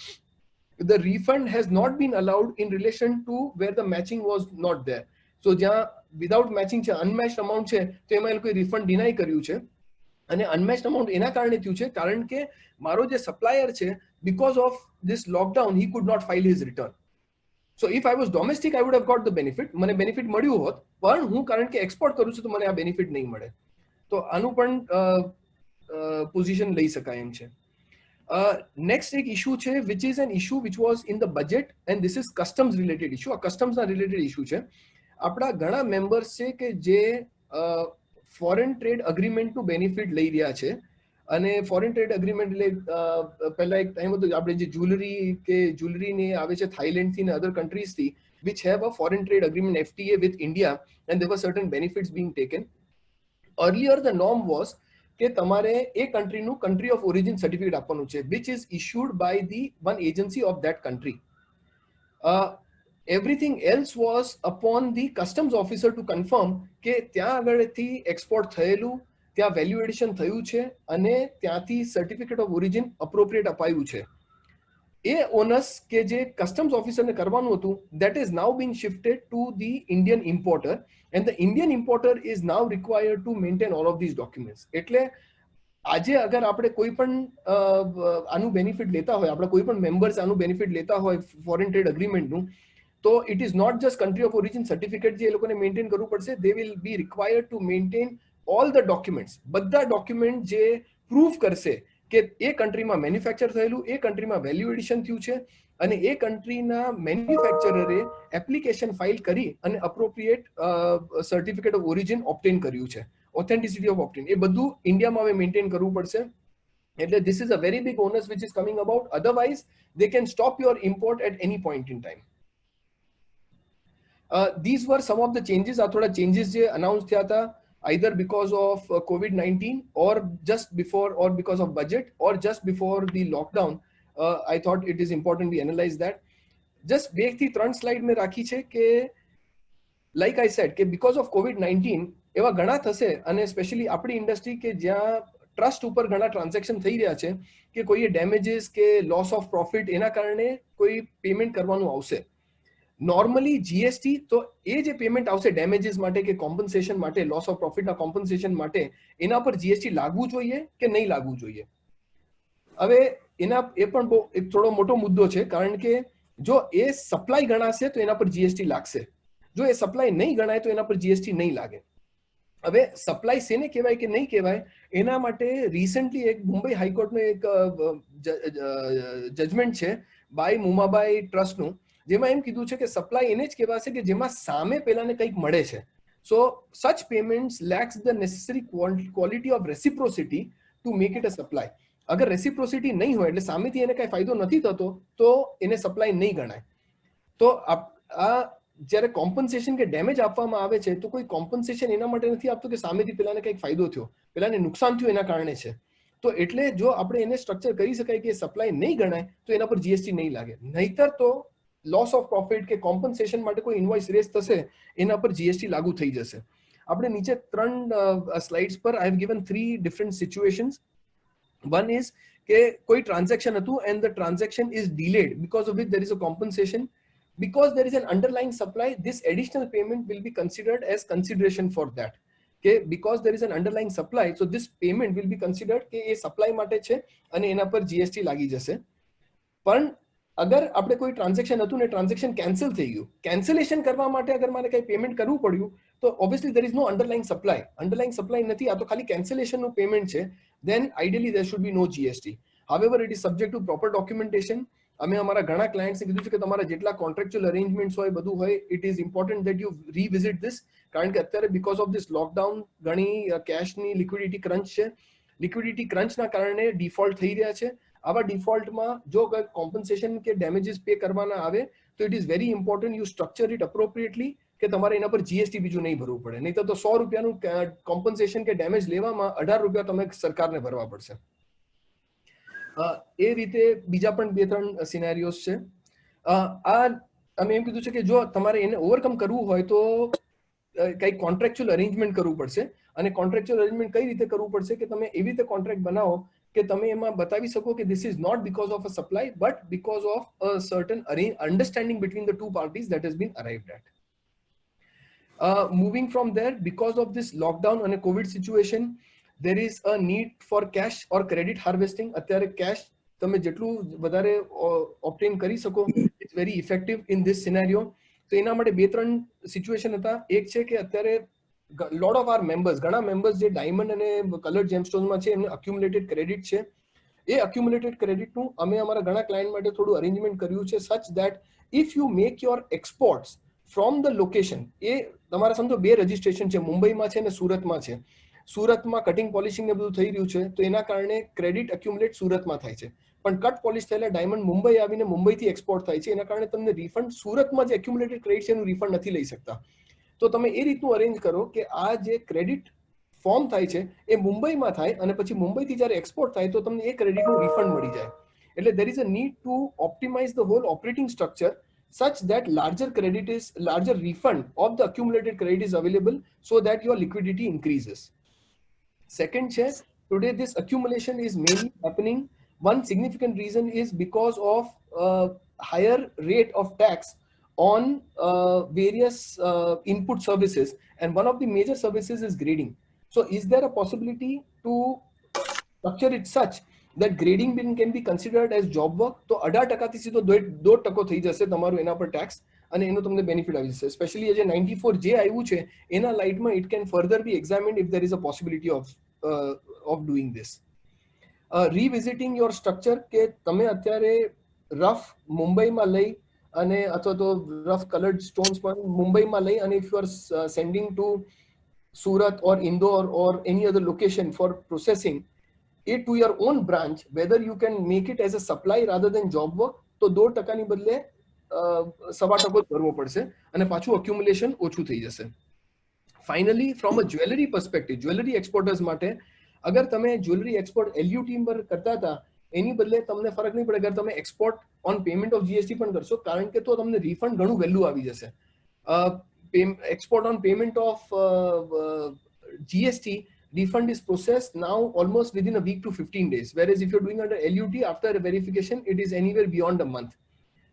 the refund has not been allowed in relation to where the matching was not there. So જ્યાં without matching છે, unmatched amount છે, તો એમાં એ લોકોએ refund deny કર્યું છે. અને unmatched amount એના કારણે થયું છે કારણ કે મારો જે supplier છે, because of this lockdown he could not file his return. So if I was domestic, I would have got the benefit, મને benefit મળ્યું હોત, પણ હું કારણ કે export કરું છું તો મને આ benefit નહીં મળે. તો આનું પણ position લઈ શકાય એમ છે. Next એક issue છે, which is an issue which was in the budget, and this is customs related issue. આ customs ના related issue છે. આપણા ઘણા members છે કે જે foreign trade agreement નું benefit લઈ રહ્યા છે, અને foreign trade agreement એટલે પહેલા એક ટાઈમ હતો આપણે જે જ્વેલરી ને આવે છે થાઈલેન્ડ થી ને other countries થી, which have a foreign trade agreement FTA with India, and there were certain benefits being taken. Earlier the norm was કે તમારે એ કન્ટ્રીનું કન્ટ્રી ઓફ ઓરિજિન સર્ટિફિકેટ આપવાનું છે, which is issued by the one agency of that country. Everything else was upon the customs officer to confirm કે ત્યાં આગળથી export થયેલું, ત્યાં value addition થયું છે અને ત્યાંથી સર્ટિફિકેટ ઓફ ઓરિજિન અપ્રોપ્રિએટ અપાયું છે. એ ઓનસ કે જે કસ્ટમ્સ ઓફિસરને કરવાનું હતું, that is now being shifted to the Indian importer, and the Indian importer is now required to maintain all of these documents. એટલે આજે અગર આપણે કોઈ પણ આનું બેનિફિટ લેતા હોય, આપણા કોઈ પણ મેમ્બર્સ આનું બેનિફિટ લેતા હોય ફોરેન ટ્રેડ એગ્રીમેન્ટનું, તો it is not just country of origin certificate જે એ લોકોને મેન્ટેન કરવું પડશે, they will be required to maintain all the documents, બધા ડોક્યુમેન્ટ જે પ્રૂફ કરશે કે એ કન્ટ્રીમાં મેન્યુફેક્ચર થયેલું, એ કન્ટ્રીમાં વેલ્યુ એડિશન થયું છે, અને એ કન્ટ્રીના મેન્યુફેક્ચરરે એપ્લિકેશન ફાઇલ કરી અને અપ્રોપ્રિએટ સર્ટિફિકેટ ઓફ ઓરિજિન ઓબ્ટેન કર્યું છે, ઓથેન્ટિસિટી ઓફ ઓબ્ટેન, એ બધું ઇન્ડિયામાં હવે મેન્ટેન કરવું પડશે. એટલે this is a very big onus which is coming about. Otherwise they can stop your import at any point in time. these were some of the changes. આ થોડા changes જે announce થયા હતા either because of COVID-19 or just before or because of budget or just before the lockdown. I thought it is important we analyze that. Just 2 થી 3 slide મેં રાખી છે કે like I said કે because of COVID-19 એવા ઘણા થશે અને specially આપણી ઇન્ડસ્ટ્રી કે જ્યાં ટ્રસ્ટ ઉપર ઘણા ટ્રાન્ઝેક્શન થઈ રહ્યા છે કે કોઈએ ડેમેજીસ કે લોસ ઓફ પ્રોફિટ એના કારણે કોઈ પેમેન્ટ કરવાનું આવશે. નોર્મલી જીએસટી તો એ જે પેમેન્ટ આવશે ડેમેજીસ માટે કે કોમ્પન્સેશન માટે, લોસ ઓફ પ્રોફિટના કોમ્પન્સેશન માટે, એના પર જીએસટી લાગવું જોઈએ કે નહીં લાગવું જોઈએ. હવે એના એ પણ બહુ એક થોડો મોટો મુદ્દો છે કારણ કે જો એ સપ્લાય ગણાશે તો એના પર જીએસટી લાગશે, જો એ સપ્લાય નહીં ગણાય તો એના પર જીએસટી નહીં લાગે. હવે સપ્લાય શેને કહેવાય કે નહીં કહેવાય એના માટે રિસેન્ટલી એક મુંબઈ હાઈકોર્ટનું એક જજમેન્ટ છે બાય મુમાબાઈ ટ્રસ્ટનું, જેમાં એમ કીધું છે કે સપ્લાય એને જ કહેવાશે કે જેમાં સામે પેલાને કંઈક મળે છે. So such payments lacks the necessary quality of reciprocity to make it a supply. અગર રેસિપ્રોસિટી નહીં હોય એટલે સામેથી એને કઈ ફાયદો નથી થતો તો એને સપ્લાય નહીં ગણાય. તો આ જ્યારે કોમ્પન્સેશન કે ડેમેજ આપવામાં આવે છે તો કોઈ કોમ્પન્સેશન એના માટે નથી આપતું કે સામેથી પેલાને કંઈક ફાયદો થયો, પેલાને નુકસાન થયું એના કારણે છે. તો એટલે જો આપણે એને સ્ટ્રક્ચર કરી શકાય કે સપ્લાય નહીં ગણાય તો એના પર જીએસટી નહીં લાગે. નહીતર તો લોસ ઓફ પ્રોફિટ કે કોમ્પન્સેશન માટે કોઈ ઇન્વોઇસ રેઝ થશે એના પર જીએસટી લાગુ થઈ જશે. આપણે નીચે 3 સ્લાઇડ્સ પર I have given 3 different situations. One is કે કોઈ ટ્રાન્ઝેક્શન હતું and the transaction is delayed because of which there is a compensation. Because there is an underlying supply, this additional payment will be considered as consideration for that. Okay, because there is an underlying supply, so this payment will be considered કે એ supply માટે છે અને એના પર GST લાગી જશે. પણ અગર આપણે કોઈ ટ્રાન્ઝેક્શન હતું ને ટ્રાન્ઝેક્શન કેન્સલ થઈ ગયું, કેન્સલેશન કરવા માટે અગર મારે કઈ પેમેન્ટ કરવું પડ્યું તો obviously there is no underlying supply. underlying supply નથી, આ તો ખાલી કેન્સલેશનનું પેમેન્ટ છે. then ideally there should be no GST. However, it is subject to proper documentation. અમે અમારા ઘણા ક્લાયન્ટ્સને કીધું છે કે તમારા જેટલા કોન્ટ્રાક્ચ્યુઅલ અરેન્જમેન્ટ્સ હોય બધું હોય, it is important that you revisit this, કારણ કે અત્યારે બીકોઝ ઓફ ધીસ લોકડાઉન ઘણી કેશની લિક્વિડિટી ક્રંચ છે. લિક્વિડિટી ક્રંચના કારણે ડિફોલ્ટ થઈ રહ્યા છે. આવા ડિફોલ્ટમાં જો કોમ્પન્સેશન કે ડેમેજીસ પે કરવાના આવે તો it is very important you structure it appropriately કે તમારે એના પર જીએસટી બીજું નહીં ભરવું પડે. નહીં તો 100 રૂપિયાનું કોમ્પન્સેશન કે ડેમેજ લેવામાં 18 રૂપિયા તમે સરકારને ભરવા પડશે. એ રીતે બીજા પણ 2-3 સિનેરિયોસ છે. આ અમે એમ કીધું છે કે જો તમારે એને ઓવરકમ કરવું હોય તો કંઈક કોન્ટ્રાક્ચ્યુઅલ અરેન્જમેન્ટ કરવું પડશે. અને કોન્ટ્રાક્ચ્યુઅલ અરેન્જમેન્ટ કઈ રીતે કરવું પડશે કે તમે એવી રીતે કોન્ટ્રાક્ટ બનાવો કે તમે એમાં બતાવી શકો કે this is not because of a supply but because of a certain understanding between the two parties that has been arrived at. Moving from there, because of this lockdown and a COVID situation, there is a need for cash or credit harvesting. અત્યારે cash તમે જેટલું વધારે obtain કરી શકો, it's very effective in this scenario. તો એના માટે 2-3 situation હતા. એક છે કે અત્યારે lot of our members, ઘણા members જે ડાયમંડ અને કલર્ડ જેમસ્ટોન્સમાં છે એમને accumulated credit છે. એ accumulated creditનું અમે અમારા ઘણા ક્લાયન્ટ માટે થોડું અરેન્જમેન્ટ કર્યું છે such that if you make your exports from the location, એ તમારા સમજો 2 રજિસ્ટ્રેશન છે, મુંબઈમાં છે અને સુરતમાં છે. સુરતમાં કટિંગ પોલિશિંગ ને બધું થઈ રહ્યું છે તો એના કારણે ક્રેડિટ એક્યુમ્યુલેટ સુરતમાં થાય છે, પણ કટ પોલિશ થયેલા ડાયમંડ મુંબઈ આવીને મુંબઈથી એક્સપોર્ટ થાય છે. એના કારણે તમને રિફંડ સુરતમાં જે એક્યુમ્યુલેટેડ ક્રેડિટ છે એનું રિફંડ નથી લઈ શકતા. તો તમે એ રીતનું અરેન્જ કરો કે આ જે ક્રેડિટ ફોર્મ થાય છે એ મુંબઈમાં થાય અને પછી મુંબઈથી જ્યારે એક્સપોર્ટ થાય તો તમને એ ક્રેડિટનું રિફંડ મળી જાય. એટલે there is a need to optimize the whole operating structure such that larger refund of the accumulated credit is available so that your liquidity increases. Second છે, today this accumulation is mainly happening. One significant reason is because of higher rate of tax on various input services, and one of the major services is grading. So is there a possibility to structure it such that grading can be considered as job work? તો 18% થી સીધો 2% થઈ જશે તમારું એના પર tax અને એનો તમને બેનિફિટ આવી જશે. સ્પેશિયલી જે 94 જે આવ્યું છે એના લાઇટમાં it can further be examined if there is a possibility of doing this. Revisiting your structure કે તમે અત્યારે રફ મુંબઈમાં લઈ અને અથવા તો રફ કલર્ડ સ્ટોન્સ પણ મુંબઈમાં લઈ અને if you are sending to Surat or Indore or any other location for processing it to your own branch, whether you can make it as a supply rather than job work, તો 2% ની બદલે સવા ટકો જ ભરવો પડશે અને પાછું અક્યુમ્યુલેશન ઓછું થઈ જશે. Finally from a jewellery perspective, jewellery exporters માટે અગર તમે જ્વેલરી એક્સપોર્ટ LUT પર કરતા હતા એની બદલે તમને ફરક નહીં પડે અગર તમે export on payment of GST પણ કરશો, કારણ કે તો તમને રિફંડ ઘણું વહેલું આવી જશે. Export on payment of GST, refund is processed now almost within a week to 15 days. Whereas if you're doing under LUT, after verification, it is anywhere beyond a month.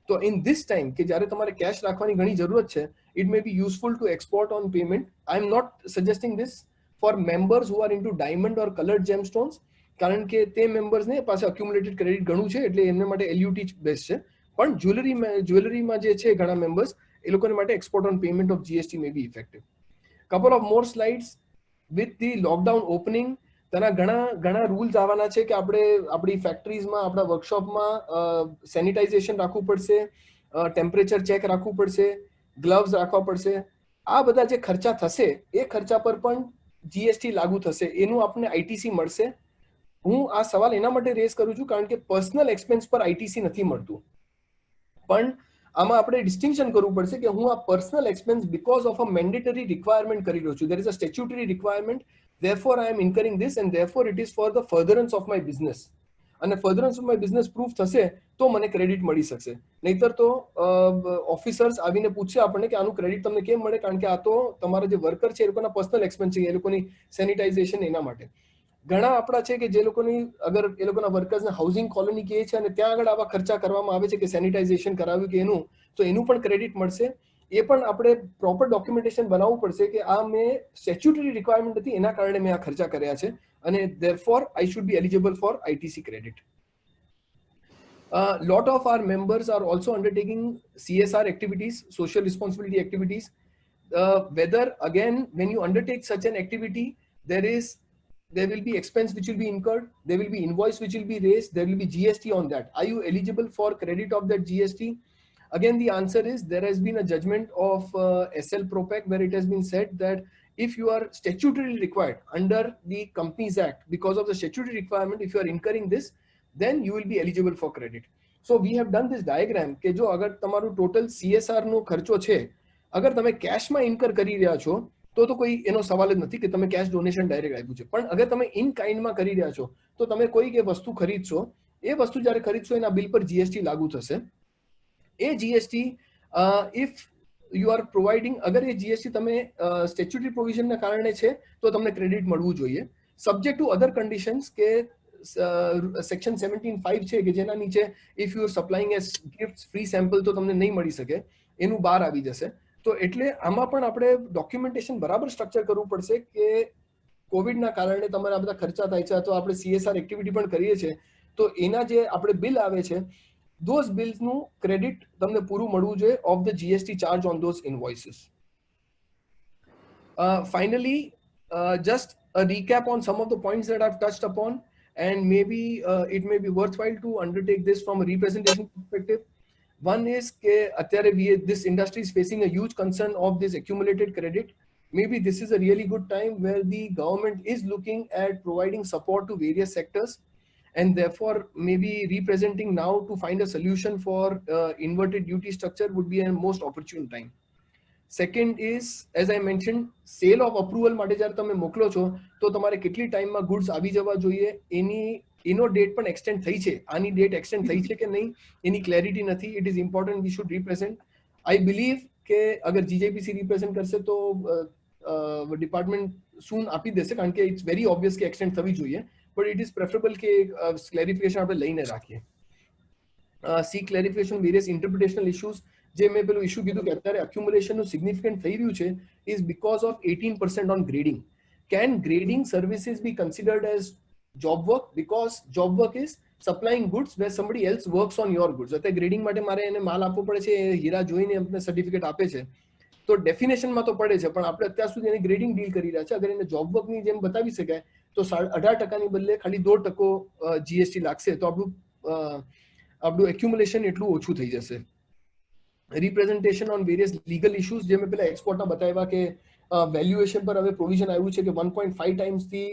So in this time, કે જ્યારે તમારે cash રાખવાની ઘણી જરૂરત છે, it may be useful to export on payment. I'm not suggesting this for members who are into diamond or colored gemstones, કારણ કે તે members ને પાસે accumulated credit ઘણું છે એટલે એમને માટે LUT બેસ્ટ છે. પણ જ્વેલરીમાં જે છે ઘણા members એ લોકોને માટે export on payment of GST may be effective. Couple of more slides. With the lockdown opening, તેના ઘણા રૂલ્સ આવવાના છે કે આપણે આપણી ફેક્ટરીઝમાં, આપણા વર્કશોપમાં સેનિટાઇઝેશન રાખવું પડશે, ટેમ્પરેચર ચેક રાખવું પડશે, ગ્લવ્સ રાખવા પડશે. આ બધા જે ખર્ચા થશે એ ખર્ચા પર પણ GST લાગુ થશે. એનું આપણને ITC મળશે. હું આ સવાલ એના માટે રેઝ કરું છું કારણ કે પર્સનલ એક્સપેન્સ પર ITC નથી મળતું. પણ આમાં આપણે ડિસ્ટિંક્શન કરવું પડશે કે હું આ personal expense because of a mandatory requirement કરી રહ્યો છું. There is a statutory requirement, therefore I am incurring this and therefore it is for the furtherance of my business. અને furtherance of my business proof થશે તો મને credit મળી શકશે. નહીતર તો ઓફિસર્સ આવીને પૂછશે આપણને કે આનું ક્રેડિટ તમને કેમ મળે, કારણ કે આ તો તમારા જે વર્કર છે એ લોકોના પર્સનલ એક્સપેન્સ છે, એ લોકોની સેનિટાઇઝેશન એના માટે. ઘણા આપણા છે કે જે લોકોની અગર એ લોકોના વર્કર્સને હાઉસિંગ કોલોની કહે છે અને ત્યાં આગળ આવા ખર્ચા કરવામાં આવે છે કે સેનિટાઇઝેશન કરાવ્યું કે એનું, તો એનું પણ ક્રેડિટ મળશે. એ પણ આપણે પ્રોપર ડોક્યુમેન્ટેશન બનાવવું પડશે કે આ મેં સ્ટેચ્યુટરી રિક્વાયરમેન્ટ હતી એના કારણે મેં આ ખર્ચા કર્યા છે અને therefore I should be eligible for ITC credit. Lot of our members are also undertaking CSR activities, social responsibility activities. Whether again when you undertake such an activity, there will be expense which will be incurred, there will be invoice which will be raised, there will be GST on that. Are you eligible for credit of that GST? Again, the answer is there has been a judgment of SL Propec where it has been said that if you are statutorily required under the Companies Act, because of the statutory requirement, if you are incurring this, then you will be eligible for credit. So we have done this diagram કે જો અગર તમારું total CSR નો ખર્ચો છે, અગર તમે કેશમાં ઇન્કર કરી રહ્યા છો તો કોઈ એનો સવાલ જ નથી કે તમે કેશ ડોનેશન ડાયરેક્ટ આપ્યું છે. પણ અગર તમે ઇન કાઇન્ડમાં કરી રહ્યા છો તો તમે કોઈ કે વસ્તુ ખરીદશો, એ વસ્તુ જ્યારે ખરીદશો એના બિલ પર GST લાગુ થશે. એ GST if you are providing, અગર એ GST તમે સ્ટેચ્યુટરી પ્રોવિઝનના કારણે છે તો તમને ક્રેડિટ મળવું જોઈએ, સબ્જેક્ટ ટુ અધર કન્ડિશન્સ કે સેક્શન 17(5) છે કે જેના નીચે if you are supplying as gift free sample તો તમને નહીં મળી શકે, એનું બહાર આવી જશે. તો એટલે આમાં પણ આપણે ડોક્યુમેન્ટેશન બરાબર સ્ટ્રક્ચર કરવું પડશે કે કોવિડના કારણે તમારા બધા ખર્ચા થાય છે અથવા આપણે CSR એક્ટિવિટી પણ કરીએ છીએ તો એના જે આપણે બિલ આવે છે those bills નું ક્રેડિટ તમને પૂરું મળવું જોઈએ of the GST charge on those invoices. Finally, just a recap on some of the points that I've touched upon, and maybe it may be worthwhile to undertake this from a representation perspective. One is that this industry is facing a huge concern of this accumulated credit. Maybe this is a really good time where the government is looking at providing support to various sectors, and therefore maybe representing now to find a solution for inverted duty structure would be a most opportune time. Second is, as I mentioned, sale of approval માટે જ્યારે તમે મોકલો છો તો તમારે કેટલી ટાઈમમાં goods આવી જવા જોઈએ એનો ડેટ પણ એક્સટેન્ડ થઈ છે, આની ડેટ એક્સટેન્ડ થઈ છે કે નહીં એની ક્લેરિટી નથી. It is important we should represent. I believe કે અગર GJPC રિપ્રેઝેન્ટ કરશે તો ડિપાર્ટમેન્ટ સૂન આપી દેશે કારણ કે ઇટ્સ વેરી ઓબ્વિયસ કે એક્સટેન્ડ થવી જોઈએ, but it is preferable કે ક્લેરિફિકેશન આપણે લઈને રાખીએ. See clarification various interpretational issues. જે મેં પેલું ઇશ્યુ કીધું કે અત્યારે અક્યુમ્યુલેશનનું સિગ્નિફિકન્ટ થઈ રહ્યું છે is because of 18% on grading. Can grading services B considered as job work? Because job work is supplying goods where somebody else works on your goods. અત્યારે ગ્રેડિંગ માટે મારે એને માલ આપવો પડે છે, હીરા જોઈને અમને સર્ટિફિકેટ આપે છે તો ડેફિનેશનમાં તો પડે છે, પણ આપણે અત્યાર સુધી એની ગ્રેડિંગ ડીલ કરી રહ્યા છે. અગર એને જોબ વર્કની જેમ બતાવી શકાય તો 18% બદલે ખાલી 2% GST લાગશે તો આપણું એક્યુમ્યુલેશન એટલું ઓછું થઈ જશે. Representation on various legal issues જે મેં પેલા એક્સપોર્ટના બતાવ્યા કે વેલ્યુએશન પર હવે પ્રોવિઝન આવ્યું છે કે 1.5 ટાઈમ્સથી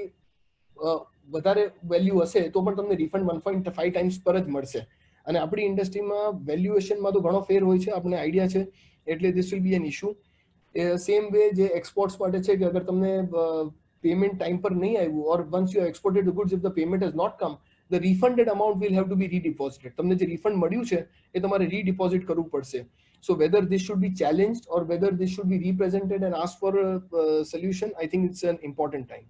વધારે વેલ્યુ હશે તો પણ તમને રિફંડ 1.5 ટાઈમ્સ પર જ મળશે. અને આપણી ઇન્ડસ્ટ્રીમાં વેલ્યુએશનમાં તો ઘણો ફેર હોય છે, આપણને આઈડિયા છે, એટલે this will be an issue. Same way જે એક્સપોર્ટ્સ માટે છે કે અગર તમને પેમેન્ટ ટાઈમ પર નહીં આવ્યું, or once you exported the goods, if the payment has not come, the refunded amount will have to be redeposited. તમને જે રિફંડ મળ્યું છે એ તમારે રીડિપોઝિટ કરવું પડશે. So whether this should be challenged or whether this should be represented and asked for a solution, I think it's an important time.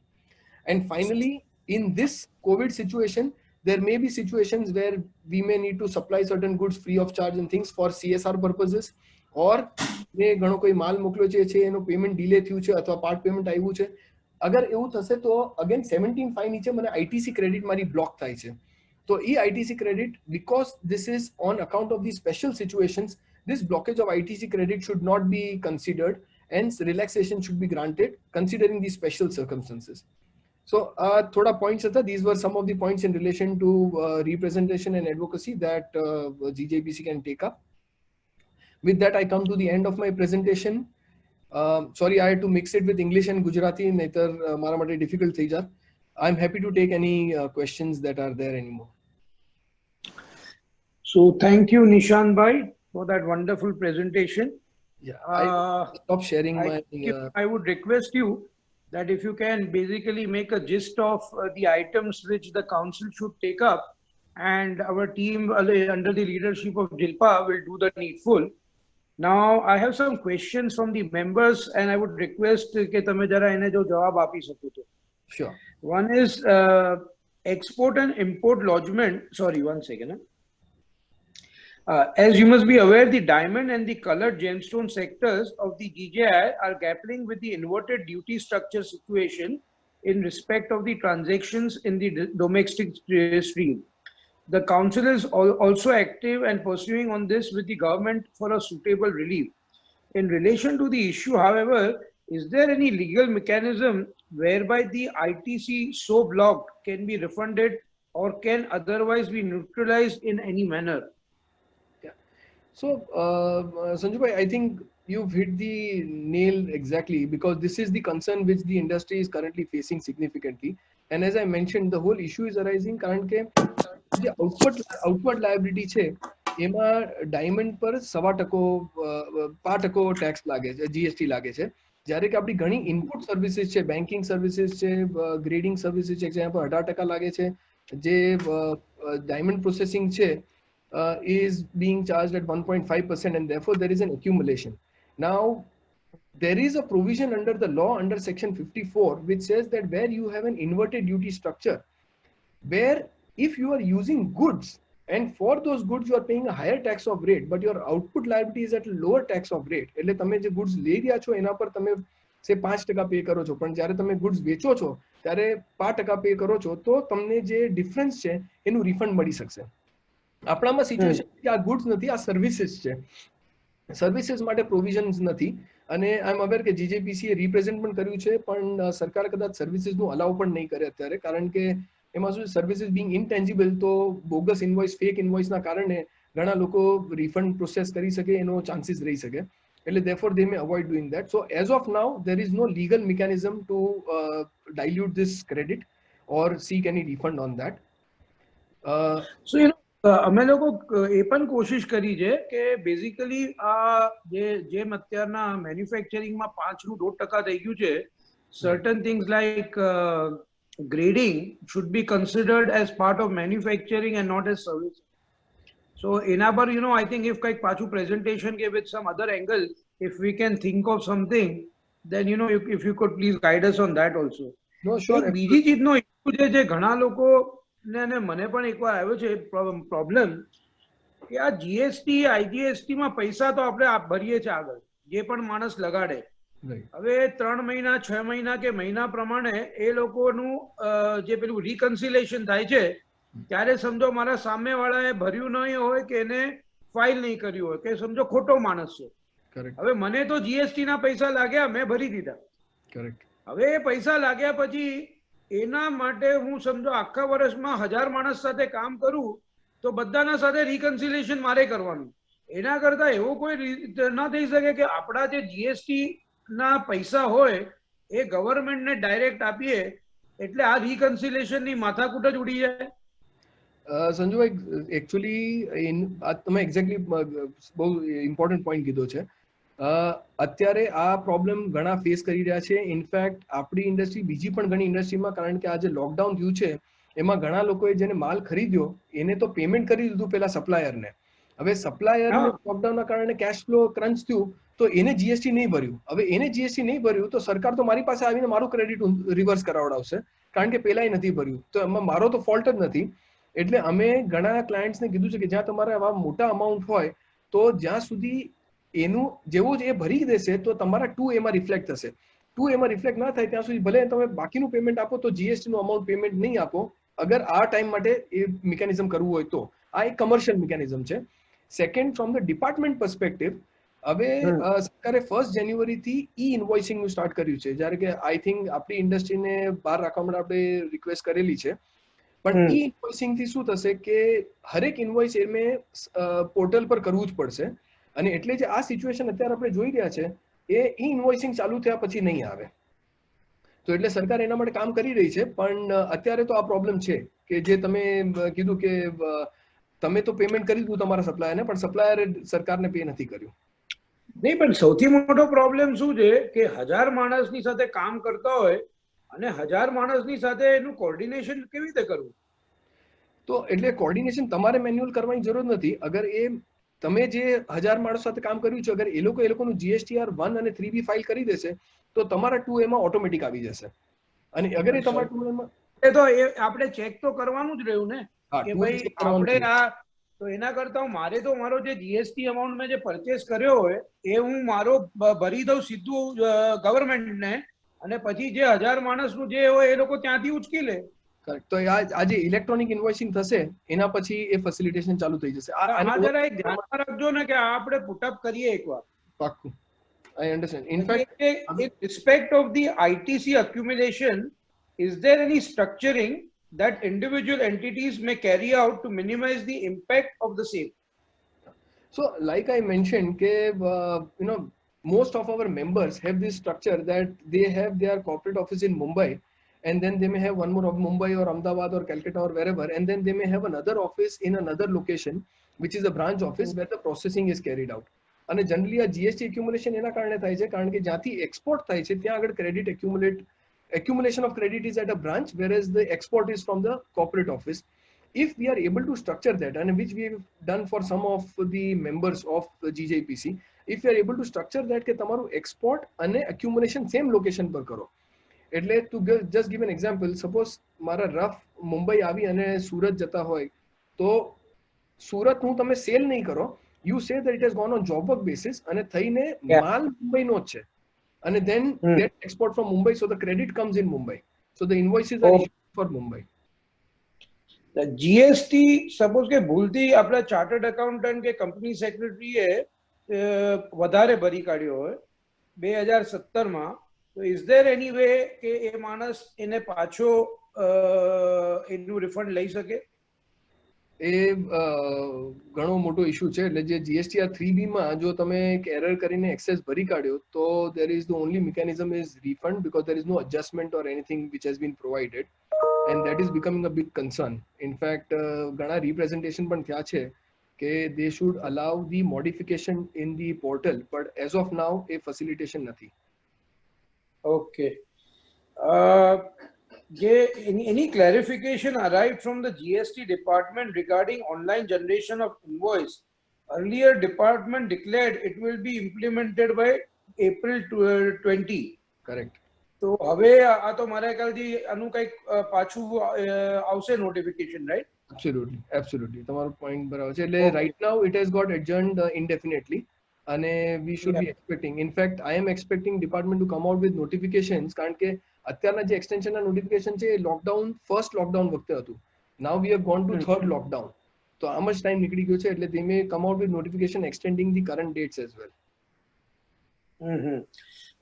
And finally, in this COVID situation, there may be situations where we may need to supply certain goods free of charge and things for CSR purposes, or મેં ઘણો કોઈ માલ મોકલ્યો છે એનો payment delay થયું છે અથવા પાર્ટ પેમેન્ટ આવ્યું છે. અગર એવું થશે તો અગેન 17(5) નીચે મને ITC ક્રેડિટ મારી બ્લોક થાય છે. તો એ ITC credit, because this is on account of these special situations, this blockage of ITC credit should not be considered, hence relaxation should be granted considering these special circumstances. So thoda points હતા. These were some of the points in relation to representation and advocacy that GJPC can take up. With that, I come to the end of my presentation. Sorry, I had to mix it with English and Gujarati, naitar mara mate difficult થઈ જાત. I'm happy to take any questions that are there anymore. So thank you, Nishan Bhai, for that wonderful presentation. Yeah, I stop sharing my. I would request you that if you can basically make a gist of the items which the council should take up, and our team under the leadership of Jilpa will do the needful. Now I have some questions from the members, and I would request ke tame jara ene jo jawab api શકો to. Sure. One is export and import lodgement. Sorry, one second. As you must be aware, the diamond and the colored gemstone sectors of the GJI are grappling with the inverted duty structure situation in respect of the transactions in the domestic stream. The council is also active and pursuing on this with the government for a suitable relief. In relation to the issue, however, is there any legal mechanism whereby the ITC so blocked can be refunded or can otherwise be neutralized in any manner? So, Sanju bhai, I think you've hit the nail exactly, because this is the concern which the industry is currently facing significantly. And as I mentioned, the whole issue is arising કારણ કે જે outward liability છે એમાં diamond પર 5% tax લાગે છે, GST લાગે છે. જ્યારે કે આપણી ઘણી ઇનપુટ સર્વિસીસ છે, બેન્કિંગ સર્વિસીસ છે, ગ્રેડિંગ સર્વિસીસ છે, જેના પર 18% લાગે છે. જે ડાયમંડ પ્રોસેસિંગ છે is being charged at 1.5%, and therefore there is an accumulation. Now, there is a provision under the law under section 54 which says that where you have an inverted duty structure, where if you are using goods and for those goods you are paying a higher tax of rate, but your output liability is at a lower tax of rate, એટલે તમે જે goods લઈ રહ્યા છો એના પર તમે સે 5% પે કરો છો, પણ જ્યારે તમે goods વેચો છો ત્યારે 5% પે કરો છો, તો તમને જે ડિફરન્સ છે એનું રિફંડ મળી શકશે. આપણામાં સિચ્યુએશન કે આ ગુડ્સ નથી, આ સર્વિસીસ છે. સર્વિસીસ માટે પ્રોવિઝન્સ નથી, અને આઈ એમ અવેર કે જીજેપીસી એ રિપ્રેઝેન્ટ પણ કર્યું છે, પણ સરકાર કદાચ સર્વિસીસનું અલાઉ પણ નહીં કરે અત્યારે, કારણ કે એમાં શું સર્વિસીસ બિંગ ઇનટેન્જિબલ, તો બોગસ ઇન્વોઇસ, ફેક ઇન્વોઇસના કારણે ઘણા લોકો રિફંડ પ્રોસેસ કરી શકે એનો ચાન્સીસ રહી શકે. એટલે therefore they may avoid doing that. So as of now there is no legal mechanism to dilute this credit or seek any refund on that. So you know, અમે લોકો એ પણ કોશિશ કરી છે કે બેઝિકલી આ જેમ અત્યારના મેન્યુફેક્ચરિંગમાં 5.5% થઈ ગયું છે, certain things like grading should be considered as part of manufacturing and not as service. So એના પર you know, I think if કંઈક પાછું presentation કે with some other angle, if we can think of something, then you know, if you could please guide us on that also. No, sure. બીજી ચીજનો issue છે જે ઘણા લોકો ને મને પણ એકવાર આવ્યો છે પ્રોબ્લેમ કે આ GST IGST માં પૈસા તો આપણે ભરીએ છે આગળ, જે પણ માણસ લગાડે. હવે 3 મહિના 6 મહિના કે મહિના પ્રમાણે એ લોકોનું જે પેલું રિકન્સિલેશન થાય છે ત્યારે સમજો મારા સામેવાળાએ ભર્યું નહીં હોય કે એને ફાઇલ નહીં કર્યું હોય, કે સમજો ખોટો માણસ છે. હવે મને તો GST ના પૈસા લાગ્યા, મેં ભરી દીધા. હવે એ પૈસા लाग्या પછી એના માટે હું સમજો આખા વર્ષમાં 1000 માણસ સાથે કામ કરું તો બધાના સાથે રિકન્સિલેશન મારે કરવાનું. એના કરતા એવો કોઈ ના થઈ શકે કે આપણા જે GST ના પૈસા હોય એ ગવર્મેન્ટને ડાયરેક્ટ આપીએ, એટલે આ રિકન્સિલેશનની માથાકૂટ જ ઉડી જાય. સંજુભાઈ એકચ્યુઅલી તમે એક્ઝેક્ટલી બહુ ઇમ્પોર્ટન્ટ પોઈન્ટ કીધો છે. અત્યારે આ પ્રોબ્લેમ ઘણા ફેસ કરી રહ્યા છે. ઇનફેક્ટ આપણી ઇન્ડસ્ટ્રી, બીજી પણ ઘણી ઇન્ડસ્ટ્રીમાં, કારણ કે આ જે લોકડાઉન થયું છે એમાં ઘણા લોકોએ જેને માલ ખરીદ્યો એને તો પેમેન્ટ કરી દીધું પેલા સપ્લાયરને. હવે સપ્લાયરને લોકડાઉનના કારણે કેશ ફ્લો ક્રંચ થયું તો એને જીએસટી નહીં ભર્યું. હવે એને જીએસટી નહીં ભર્યું તો સરકાર તો મારી પાસે આવીને મારું ક્રેડિટ રિવર્સ કરાવડાવશે, કારણ કે પેલાય નથી ભર્યું. તો એમાં મારો તો ફોલ્ટ જ નથી. એટલે અમે ઘણા ક્લાયન્ટ્સને કીધું છે કે જ્યાં તમારે આવા મોટા અમાઉન્ટ હોય તો જ્યાં સુધી એનું જેવું જ એ ભરી દેશે તો તમારા 2A માં રિફ્લેક્ટ થશે. 2A માં રિફ્લેક્ટ ના થાય ત્યાં સુધી ભલે તમે બાકીનું પેમેન્ટ આપો તો જીએસટી નું અમાઉન્ટ પેમેન્ટ નહીં આપો, અગર આ ટાઈમ માટે એ મિકેનિઝમ કરવું હોય તો. આ એક કમર્શિયલ મિકેનિઝમ છે. Second, from the department perspective, હવે સરકારે 1 જાન્યુઆરી થી ઈ ઇન્વોઇસિંગ નું સ્ટાર્ટ કર્યું છે. જ્યારે કે આઈ થિંક આપણી ઇન્ડસ્ટ્રીને બહાર રાખવા માટે આપણે રિક્વેસ્ટ કરેલી છે. પણ ઈ ઇન્વોઇસિંગ થી શું થશે કે હરેક ઇન્વોઇસ એમે પોર્ટલ પર કરવું જ પડશે. અને એટલે જે આ સિચ્યુએશન અત્યારે આપણે જોઈ રહ્યા છે એ ઈ ઇન્વોઇસિંગ ચાલુ થયા પછી નહીં આવે. તો એટલે સરકાર એના માટે કામ કરી રહી છે. પણ અત્યારે તો આ પ્રોબ્લેમ છે કે જે તમે કીધું કે તમે તો પેમેન્ટ કરી દીધું તમારા સપ્લાયરને, પણ સપ્લાયરે સરકારને પે નથી કર્યું. નહીં, પણ સૌથી મોટો પ્રોબ્લેમ શું છે કે 1000 માણસની સાથે કામ કરતા હોય અને 1000 માણસની સાથે એનું કોર્ડિનેશન કેવી રીતે કરવું? તો એટલે કોર્ડિનેશન તમારે મેન્યુઅલ કરવાની જરૂર નથી. અગર એ તમે જે 1000 માણસો સાથે કામ કર્યું છે, અગર એ લોકોનું GSTR 1 અને 3B ફાઇલ કરી દેશે તો તમારા 2A માં ઓટોમેટિક આવી જશે. અને અગર એ તમારા 2A માં તો એ આપણે ચેક તો કરવાનું જ રહ્યું ને કે ભાઈ આપણે આ, તો એના કરતા મારે તો મારો જે જીએસટી અમાઉન્ટ મેં જે પરચેસ કર્યો હોય એ હું મારો ભરી દઉં સીધું ગવર્મેન્ટને, અને પછી જે 1000 માણસનું જે હોય એ લોકો ત્યાંથી ઉચકી લે. કરેક્ટ. તો આ જે ઇલેક્ટ્રોનિક ઇન્વોઇસિંગ થશે એના પછી એ ફેસિલિટેશન ચાલુ થઈ જશે. આ જરા એક ધ્યાનમાં રાખજો ને કે આ આપણે પુટઅપ કરીએ એકવાર. પાક્કું. I understand. In fact, in respect of the ITC accumulation, is there any structuring that individual entities may carry out to minimize the impact of the same? So, like I mentioned, most of our members have this structure that they have their corporate office in Mumbai, and then they may have one more of Mumbai or Ahmedabad or Calcutta or wherever, and then they may have another office in another location, which is a branch office where the processing is carried out. અને generally આ GST accumulation એના કારણે થાય છે કારણ કે જ્યાંથી export થાય છે ત્યાં આગળ credit accumulation of credit is at a branch, whereas the export is from the corporate office. If we are able to structure that, and which we have done for some of the members of the GJPC, if we are able to structure that કે તમારું export અને accumulation same location પર કરો. એટલે to just give an example, suppose મારા rough Mumbai આવી અને સુરત જતા હોય તો સુરત હું તમે સેલ નહીં કરો, you say that it has gone on job work basis અને થઈને માલ મુંબઈનો જ છે, and then get export from Mumbai, so the credit comes in Mumbai, so the invoices are issued for Mumbai. The GST suppose કે ભૂલથી આપણા chartered accountant કે company સેક્રેટરીએ વધારે ભરી કાઢ્યો હોય 2017 માં, તો is there any way કે એ માણસ એને પાછો એનું રિફંડ લઈ શકે? એ ઘણો મોટો ઇશ્યુ છે. એટલે જે GSTR 3B માં જો તમે એક એરર કરીને એક્સેસ ભરી કાઢ્યો તો there is the only mechanism is refund, because there is no adjustment or anything which has been provided, and that is becoming a big concern. In fact, ઘણા representation પણ થયા છે કે they should allow the modification in the portal, but as of now a facilitation નથી. Okay. Any clarification arrived from the GST department regarding online generation of invoice? Earlier department declared it will be implemented by April 20. Correct. So હવે આ તો મારા ખ્યાલથી આનું કંઈક પાછું આવશે notification, right? Absolutely. તમારો point બરાબર છે. એટલે right now it has got adjourned indefinitely, અને we should be expecting, in fact I am expecting department to come out with notifications, કારણ કે અત્યારના જે extension ના notification છે એ lockdown, first lockdown વખતે હતું. Now we have gone to third lockdown, તો આ much time નીકળી ગયો છે, એટલે they may come out with notification extending the current dates as well.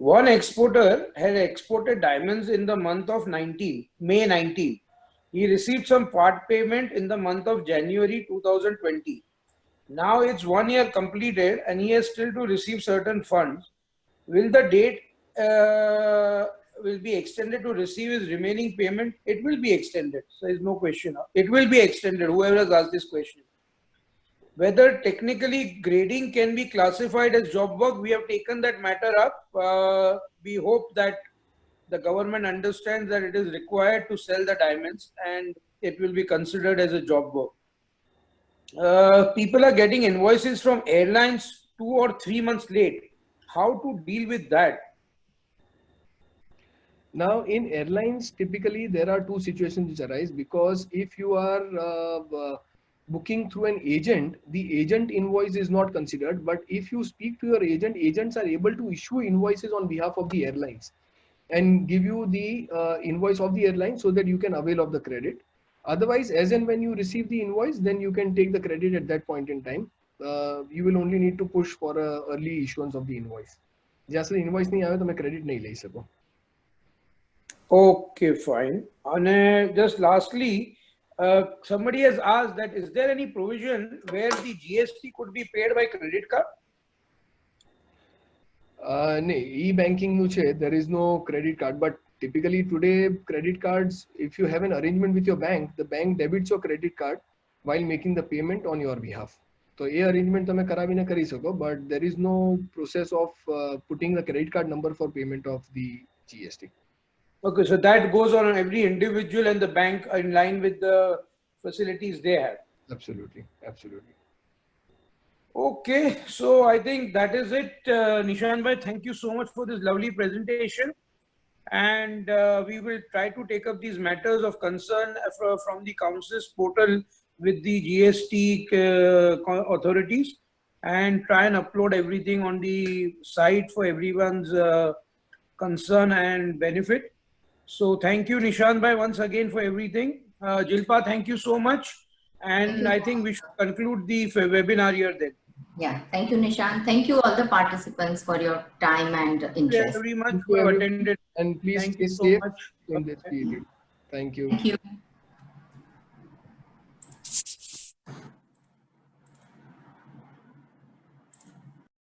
One exporter had exported diamonds in the month of May 19. He received some part payment in the month of January 2020. Now it's 1 year completed and he has still to receive certain funds. Will the date will be extended to receive his remaining payment, it will be extended. So there is no question. It will be extended, whoever has asked this question. Whether technically grading can be classified as job work, we have taken that matter up. We hope that the government understands that it is required to sell the diamonds and it will be considered as a job work. People are getting invoices from airlines 2 or 3 months late. How to deal with that? Now, in airlines, typically there are two situations which arise, because if you are booking through an agent, the agent invoice is not considered. But if you speak to your agent, agents are able to issue invoices on behalf of the airlines and give you the invoice of the airline so that you can avail of the credit. Otherwise, as and when you receive the invoice, then you can take the credit at that point in time. You will only need to push for a early issuance of the invoice. જ્યાં સુધી invoice નહીં આવે તમે credit નહીં લઈ શકો. Okay, fine. And just lastly, somebody has asked that is there any provision where the GST could be paid by credit card? No, e-banking nu છે, there is no credit card, but typically today credit cards, if you have an arrangement with your bank, the bank debits your credit card while making the payment on your behalf. So a arrangement તમે કરાવીને કરી શકો, but there is no process of putting the credit card number for payment of the GST. Okay, so that goes on every individual and the bank in line with the facilities they have. Absolutely, absolutely. Okay, so I think that is it. Nishan bhai, thank you so much for this lovely presentation. And we will try to take up these matters of concern from the council's portal with the GST authorities and try and upload everything on the site for everyone's concern and benefit. So thank you, Nishan bhai, once again for everything. Jilpa, thank you so much. And I think we should conclude the webinar here then. Yeah, thank you, Nishan. Thank you all the participants for your time and interest. Thank you very much for attending. And please Thank stay you so safe much. in this period. Thank you. Thank you.